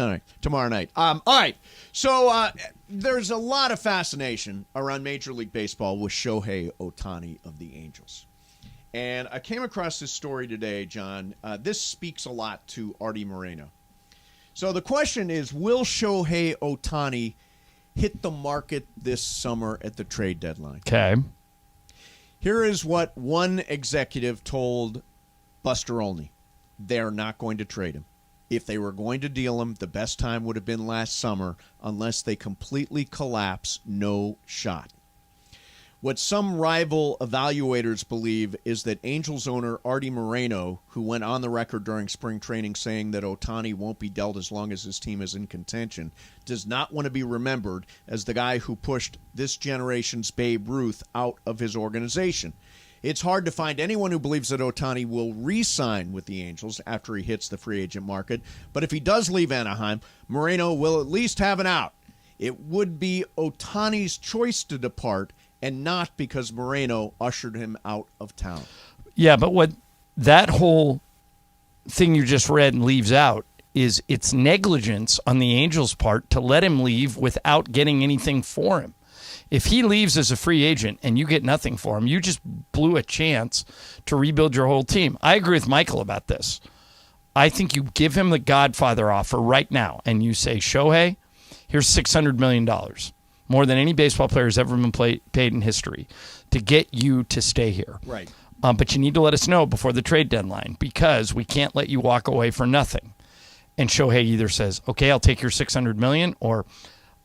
tomorrow night. All right. So there's a lot of fascination around Major League Baseball with Shohei Ohtani of the Angels. And I came across this story today, John. This speaks a lot to Artie Moreno. So the question is, will Shohei Ohtani hit the market this summer at the trade deadline? Okay. Here is what one executive told Buster Olney. They're not going to trade him. If they were going to deal him, the best time would have been last summer. Unless they completely collapse, no shot. What some rival evaluators believe is that Angels owner Artie Moreno, who went on the record during spring training saying that Ohtani won't be dealt as long as his team is in contention, does not want to be remembered as the guy who pushed this generation's Babe Ruth out of his organization. It's hard to find anyone who believes that Ohtani will re-sign with the Angels after he hits the free agent market, but if he does leave Anaheim, Moreno will at least have an out. It would be Ohtani's choice to depart, and not because Moreno ushered him out of town. Yeah, but what that whole thing you just read and leaves out is it's negligence on the Angels' part to let him leave without getting anything for him. If he leaves as a free agent and you get nothing for him, you just blew a chance to rebuild your whole team. I agree with Michael about this. I think you give him the Godfather offer right now and you say, Shohei, here's $600 million. More than any baseball player has ever been paid in history, to get you to stay here. Right. But you need to let us know before the trade deadline because we can't let you walk away for nothing. And Shohei either says, okay, I'll take your $600 million, or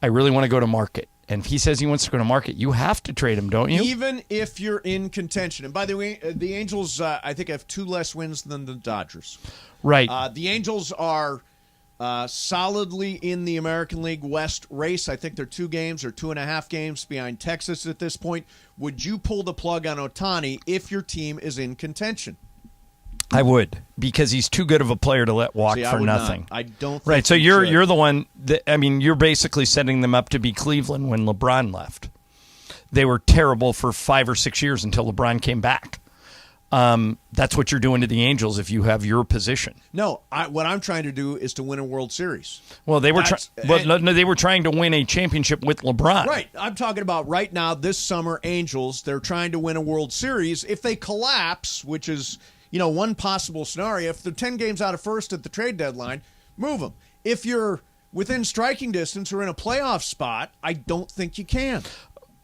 I really want to go to market. And if he says he wants to go to market, you have to trade him, don't you? Even if you're in contention. And by the way, the Angels, I think, have 2 less wins than the Dodgers. Right. The Angels are solidly in the American League West race. I think they're 2 games or 2.5 games behind Texas at this point. Would you pull the plug on Ohtani if your team is in contention? I would, because he's too good of a player to let walk for nothing. Not. I don't think Right, so you should. you're the one that, I mean, you're basically setting them up to be Cleveland when LeBron left. They were terrible for 5 or 6 years until LeBron came back. That's what you're doing to the Angels if you have your position. No, what I'm trying to do is to win a World Series. Well, they were they were trying to win a championship with LeBron. Right. I'm talking about right now, this summer, Angels, they're trying to win a World Series. If they collapse, which is, one possible scenario, if they're 10 games out of first at the trade deadline, move them. If you're within striking distance or in a playoff spot, I don't think you can.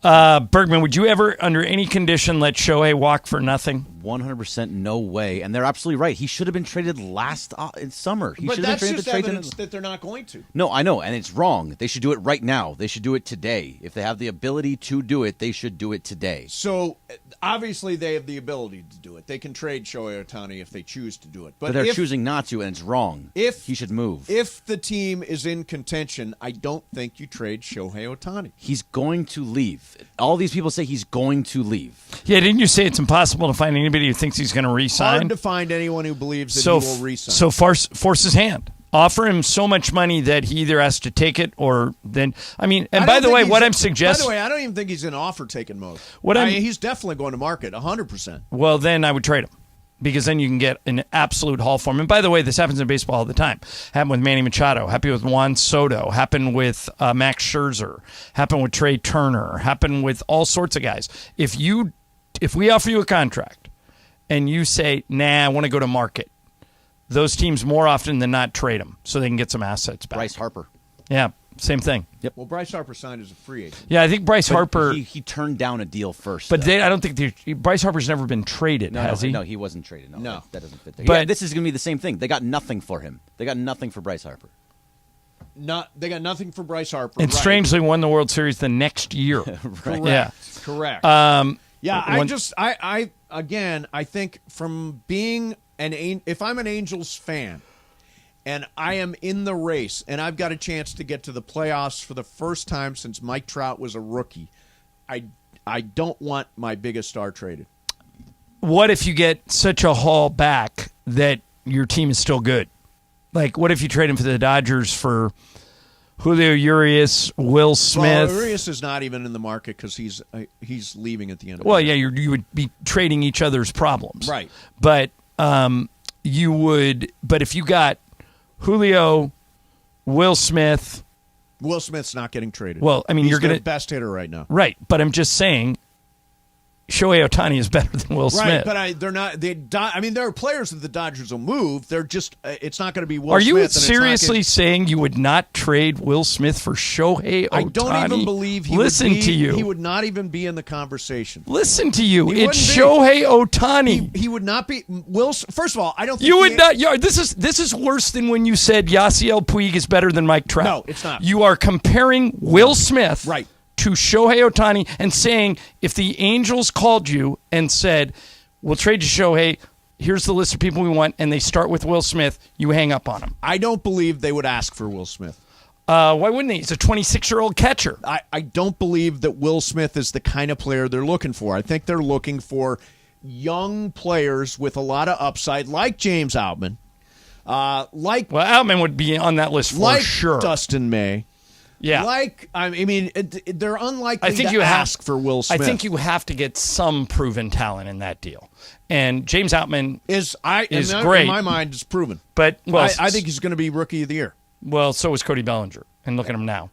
Bergman, would you ever, under any condition, let Shohei walk for nothing? 100% no way. And they're absolutely right. He should have been traded last summer. But that's just evidence that they're not going to. No, I know, and it's wrong. They should do it right now. They should do it today. If they have the ability to do it, they should do it today. So, obviously, they have the ability to do it. They can trade Shohei Ohtani if they choose to do it. But they're choosing not to, and it's wrong. He should move. If the team is in contention, I don't think you trade Shohei Ohtani. He's going to leave. All these people say he's going to leave. Yeah, didn't you say it's impossible to find anybody who thinks he's going to re-sign? Hard to find anyone who believes that he will re-sign. So force his hand. Offer him so much money that he either has to take it or then. I mean, and by the way, what I'm suggesting. By the way, I don't even think he's in offer-taking mode. He's definitely going to market 100%. Well, then I would trade him. Because then you can get an absolute haul for him. And by the way, this happens in baseball all the time. Happened with Manny Machado. Happened with Juan Soto. Happened with Max Scherzer. Happened with Trey Turner. Happened with all sorts of guys. If we offer you a contract and you say, nah, I want to go to market, those teams more often than not trade them so they can get some assets back. Bryce Harper. Yeah. Same thing. Yep. Well, Bryce Harper signed as a free agent. Yeah, I think Bryce Harper. He turned down a deal first. But I don't think Bryce Harper's never been traded, has he? No, he wasn't traded. No. That doesn't fit there. But this is going to be the same thing. They got nothing for him. They got nothing for Bryce Harper. They got nothing for Bryce Harper. And strangely won the World Series the next year. Correct. Yeah. Correct. Yeah, I think from being if I'm an Angels fan and I am in the race and I've got a chance to get to the playoffs for the first time since Mike Trout was a rookie, I don't want my biggest star traded. What if you get such a haul back that your team is still good? Like, what if you trade him for the Dodgers for Julio Urias, Will Smith? Well, Urias is not even in the market because he's leaving at the end of Well, the year. yeah, you would be trading each other's problems. Right. But you would. But if you got Julio, Will Smith. Will Smith's not getting traded. Well, I mean, he's you're going to best hitter right now. Right, but I'm just saying Shohei Ohtani is better than Will Smith. Right, but they're not. There are players that the Dodgers will move. They're just. It's not going to be Will Are Smith. you seriously saying you would not trade Will Smith for Shohei Ohtani? I don't even believe he Listen would be, to you. He would not even be in the conversation. Listen to you. He It's wouldn't be. Shohei Ohtani. He would not be. First of all, I don't think You would not. This is worse than when you said Yasiel Puig is better than Mike Trout. No, it's not. You are comparing Will Smith right. to Shohei Ohtani and saying if the Angels called you and said, we'll trade you Shohei, here's the list of people we want, and they start with Will Smith, you hang up on him. I don't believe they would ask for Will Smith. Why wouldn't they? He's a 26-year-old catcher. I don't believe that Will Smith is the kind of player they're looking for. I think they're looking for young players with a lot of upside, like James Outman. Outman would be on that list for sure. Dustin May. Yeah. They're unlikely to ask for Will Smith. I think you have to get some proven talent in that deal. And James Outman is great. In my mind, is proven. But I think he's going to be Rookie of the Year. Well, so is Cody Bellinger. And look at him now.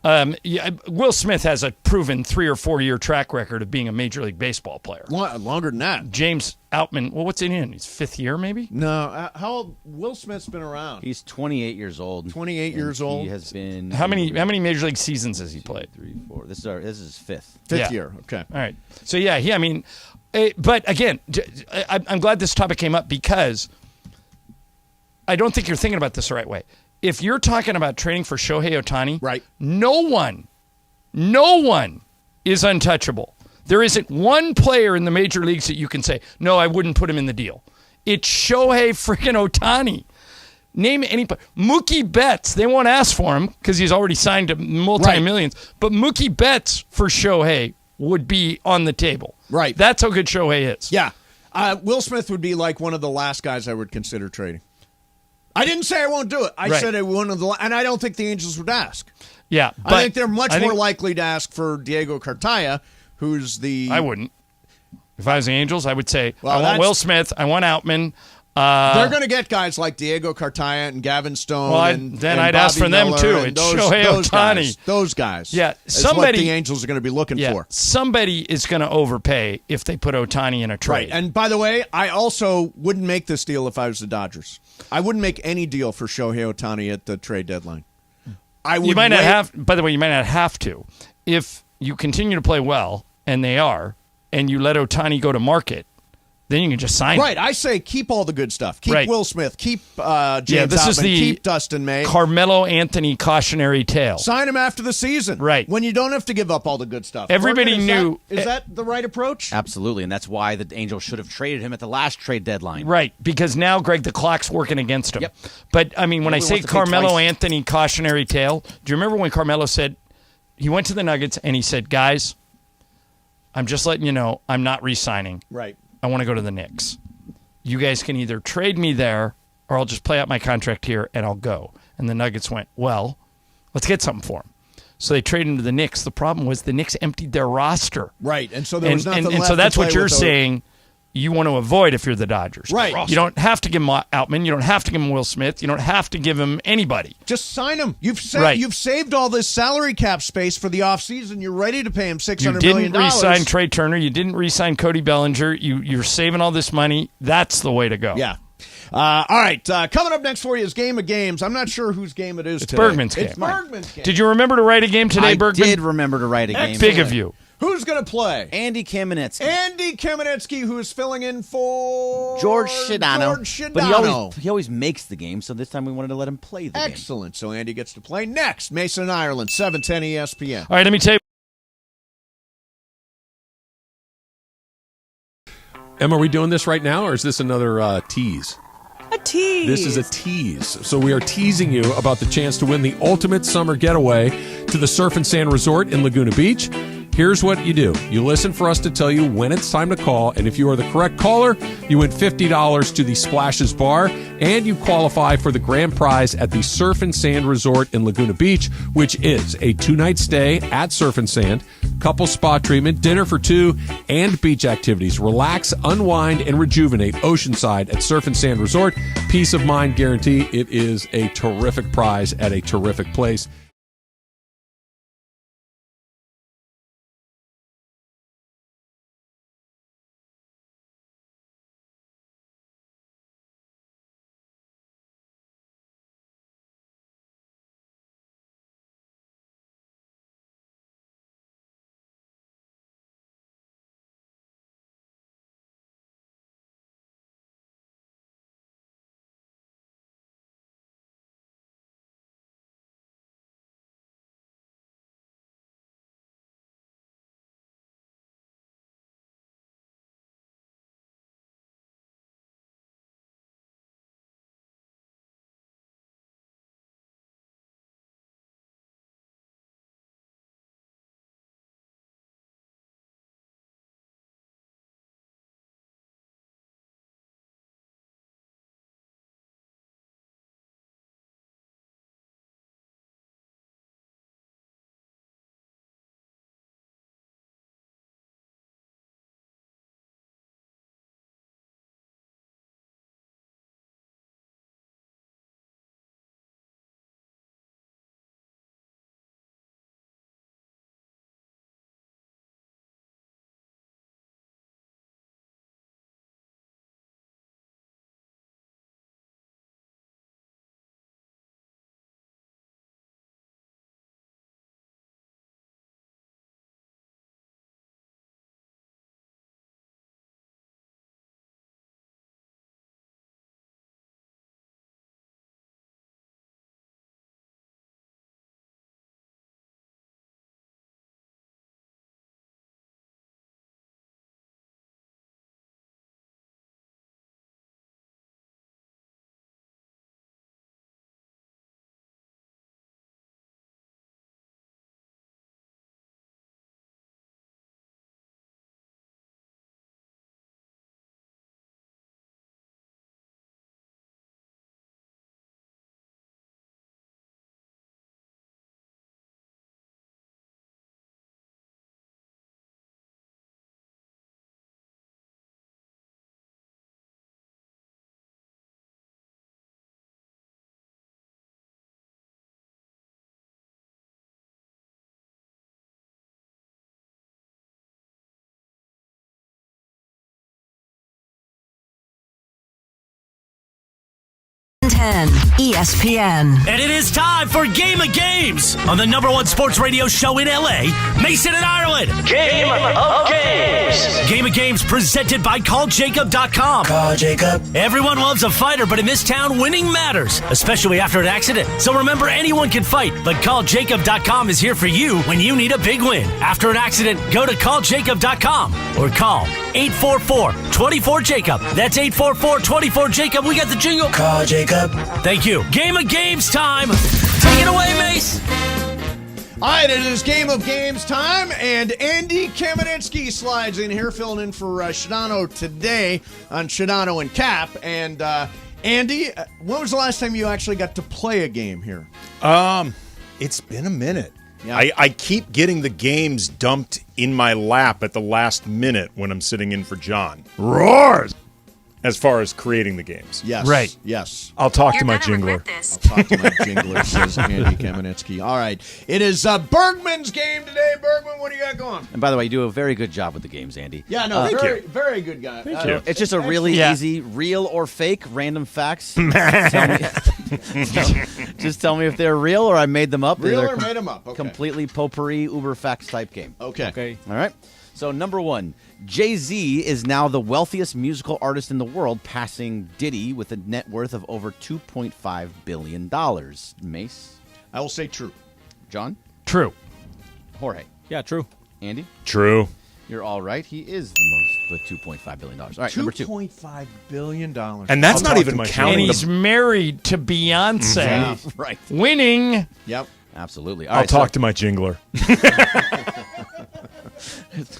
Will Smith has a proven 3 or 4 year track record of being a Major League Baseball player. Longer than that. James Outman, what's in him? He's 5th year, maybe? No. How old? Will Smith's been around. He's 28 years old. 28 years old. He has been. How many Major League seasons has he played? 3, 4. This is his 5th. 5th year. Okay. All right. So but again, I'm glad this topic came up because I don't think you're thinking about this the right way. If you're talking about trading for Shohei Ohtani, right. no one is untouchable. There isn't one player in the major leagues that you can say, no, I wouldn't put him in the deal. It's Shohei freaking Ohtani. Name anybody. Mookie Betts, they won't ask for him because he's already signed to multi-millions. Right. But Mookie Betts for Shohei would be on the table. Right. That's how good Shohei is. Yeah. Will Smith would be like one of the last guys I would consider trading. I didn't say I won't do it. I said I one of the, and I don't think the Angels would ask. Yeah, but I think they're much more likely to ask for Diego Cartaya, who's the. I wouldn't. If I was the Angels, I would say I want Will Smith. I want Outman. They're going to get guys like Diego Cartaya and Gavin Stone. Well, and I'd Bobby ask for them Miller too. and It's Shohei Ohtani. Those guys. Yeah, is what the Angels are going to be looking for. Somebody is going to overpay if they put Ohtani in a trade. Right. And by the way, I also wouldn't make this deal if I was the Dodgers. I wouldn't make any deal for Shohei Ohtani at the trade deadline. You might not have. By the way, you might not have to if you continue to play well, and they are, and you let Ohtani go to market. Then you can just sign him. Right. I say keep all the good stuff. Keep Will Smith. Keep James Outman. Keep Dustin May. Carmelo Anthony cautionary tale. Sign him after the season. Right. When you don't have to give up all the good stuff. Everybody knew. Is that the right approach? Absolutely. And that's why the Angels should have traded him at the last trade deadline. Right. Because now, Greg, the clock's working against him. Yep. But, I mean, when I say Carmelo Anthony cautionary tale, do you remember when Carmelo said, he went to the Nuggets and he said, guys, I'm just letting you know I'm not re-signing. Right. I want to go to the Knicks. You guys can either trade me there or I'll just play out my contract here and I'll go. And the Nuggets went, well, let's get something for him. So they traded him to the Knicks. The problem was the Knicks emptied their roster. Right. And so there was nothing left. And so that's what you're saying you want to avoid if you're the Dodgers. Right. You don't have to give him Outman. You don't have to give him Will Smith. You don't have to give him anybody. Just sign him. You've saved all this salary cap space for the offseason. You're ready to pay him $600 million. You didn't re-sign Trey Turner. You didn't re-sign Cody Bellinger. You're saving all this money. That's the way to go. Yeah. All right, coming up next for you is Game of Games. I'm not sure whose game it is It's today. Bergman's game. It's Bergman's game. Did you remember to write a game today, Bergman? I did remember to write a game. Big of you. Who's going to play? Andy Kamenetsky. Andy Kamenetsky, who is filling in for George Shadano. But he always makes the game, so this time we wanted to let him play the game. Excellent. So Andy gets to play next. Mason and Ireland, 710 ESPN. All right, let me tell you. Emma, are we doing this right now, or is this another tease? A tease. This is a tease. So we are teasing you about the chance to win the ultimate summer getaway to the Surf and Sand Resort in Laguna Beach. Here's what you do. You listen for us to tell you when it's time to call, and if you are the correct caller, you win $50 to the Splashes Bar, and you qualify for the grand prize at the Surf and Sand Resort in Laguna Beach, which is a 2-night stay at Surf and Sand, couple spa treatment, dinner for two, and beach activities. Relax, unwind, and rejuvenate oceanside at Surf and Sand Resort. Peace of mind guarantee. It is a terrific prize at a terrific place. ESPN. And it is time for Game of Games on the #1 sports radio show in LA, Mason and Ireland. Game of Games. Game of Games presented by CallJacob.com. Call Jacob. Everyone loves a fighter, but in this town, winning matters, especially after an accident. So remember, anyone can fight, but CallJacob.com is here for you when you need a big win. After an accident, go to CallJacob.com or call 844-24-JACOB. That's 844-24-JACOB. We got the jingle. Call Jacob. Thank you. Game of Games time. Take it away, Mace. All right, it is Game of Games time, and Andy Kamenetsky slides in here, filling in for Shadano today on Shadano and Cap. And Andy, when was the last time you actually got to play a game here? It's been a minute. Yeah. I keep getting the games dumped in my lap at the last minute when I'm sitting in for John. Roars! As far as creating the games. Yes. Right. Yes. I'll talk to my jingler. I'll talk to my jingler, says Andy Kamenetsky. All right. It is Bergman's game today. Bergman, What do you got going? And by the way, you do a very good job with the games, Andy. Yeah, no, very good guy. Thank you. It's just a really easy, real or fake, random facts. Just tell me if they're real or I made them up. Real or made them up. Okay. Completely potpourri, uber facts type game. Okay. All right. So number 1, Jay-Z is now the wealthiest musical artist in the world, passing Diddy with a net worth of over $2.5 billion. Mace? I will say true. John? True. Jorge? Yeah, true. Andy? True. You're all right. He is the most with $2.5 billion. All right, number 2. $2.5 billion. And that's not even counting. And he's married to Beyonce. Yeah, right. Winning. Yep. Absolutely. I'll talk to my jingler.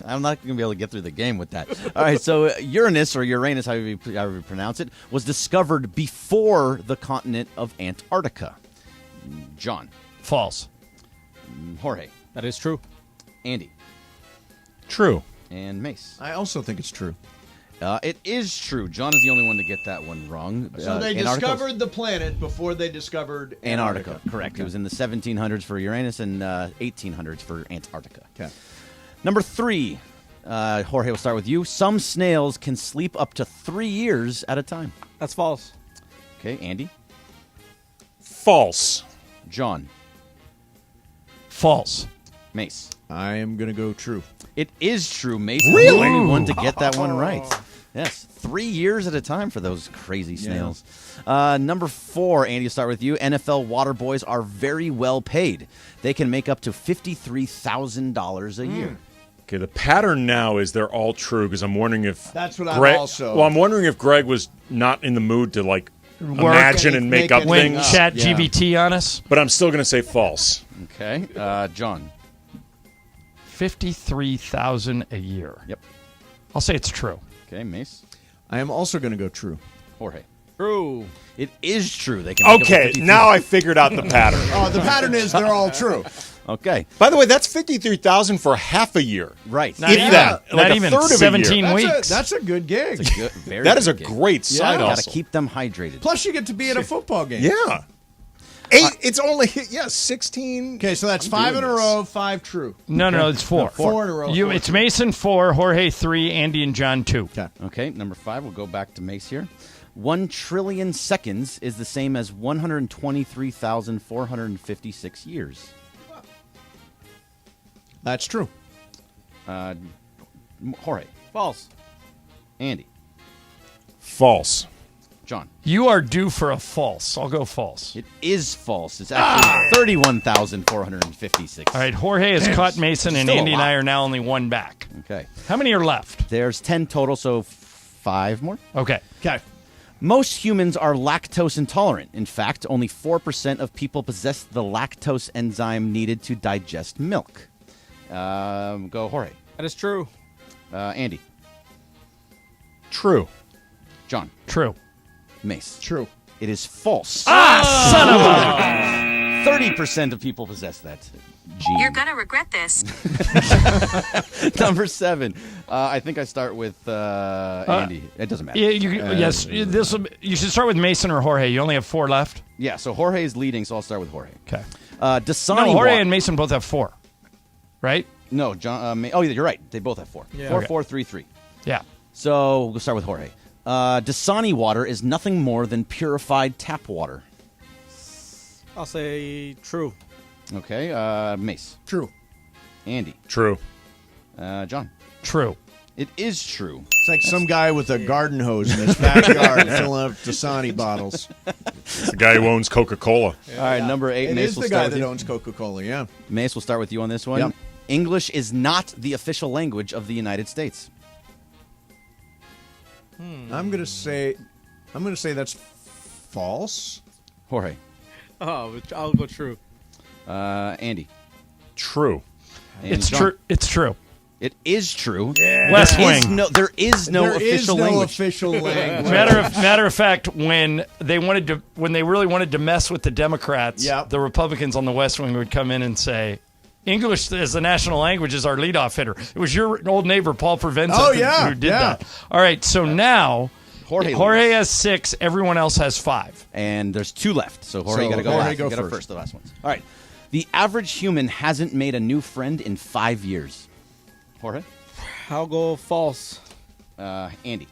I'm not going to be able to get through the game with that. All right, so Uranus, or Uranus, however you pronounce it, was discovered before the continent of Antarctica. John. False. Jorge. That is true. Andy. True. And Mace. I also think it's true. It is true. John is the only one to get that one wrong. So they discovered the planet before they discovered Antarctica. Correct. Okay. It was in the 1700s for Uranus and 1800s for Antarctica. Okay. Number 3. Jorge, we'll start with you. Some snails can sleep up to 3 years at a time. That's false. Okay, Andy. False. John. False. Mace. I am going to go true. It is true, Mace. Really? The only one to get that one right. Yes, 3 years at a time for those crazy snails. Number 4, Andy, I'll start with you. NFL water boys are very well paid. They can make up to $53,000 a year. Okay, the pattern now is they're all true because I'm wondering if that's what I'm also. Well, I'm wondering if Greg was not in the mood to imagine and make up things. Chat GBT on us. But I'm still going to say false. Okay, John. 53,000 a year. Yep. I'll say it's true. Okay, Mace. I am also going to go true. Jorge. True. It is true. They can. Make Okay, now I figured out the pattern. The pattern is they're all true. Okay. By the way, that's 53,000 for half a year. Right. Not even, that. not Like even a third of 17 a year. weeks. That's a good gig. It's a good, very That is a good gig. great side Got hustle. to keep them hydrated. Plus, you get to be at a football game. Yeah. 8. It's only 16. Okay, so that's 5 in a row, 5 true. No, it's 4. 4 in a row. It's Mason 4, Jorge 3, Andy and John 2. Okay, number 5. We'll go back to Mace here. 1 trillion seconds is the same as 123,456 years. That's true. Jorge. False. Andy. False. John. You are due for a false. I'll go false. It is false. It's actually 31,456. All right, Jorge has caught Mason, and Still Andy a and I lot. are now only 1 back. Okay. How many are left? There's 10 total, so 5 more. Okay. Okay. Most humans are lactose intolerant. In fact, only 4% of people possess the lactose enzyme needed to digest milk. Go, Jorge. That is true. Andy. True. John. True. Mace. True. It is false. Son of a... 30% of people possess that gene. You're gonna regret this. Number 7. I think I start with Andy. It doesn't matter. Yes. You should start with Mason or Jorge. You only have 4 left. Yeah, so Jorge is leading, so I'll start with Jorge. Okay. Dasani No, Jorge and Mason both have 4. Right? No, John. You're right. They both have 4. Yeah. 4, Okay. 4, 3, 3. Yeah. So we'll start with Jorge. Dasani water is nothing more than purified tap water. I'll say true. Okay. Mace. True. Andy. True. John. True. It is true. It's like some guy with a garden hose in his backyard filling up Dasani bottles. It's the guy who owns Coca-Cola. All right, number 8. It Mace is will the start guy with that you. owns Coca-Cola, yeah. Mace, we'll start with you on this one. Yep. English is not the official language of the United States. I'm gonna say that's false. Jorge. Oh, I'll go true. Andy. True. And It's John. true. It's true. It is true. West There Wing. is no official language. official language. Matter of fact, when they really wanted to mess with the Democrats, Yep. the Republicans on the West Wing would come in and say, English as the national language is our leadoff hitter. It was your old neighbor, Paul Provenza, who did that. All right, so now Jorge has 6. Everyone else has 5. And there's 2 left. So Jorge, you got to go Jorge, last. go You got to first. first. The last ones. All right. The average human hasn't made a new friend in 5 years. Jorge? I'll go false. Andy?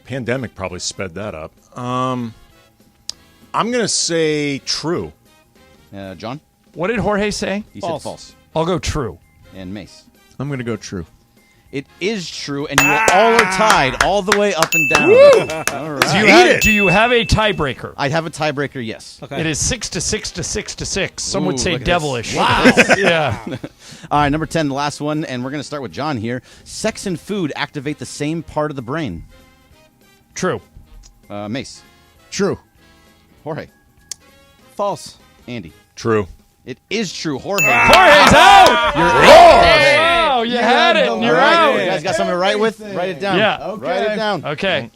Pandemic probably sped that up. I'm going to say true. John? What did Jorge say? He said false. I'll go true. And Mace? I'm going to go true. It is true, and you all are tied all the way up and down. All right. Do you have a tiebreaker? I have a tiebreaker, yes. Okay. It is 6-6 to 6-6. Some would Ooh, say look at devilish. this. Wow. Yeah. All right, number 10, the last one, and we're going to start with John here. Sex and food activate the same part of the brain. True. Mace? True. Jorge? False. Andy? True. It is true. Jorge. Jorge's out! You're out. Wow, you had it. You're out. You guys got something to write with? Write it down. Yeah. Write it down. Okay.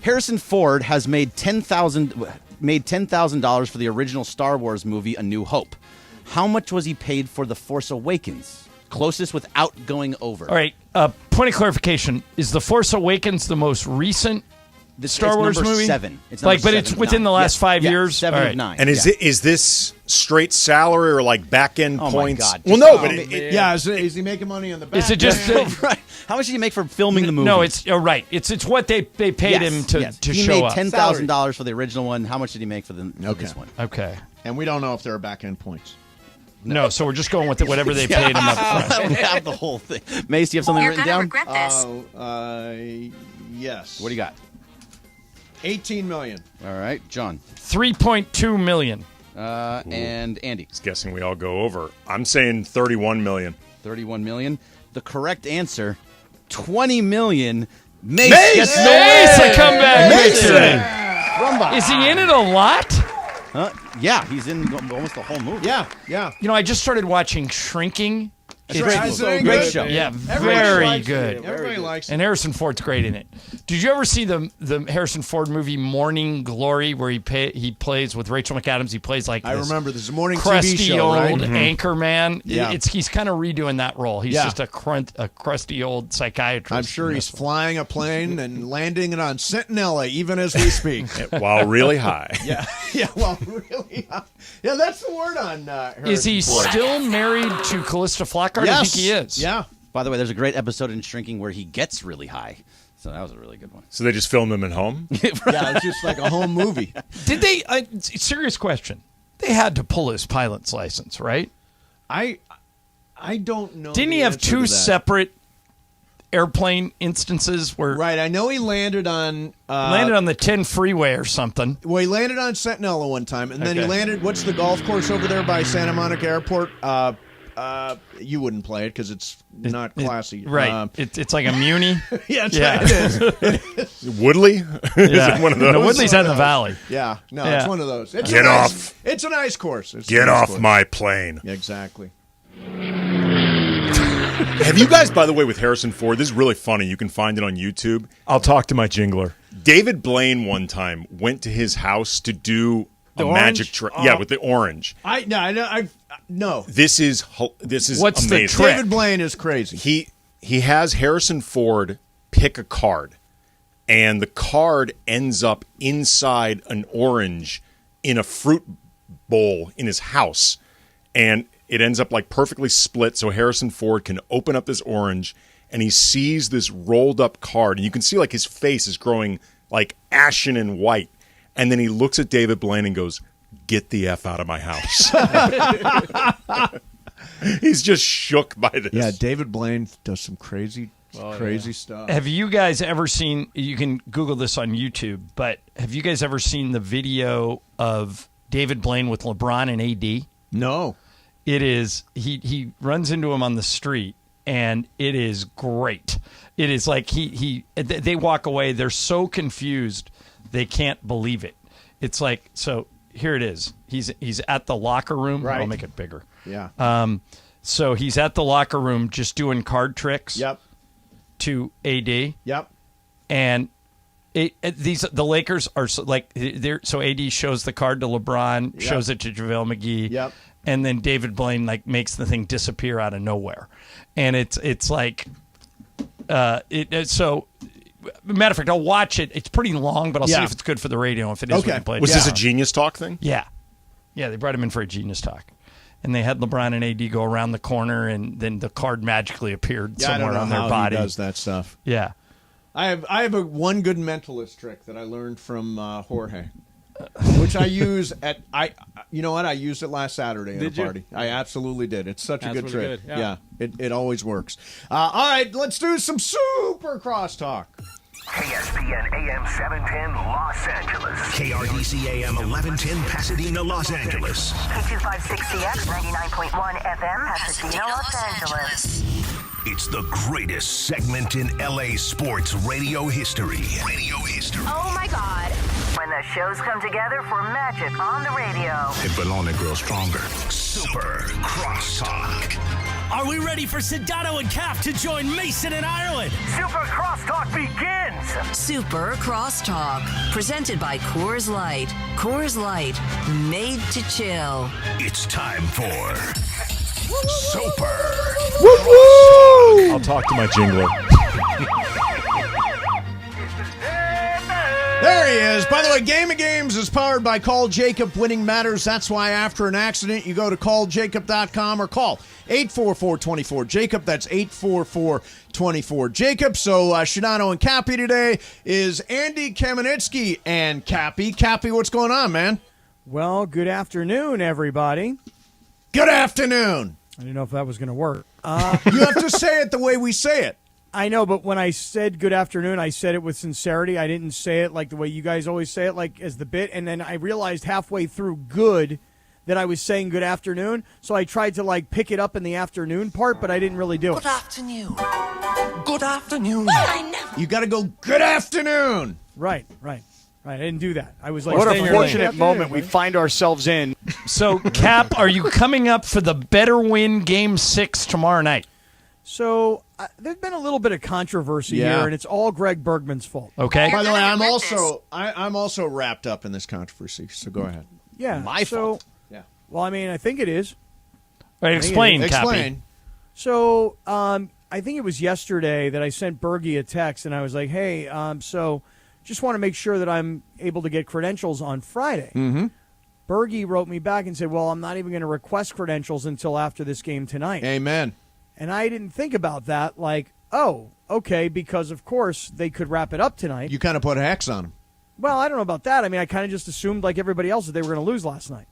Harrison Ford has made $10,000 for the original Star Wars movie A New Hope. How much was he paid for The Force Awakens? Closest without going over. All right. Point of clarification: is The Force Awakens the most recent Star Wars number movie? 7. It's but number it's 7 of within 9. the last 5 Yeah, years. 7 All of right. 9. And is this straight salary or like back end Oh, points? my God. Well, Just- no, but Is he making money on the back? Is it just right. How much did he make for filming the movie? No, it's right. It's what they paid him to he show made up. $10,000 for the original one. How much did he make for this one? Okay. And we don't know if there are back end points. No, so we're just going with whatever they paid him up front. I don't have the whole thing. Mace, do you have something You're written gonna down? regret this. Yes. What do you got? $18 million. All right, John. 3.2 million. And Andy. He's guessing we all go over. I'm saying 31 million. 31 million. The correct answer, 20 million. Mace Mace a comeback victory. Is he in it a lot? Yeah, he's in almost the whole movie. Yeah. You know, I just started watching Shrinking. It's a great show. Yeah, Everybody very likes good. it. Everybody likes it. And Harrison Ford's great in it. Did you ever see the Harrison Ford movie Morning Glory, where he plays with Rachel McAdams? He plays like I this remember this is a morning crusty TV show, right? old anchor man. Yeah. He's kind of redoing that role. He's just a crusty old psychiatrist. I'm sure he's flying a plane and landing it on Centinela even as we speak. While really high. Well, really high. Yeah, that's the word on Is he Harrison Ford. still married to Callista Flockhart? Yes. I think he is. Yeah. By the way, there's a great episode in Shrinking where he gets really high. So that was a really good one. So they just filmed him at home? Yeah, it's just like a home movie. Did they? Serious question. They had to pull his pilot's license, right? I don't know. Didn't he have two separate airplane instances where? Right, I know he landed on the 10 freeway or something. Well, he landed on Centinela one time, and then he Okay. landed. What's the golf course over there by Santa Monica Airport? You wouldn't play it because it's not classy, Right. It's like a Muni. Yeah, it is. Woodley? Is it one of those? No, Woodley's out in the valley. Yeah, no, Yeah. it's one of those. It's Get off. It's a nice course. Get off my plane. Yeah, exactly. Have you guys, by the way, with Harrison Ford, this is really funny. You can find it on YouTube. I'll talk to my jingler. David Blaine one time went to his house to do The a orange? magic trick. Yeah, with the orange. No. This is What's the amazing. trick? David Blaine is crazy. He has Harrison Ford pick a card, and the card ends up inside an orange in a fruit bowl in his house, and it ends up like perfectly split so Harrison Ford can open up this orange, and he sees this rolled up card, and you can see like his face is growing like ashen and white, and then he looks at David Blaine and goes, "Get the F out of my house." He's just shook by this. Yeah, David Blaine does some crazy stuff. Have you guys ever seen? You can Google this on YouTube, but have you guys ever seen the video of David Blaine with LeBron and AD? No. It is he runs into him on the street, and it is great. It is like they walk away. They're so confused they can't believe it. It's like, so here it is. He's at the locker room. Right. I'll make it bigger. Yeah. So he's at the locker room just doing card tricks. Yep. To AD. Yep. And the Lakers are so AD shows the card to LeBron, Yep. shows it to JaVale McGee. Yep. And then David Blaine makes the thing disappear out of nowhere. And it's like so matter of fact, I'll watch it. It's pretty long, but I'll see if it's good for the radio. If it is, we can play it. Was this a Genius Talk thing? Yeah. Yeah, they brought him in for a genius talk. And they had LeBron and AD go around the corner, and then the card magically appeared somewhere on their body. He does that stuff. Yeah. I have one good mentalist trick that I learned from Jorge, which I use you know what? I used it last Saturday at a party. I absolutely did. It's such a good trick. Good. Yeah. It always works. All right, let's do some super crosstalk. ESPN AM 710 Los Angeles. KRDC AM 1110 Pasadena, Los Angeles. K256CX 99.1 FM Pasadena, Los Angeles. It's the greatest segment in LA sports radio history. Oh my God. When the shows come together for magic on the radio. It will only grow stronger. Super Crosstalk. Are we ready for Sedano and Cap to join Mason and Ireland? Super Crosstalk begins. Super Crosstalk, presented by Coors Light. Coors Light, made to chill. It's time for Super. I'll talk to my jingler. There he is. By the way, Game of Games is powered by Call Jacob. Winning matters. That's why after an accident, you go to calljacob.com or call 844-24-JACOB. That's 844-24-JACOB. So Shadano and Cappy today is Andy Kamenetsky and Cappy. Cappy, what's going on, man? Well, good afternoon, everybody. Good afternoon. I didn't know if that was going to work. You have to say it the way we say it. I know, but when I said good afternoon, I said it with sincerity. I didn't say it like the way you guys always say it, like as the bit. And then I realized halfway through good that I was saying good afternoon. So I tried to like pick it up in the afternoon part, but I didn't really do it. Good afternoon. Good afternoon. You got to go, good afternoon. Right. I didn't do that. I was like, what a fortunate moment we find ourselves in. So, Cap, are you coming up for the better win Game 6 tomorrow night? So there's been a little bit of controversy here, and it's all Greg Bergman's fault. Okay. By the way, I'm also wrapped up in this controversy. So go ahead. Yeah, my fault. Yeah. Well, I mean, I think it is. Right, explain, Cappy. Explain. So I think it was yesterday that I sent Bergie a text, and I was like, "Hey, so just want to make sure that I'm able to get credentials on Friday." Mm-hmm. Bergie wrote me back and said, "Well, I'm not even going to request credentials until after this game tonight." Amen. And I didn't think about that, like, oh, okay, because, of course, they could wrap it up tonight. You kind of put a hex on them. Well, I don't know about that. I mean, I kind of just assumed, like everybody else, that they were going to lose last night.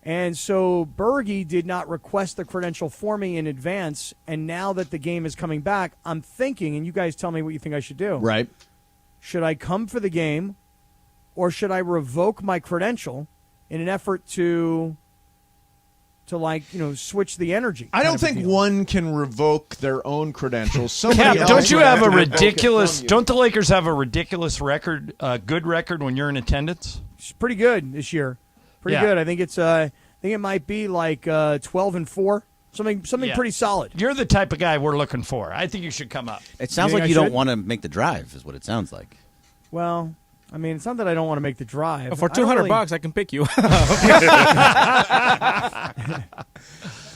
And so Bergie did not request the credential for me in advance, and now that the game is coming back, I'm thinking, and you guys tell me what you think I should do. Right. Should I come for the game, or should I revoke my credential in an effort to switch the energy? I don't think one can revoke their own credentials. Cap, don't you have a ridiculous? Don't the Lakers have a ridiculous record, good record when you're in attendance? It's pretty good this year. Pretty good. I think it's. I think it might be like 12-4. Something pretty solid. You're the type of guy we're looking for. I think you should come up. It sounds like you don't want to make the drive, is what it sounds like. Well, I mean, it's not that I don't want to make the drive. For $200, I can pick you. Not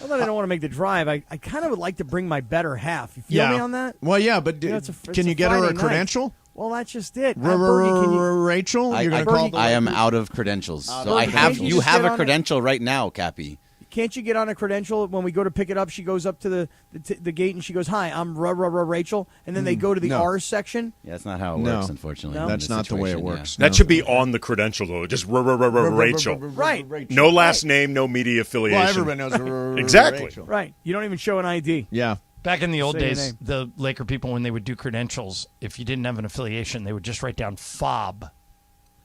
that I don't want to make the drive. I kind of would like to bring my better half. You feel me on that? Well, yeah, but can you get her a credential? Night. Well, that's just it. Rachel, you're going to call. I am out of credentials, so I have. You have a credential right now, Cappy. Can't you get on a credential when we go to pick it up? She goes up to the gate and she goes, "Hi, I'm Rachel," and then they go to the R section. Yeah, that's not how it works, unfortunately. No? That's not the way it works. That should be on the credential, though. Just Rachel. Right. No last name, no media affiliation. Well, everybody knows exactly. Rachel. Right. You don't even show an ID. Yeah. Back in the old Say your days, name. the Laker people, when they would do credentials, if you didn't have an affiliation, they would just write down FOB.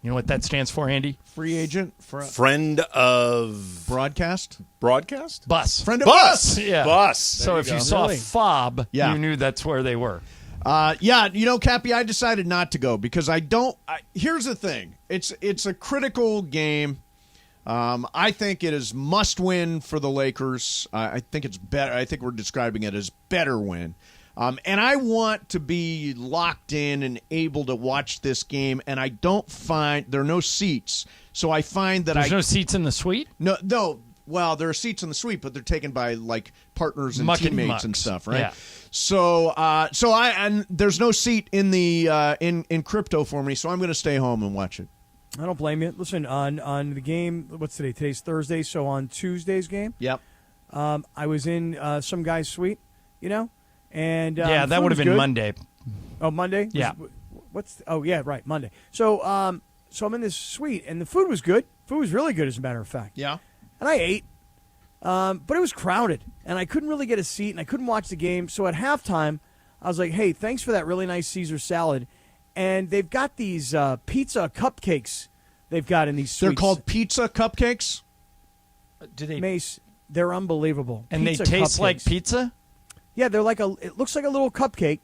You know what that stands for, Andy? Free agent? Friend of... Broadcast? Bus. Friend of bus. Yeah. Bus. So if you saw FOB, you knew that's where they were. Cappy, I decided not to go because here's the thing. It's a critical game. I think it is must win for the Lakers. I think it's better. I think we're describing it as better win. And I want to be locked in and able to watch this game, and I don't find there are no seats. So I find that There's no seats in the suite? No. Well, there are seats in the suite, but they're taken by like partners and teammates and stuff, right? Yeah. So and there's no seat in the in crypto for me, so I'm going to stay home and watch it. I don't blame you. Listen, on the game, what's today? Today's Thursday, so on Tuesday's game, Yep. I was in some guy's suite, and Yeah, that food would have was been good. Monday. Oh, Monday? Yeah. Oh, yeah, right, Monday. So, so I'm in this suite, and the food was good. Food was really good, as a matter of fact. Yeah. And I ate, but it was crowded, and I couldn't really get a seat, and I couldn't watch the game. So at halftime, I was like, hey, thanks for that really nice Caesar salad. And they've got these pizza cupcakes they've got in these suites. They're called pizza cupcakes? Do they? Mace, they're unbelievable. And Pizza they taste cupcakes. like pizza? Yeah, they're like it looks like a little cupcake,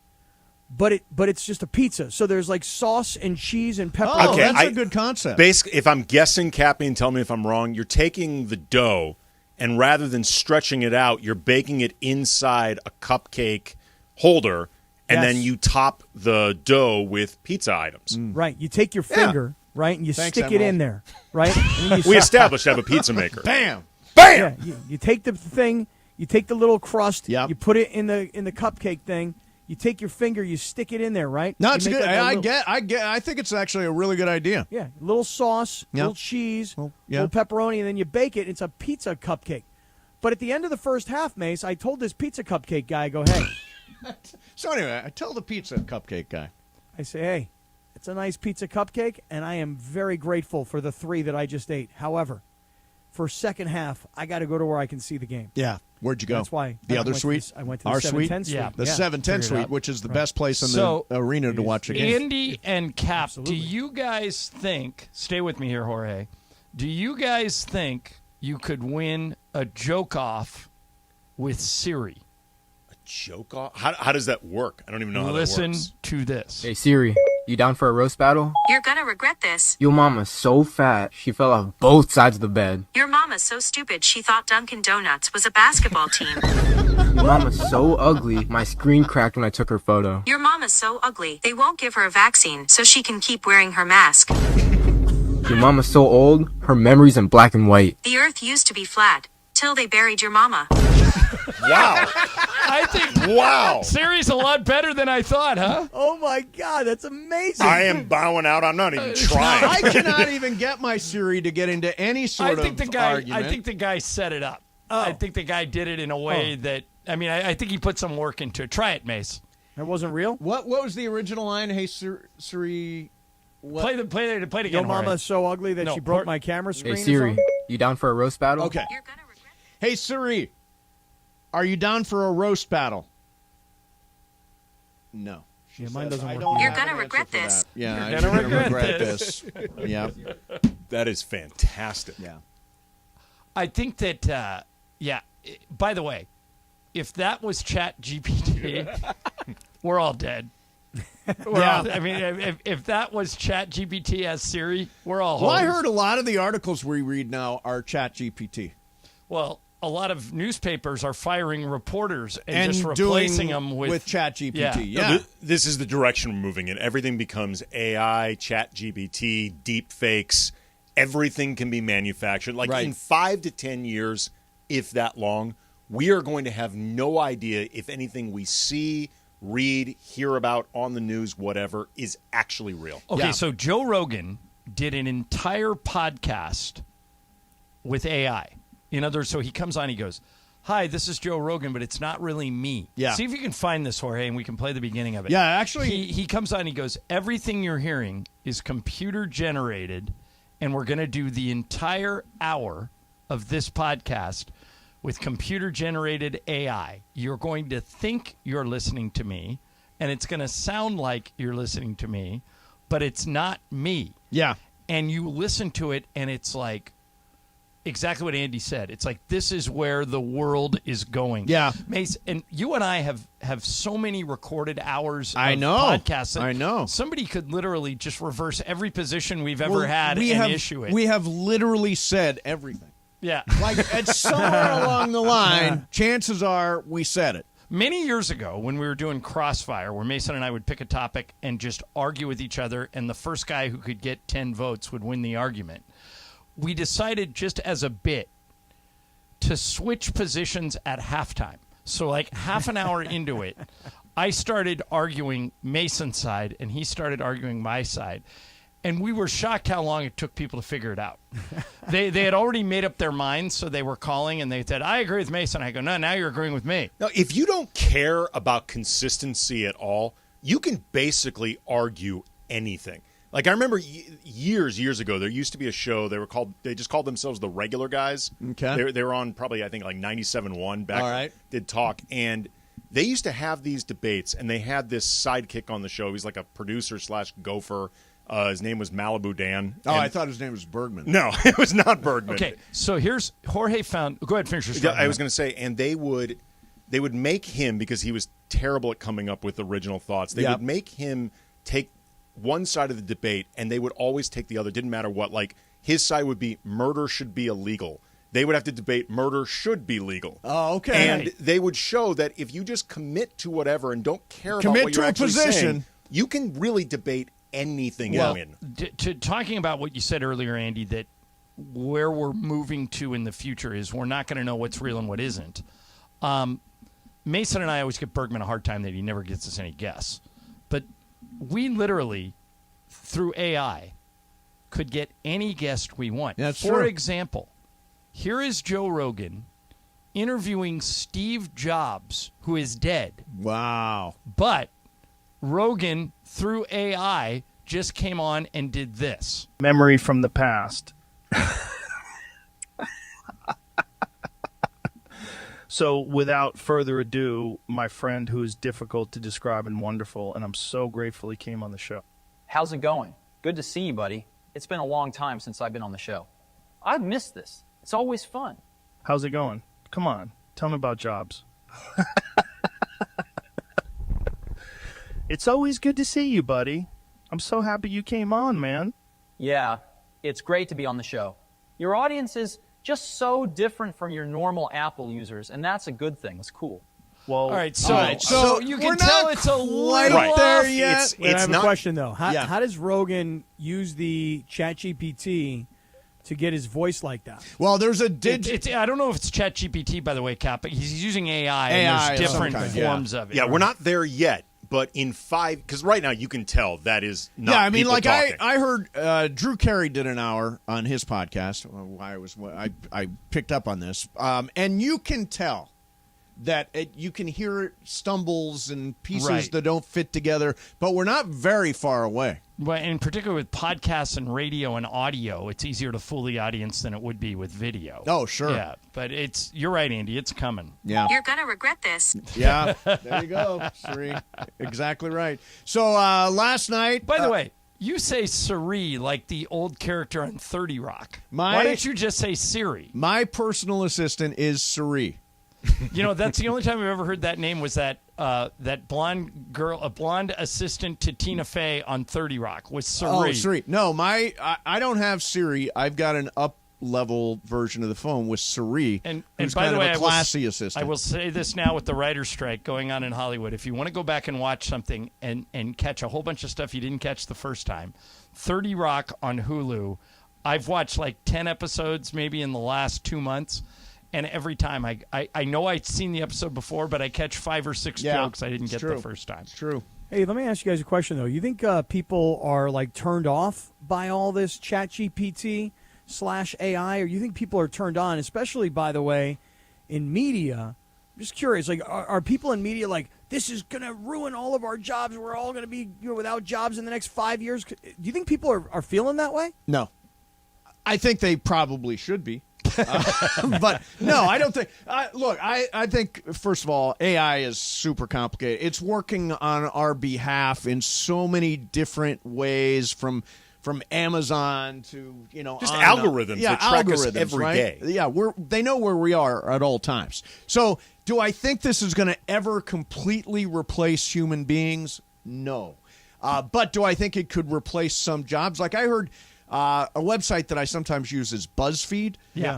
but it's just a pizza. So there's like sauce and cheese and pepperoni. Oh, that's a good concept. Basically, if I'm guessing, Cappy, and tell me if I'm wrong, you're taking the dough, and rather than stretching it out, you're baking it inside a cupcake holder, and Yes. then you top the dough with pizza items. Right. You take your finger, right, and you Thanks, stick it Emerald. in there, right? And then you We established to have a pizza maker. Bam! Yeah, you take the thing, you take the little crust, Yep. you put it in the cupcake thing. You take your finger, you stick it in there, right? No, You it's make good. like a I little- get. I think it's actually a really good idea. Yeah, little sauce, Yeah. little cheese, yeah. little pepperoni, and then you bake it. It's a pizza cupcake. But at the end of the first half, Mace, I told this pizza cupcake guy, I go, hey. So anyway, I tell the pizza cupcake guy. I say, hey, it's a nice pizza cupcake, and I am very grateful for the 3 that I just ate. However, for second half, I got to go to where I can see the game. Yeah. Where'd you go? That's why. The I other went to suite? the- I went to the Our 710 suite? suite. The Yeah. 710 Figured it suite, out. which is the Right. best place in So, the arena to watch a game. Andy and Cap, do you guys think, stay with me here, Jorge, do you guys think you could win a joke off with Siri? Joke off? How does that work? I don't even know how Listen that works. to this. Hey Siri, you down for a roast battle? You're gonna regret this. Your mama's so fat, she fell off both sides of the bed. Your mama's so stupid she thought Dunkin' Donuts was a basketball team. Your mama's so ugly, my screen cracked when I took her photo. Your mama's so ugly they won't give her a vaccine so she can keep wearing her mask. Your mama's so old, her memory's in black and white. The earth used to be flat till they buried your mama. Wow. I think Wow. Siri's a lot better than I thought, huh? Oh, my God. That's amazing. I am bowing out. I'm not even trying. I cannot even get my Siri to get into any sort I think the guy. argument. I think the guy set it up. I think the guy did it in a way that. I mean, I think he put some work into it. Try it, Mace. That wasn't real? What was the original line? Hey, Siri. What? Play it again. Your Jorge. mama's so ugly that No, she broke Hor- my camera screen. Hey or Siri, something? you down for a roast battle? Okay. Hey, Siri. Are you down for a roast battle? No. Yeah, mine doesn't work. You're have gonna an regret answer for this. that. Yeah, You're I'm gonna gonna regret regret this. this. Yeah. That is fantastic. Yeah. I think that. By the way, if that was Chat GPT, we're all dead. I mean, if that was Chat GPT as Siri, we're all. Well, I hosed. heard a lot of the articles we read now are Chat GPT. Well, a lot of newspapers are firing reporters and And just doing replacing them with ChatGPT. Yeah. Yeah. No, this is the direction we're moving in. Everything becomes AI, Chat GPT, deep fakes. Everything can be manufactured. Like Right. in 5 to 10 years, if that long, we are going to have no idea if anything we see, read, hear about on the news, whatever, is actually real. Okay, so Joe Rogan did an entire podcast with AI. In other words, so he comes on, he goes, "Hi, this is Joe Rogan, but it's not really me." Yeah. See if you can find this, Jorge, and we can play the beginning of it. Yeah, actually- he comes on, he goes, "Everything you're hearing is computer generated, and we're going to do the entire hour of this podcast with computer generated AI. You're going to think you're listening to me, and it's going to sound like you're listening to me, but it's not me." Yeah. And you listen to it, and it's like exactly what Andy said. It's like, this is where the world is going. Yeah. Mace, and you and I have so many recorded hours I of know. podcasts. that I know. Somebody could literally just reverse every position we've ever Well, had we and have, issue it. We have literally said everything. Yeah. Like, at somewhere along the line, chances are we said it. Many years ago, when we were doing Crossfire, where Mason and I would pick a topic and just argue with each other, and the first guy who could get 10 votes would win the argument, we decided just as a bit to switch positions at halftime. So like half an hour into it, I started arguing Mason's side, and he started arguing my side. And we were shocked how long it took people to figure it out. They had already made up their minds, so they were calling, and they said, I agree with Mason. I go, no, now you're agreeing with me. Now, if you don't care about consistency at all, you can basically argue anything. Like, I remember years ago, there used to be a show, they just called themselves The Regular Guys. Okay. They were on probably, I think, like 97.1 back. All right. Did talk, and they used to have these debates, and they had this sidekick on the show. He was like a producer / gopher. His name was Malibu Dan. Oh, I thought his name was Bergman. No, it was not Bergman. Okay, so here's Jorge found. Go ahead, finish your story. I was going to say, and they would make him, because he was terrible at coming up with original thoughts. They would make him take one side of the debate, and they would always take the other. Didn't matter what. Like, his side would be murder should be illegal. They would have to debate murder should be legal. Oh, okay. And they would show that if you just commit to whatever and don't care about what you're actually saying, you can really debate anything you win. Talking about what you said earlier, Andy, that where we're moving to in the future is we're not going to know what's real and what isn't. Mason and I always give Bergman a hard time that he never gets us any guess. But we literally, through AI, could get any guest we want. That's For true. example, here is Joe Rogan interviewing Steve Jobs, who is dead. Wow. But Rogan, through AI, just came on and did this. Memory from the past. So without further ado, my friend who is difficult to describe and wonderful, and I'm so grateful he came on the show. How's it going? Good to see you, buddy. It's been a long time since I've been on the show. I've missed this. It's always fun. How's it going? Come on, tell me about Jobs. It's always good to see you, buddy. I'm so happy you came on, man. Yeah, it's great to be on the show. Your audience is just so different from your normal Apple users, and that's a good thing. It's cool. Well, all right, so you can tell it's a little right there off. yet. Wait, I have a question, though. How, Yeah. how does Rogan use the ChatGPT to get his voice like that? Well, there's a I don't know if it's ChatGPT, by the way, Cap, but he's using AI, and AI there's of some different kind, forms of it. Yeah, we're not there yet, but in 5, because right now you can tell that is not. Yeah, I mean, people like talking. I heard Drew Carey did an hour on his podcast. I picked up on this, and you can tell that you can hear stumbles and pieces Right. that don't fit together, but we're not very far away. But in particular with podcasts and radio and audio, it's easier to fool the audience than it would be with video. Oh, sure. Yeah, but you're right, Andy. It's coming. Yeah. You're gonna regret this. Yeah, there you go, Siri. Exactly right. So last night, By the way, you say Siri like the old character on 30 Rock. My- Why don't you just say Siri? my personal assistant is Siri. You know, that's the only time I've ever heard that name was that blonde girl, a blonde assistant to Tina Fey on 30 Rock was Siri. Oh, Siri. No, I don't have Siri. I've got an up-level version of the phone with Siri, And who's by kind the way, of a classy assistant. I will say this now with the writer's strike going on in Hollywood. If you want to go back and watch something and catch a whole bunch of stuff you didn't catch the first time, 30 Rock on Hulu, I've watched like 10 episodes maybe in the last 2 months. And every time I know I'd seen the episode before, but I catch 5 or 6 jokes I didn't get the first time. It's true. Hey, let me ask you guys a question, though. You think people are, like, turned off by all this ChatGPT/AI, or you think people are turned on, especially, by the way, in media? I'm just curious, like, are people in media like, this is going to ruin all of our jobs, we're all going to be without jobs in the next 5 years? Do you think people are feeling that way? No. I think they probably should be. But no, I don't think. Look, I think, first of all, AI is super complicated. It's working on our behalf in so many different ways, from Amazon to Just on algorithms yeah, that track us algorithms, every right? day. Yeah, they know where we are at all times. So, do I think this is going to ever completely replace human beings? No. But do I think it could replace some jobs? Like I heard. A website that I sometimes use is BuzzFeed. Yeah.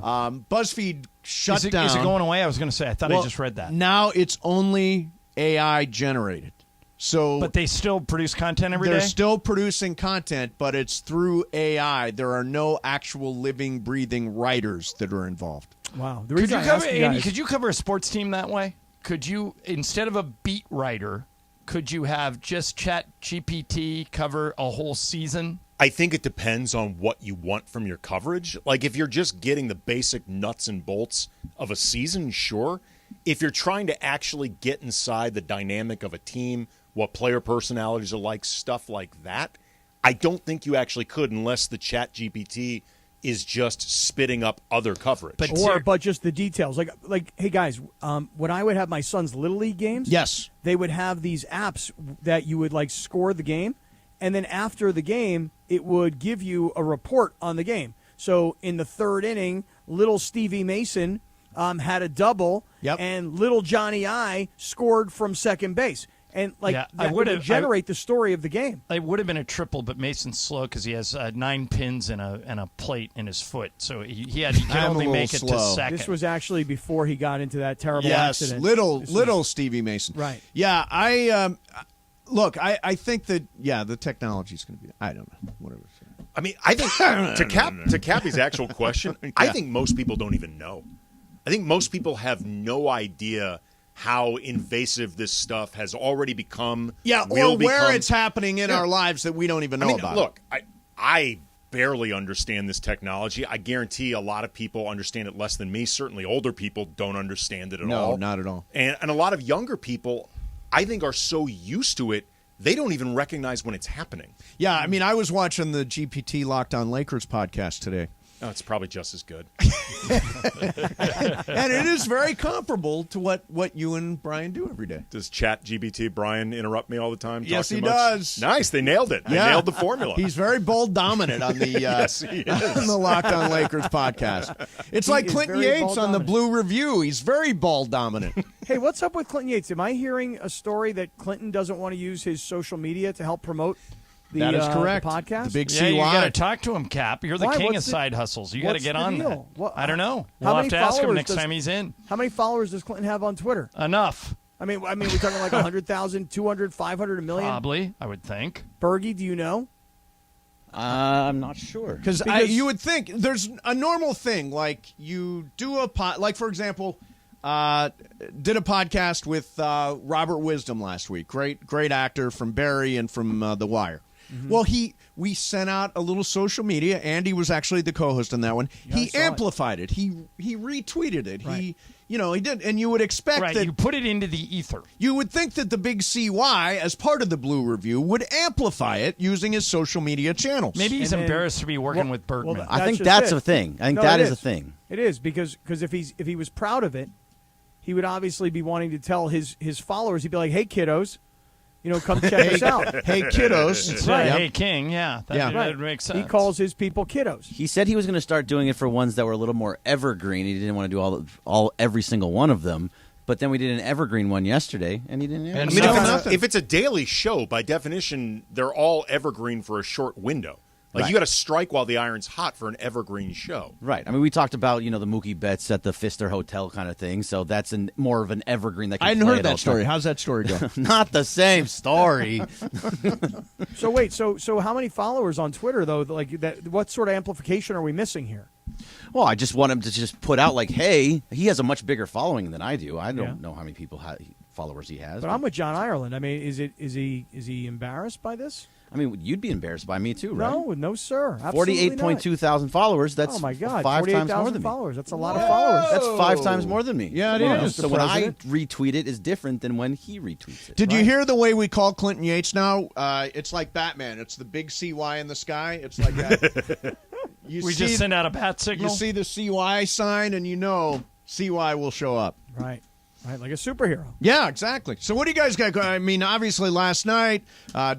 BuzzFeed shut down. Is it going away? I was going to say. I thought I just read that. Now it's only AI generated. So, But they still produce content every day? They're still producing content, but it's through AI. There are no actual living, breathing writers that are involved. Wow. Could you cover, Andy, could you cover a sports team that way? Could you, instead of a beat writer, could you have just ChatGPT cover a whole season? I think it depends on what you want from your coverage. Like, if you're just getting the basic nuts and bolts of a season, sure. If you're trying to actually get inside the dynamic of a team, what player personalities are like, stuff like that, I don't think you actually could unless the Chat GPT is just spitting up other coverage. But just the details. Like, hey, guys, when I would have my son's Little League games, yes, they would have these apps that you would, like, score the game, and then after the game, it would give you a report on the game. So in the third inning, little Stevie Mason had a double, and little Johnny I scored from second base. And that would generate the story of the game. It would have been a triple, but Mason's slow because he has 9 pins and a plate in his foot, so he can only make it to second. This was actually before he got into that terrible accident. Little Stevie Mason. Right. Yeah, I think that the technology's going to be. I don't know. Whatever. I mean, I think to Cappy's actual question, I think most people don't even know. I think most people have no idea how invasive this stuff has already become. Yeah, or where it's happening in our lives that we don't even know about. Look, I barely understand this technology. I guarantee a lot of people understand it less than me. Certainly older people don't understand it at all. No, not at all. And a lot of younger people, I think, are so used to it, they don't even recognize when it's happening. Yeah, I mean, I was watching the GPT Locked On Lakers podcast today. Oh, it's probably just as good. And it is very comparable to what you and Brian do every day. Does Chat GPT Brian interrupt me all the time? Yes, he does. Nice. They nailed it. Yeah. They nailed the formula. He's very ball dominant on the yes, he is. on the Locked On Lakers podcast. It's like Clinton Yates on the Blue Review. He's very ball dominant. Hey, what's up with Clinton Yates? Am I hearing a story that Clinton doesn't want to use his social media to help promote that is correct. The podcast? The big Yeah, CY. you got to talk to him, Cap. You're the Why? king What's of side hustles. You got to get on deal? that. I don't know. How We'll have many to ask him followers next time he's in. How many followers does Clinton have on Twitter? Enough. I mean, we're talking like 100,000, 200, 500, a million? Probably, I would think. Bergie, do you know? I'm not sure. Because you would think there's a normal thing, like you do like, for example, did a podcast with Robert Wisdom last week. Great actor from Barry and from The Wire. Mm-hmm. Well, we sent out a little social media. Andy was actually the co-host on that one. Yeah, he amplified it. He retweeted it. Right. He did. And you would expect that you put it into the ether. You would think that the big CY, as part of the Blue Review, would amplify it using his social media channels. Maybe he's embarrassed to be working with Bergman. I think that's a thing. I think that is a thing. It is because if he was proud of it, he would obviously be wanting to tell his followers. He'd be like, "Hey, kiddos, come check us out." Hey, kiddos. That's right. Hey, King. Yeah, that makes sense. He calls his people kiddos. He said he was going to start doing it for ones that were a little more evergreen. He didn't want to do every single one of them. But then we did an evergreen one yesterday, and he didn't. If it's a daily show, by definition, they're all evergreen for a short window. Like, you got to strike while the iron's hot for an evergreen show. Right. I mean, we talked about, the Mookie Betts at the Pfister Hotel kind of thing, so that's more of an evergreen that can I hadn't play heard that story. How's that story go? Not the same story. So wait, so how many followers on Twitter, though? Like, that? What sort of amplification are we missing here? Well, I just want him to just put out, like, hey, he has a much bigger following than I do. I don't know how many followers he has. But I'm with John Ireland. I mean, is he embarrassed by this? I mean, you'd be embarrassed by me too, right? No, sir. 48.2 thousand followers. That's 5 times more than me. Followers. That's a lot of followers. That's 5 times more than me. Yeah, it is. So when I retweet it is different than when he retweets it. Did you hear the way we call Clinton Yates now? It's like Batman. It's the big CY in the sky. It's like that. We just send out a bat signal. You see the CY sign, and CY will show up. Right. Right, like a superhero. Yeah, exactly. So what do you guys got? I mean, obviously last night,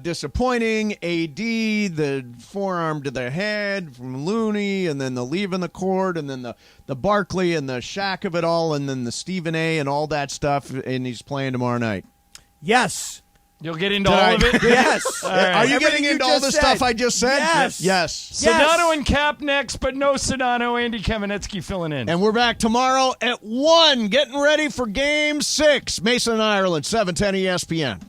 disappointing. AD, the forearm to the head from Looney, and then the leaving the court, and then the Barkley and the Shaq of it all, and then the Stephen A. and all that stuff, and he's playing tomorrow night. Yes. You'll get into all of it? Yes. Right. Are you getting into all the stuff I just said? Yes. Sedano and Cap next, but no Sedano. Andy Kamenetsky filling in. And we're back tomorrow at 1, getting ready for Game 6. Mason and Ireland, 710 ESPN.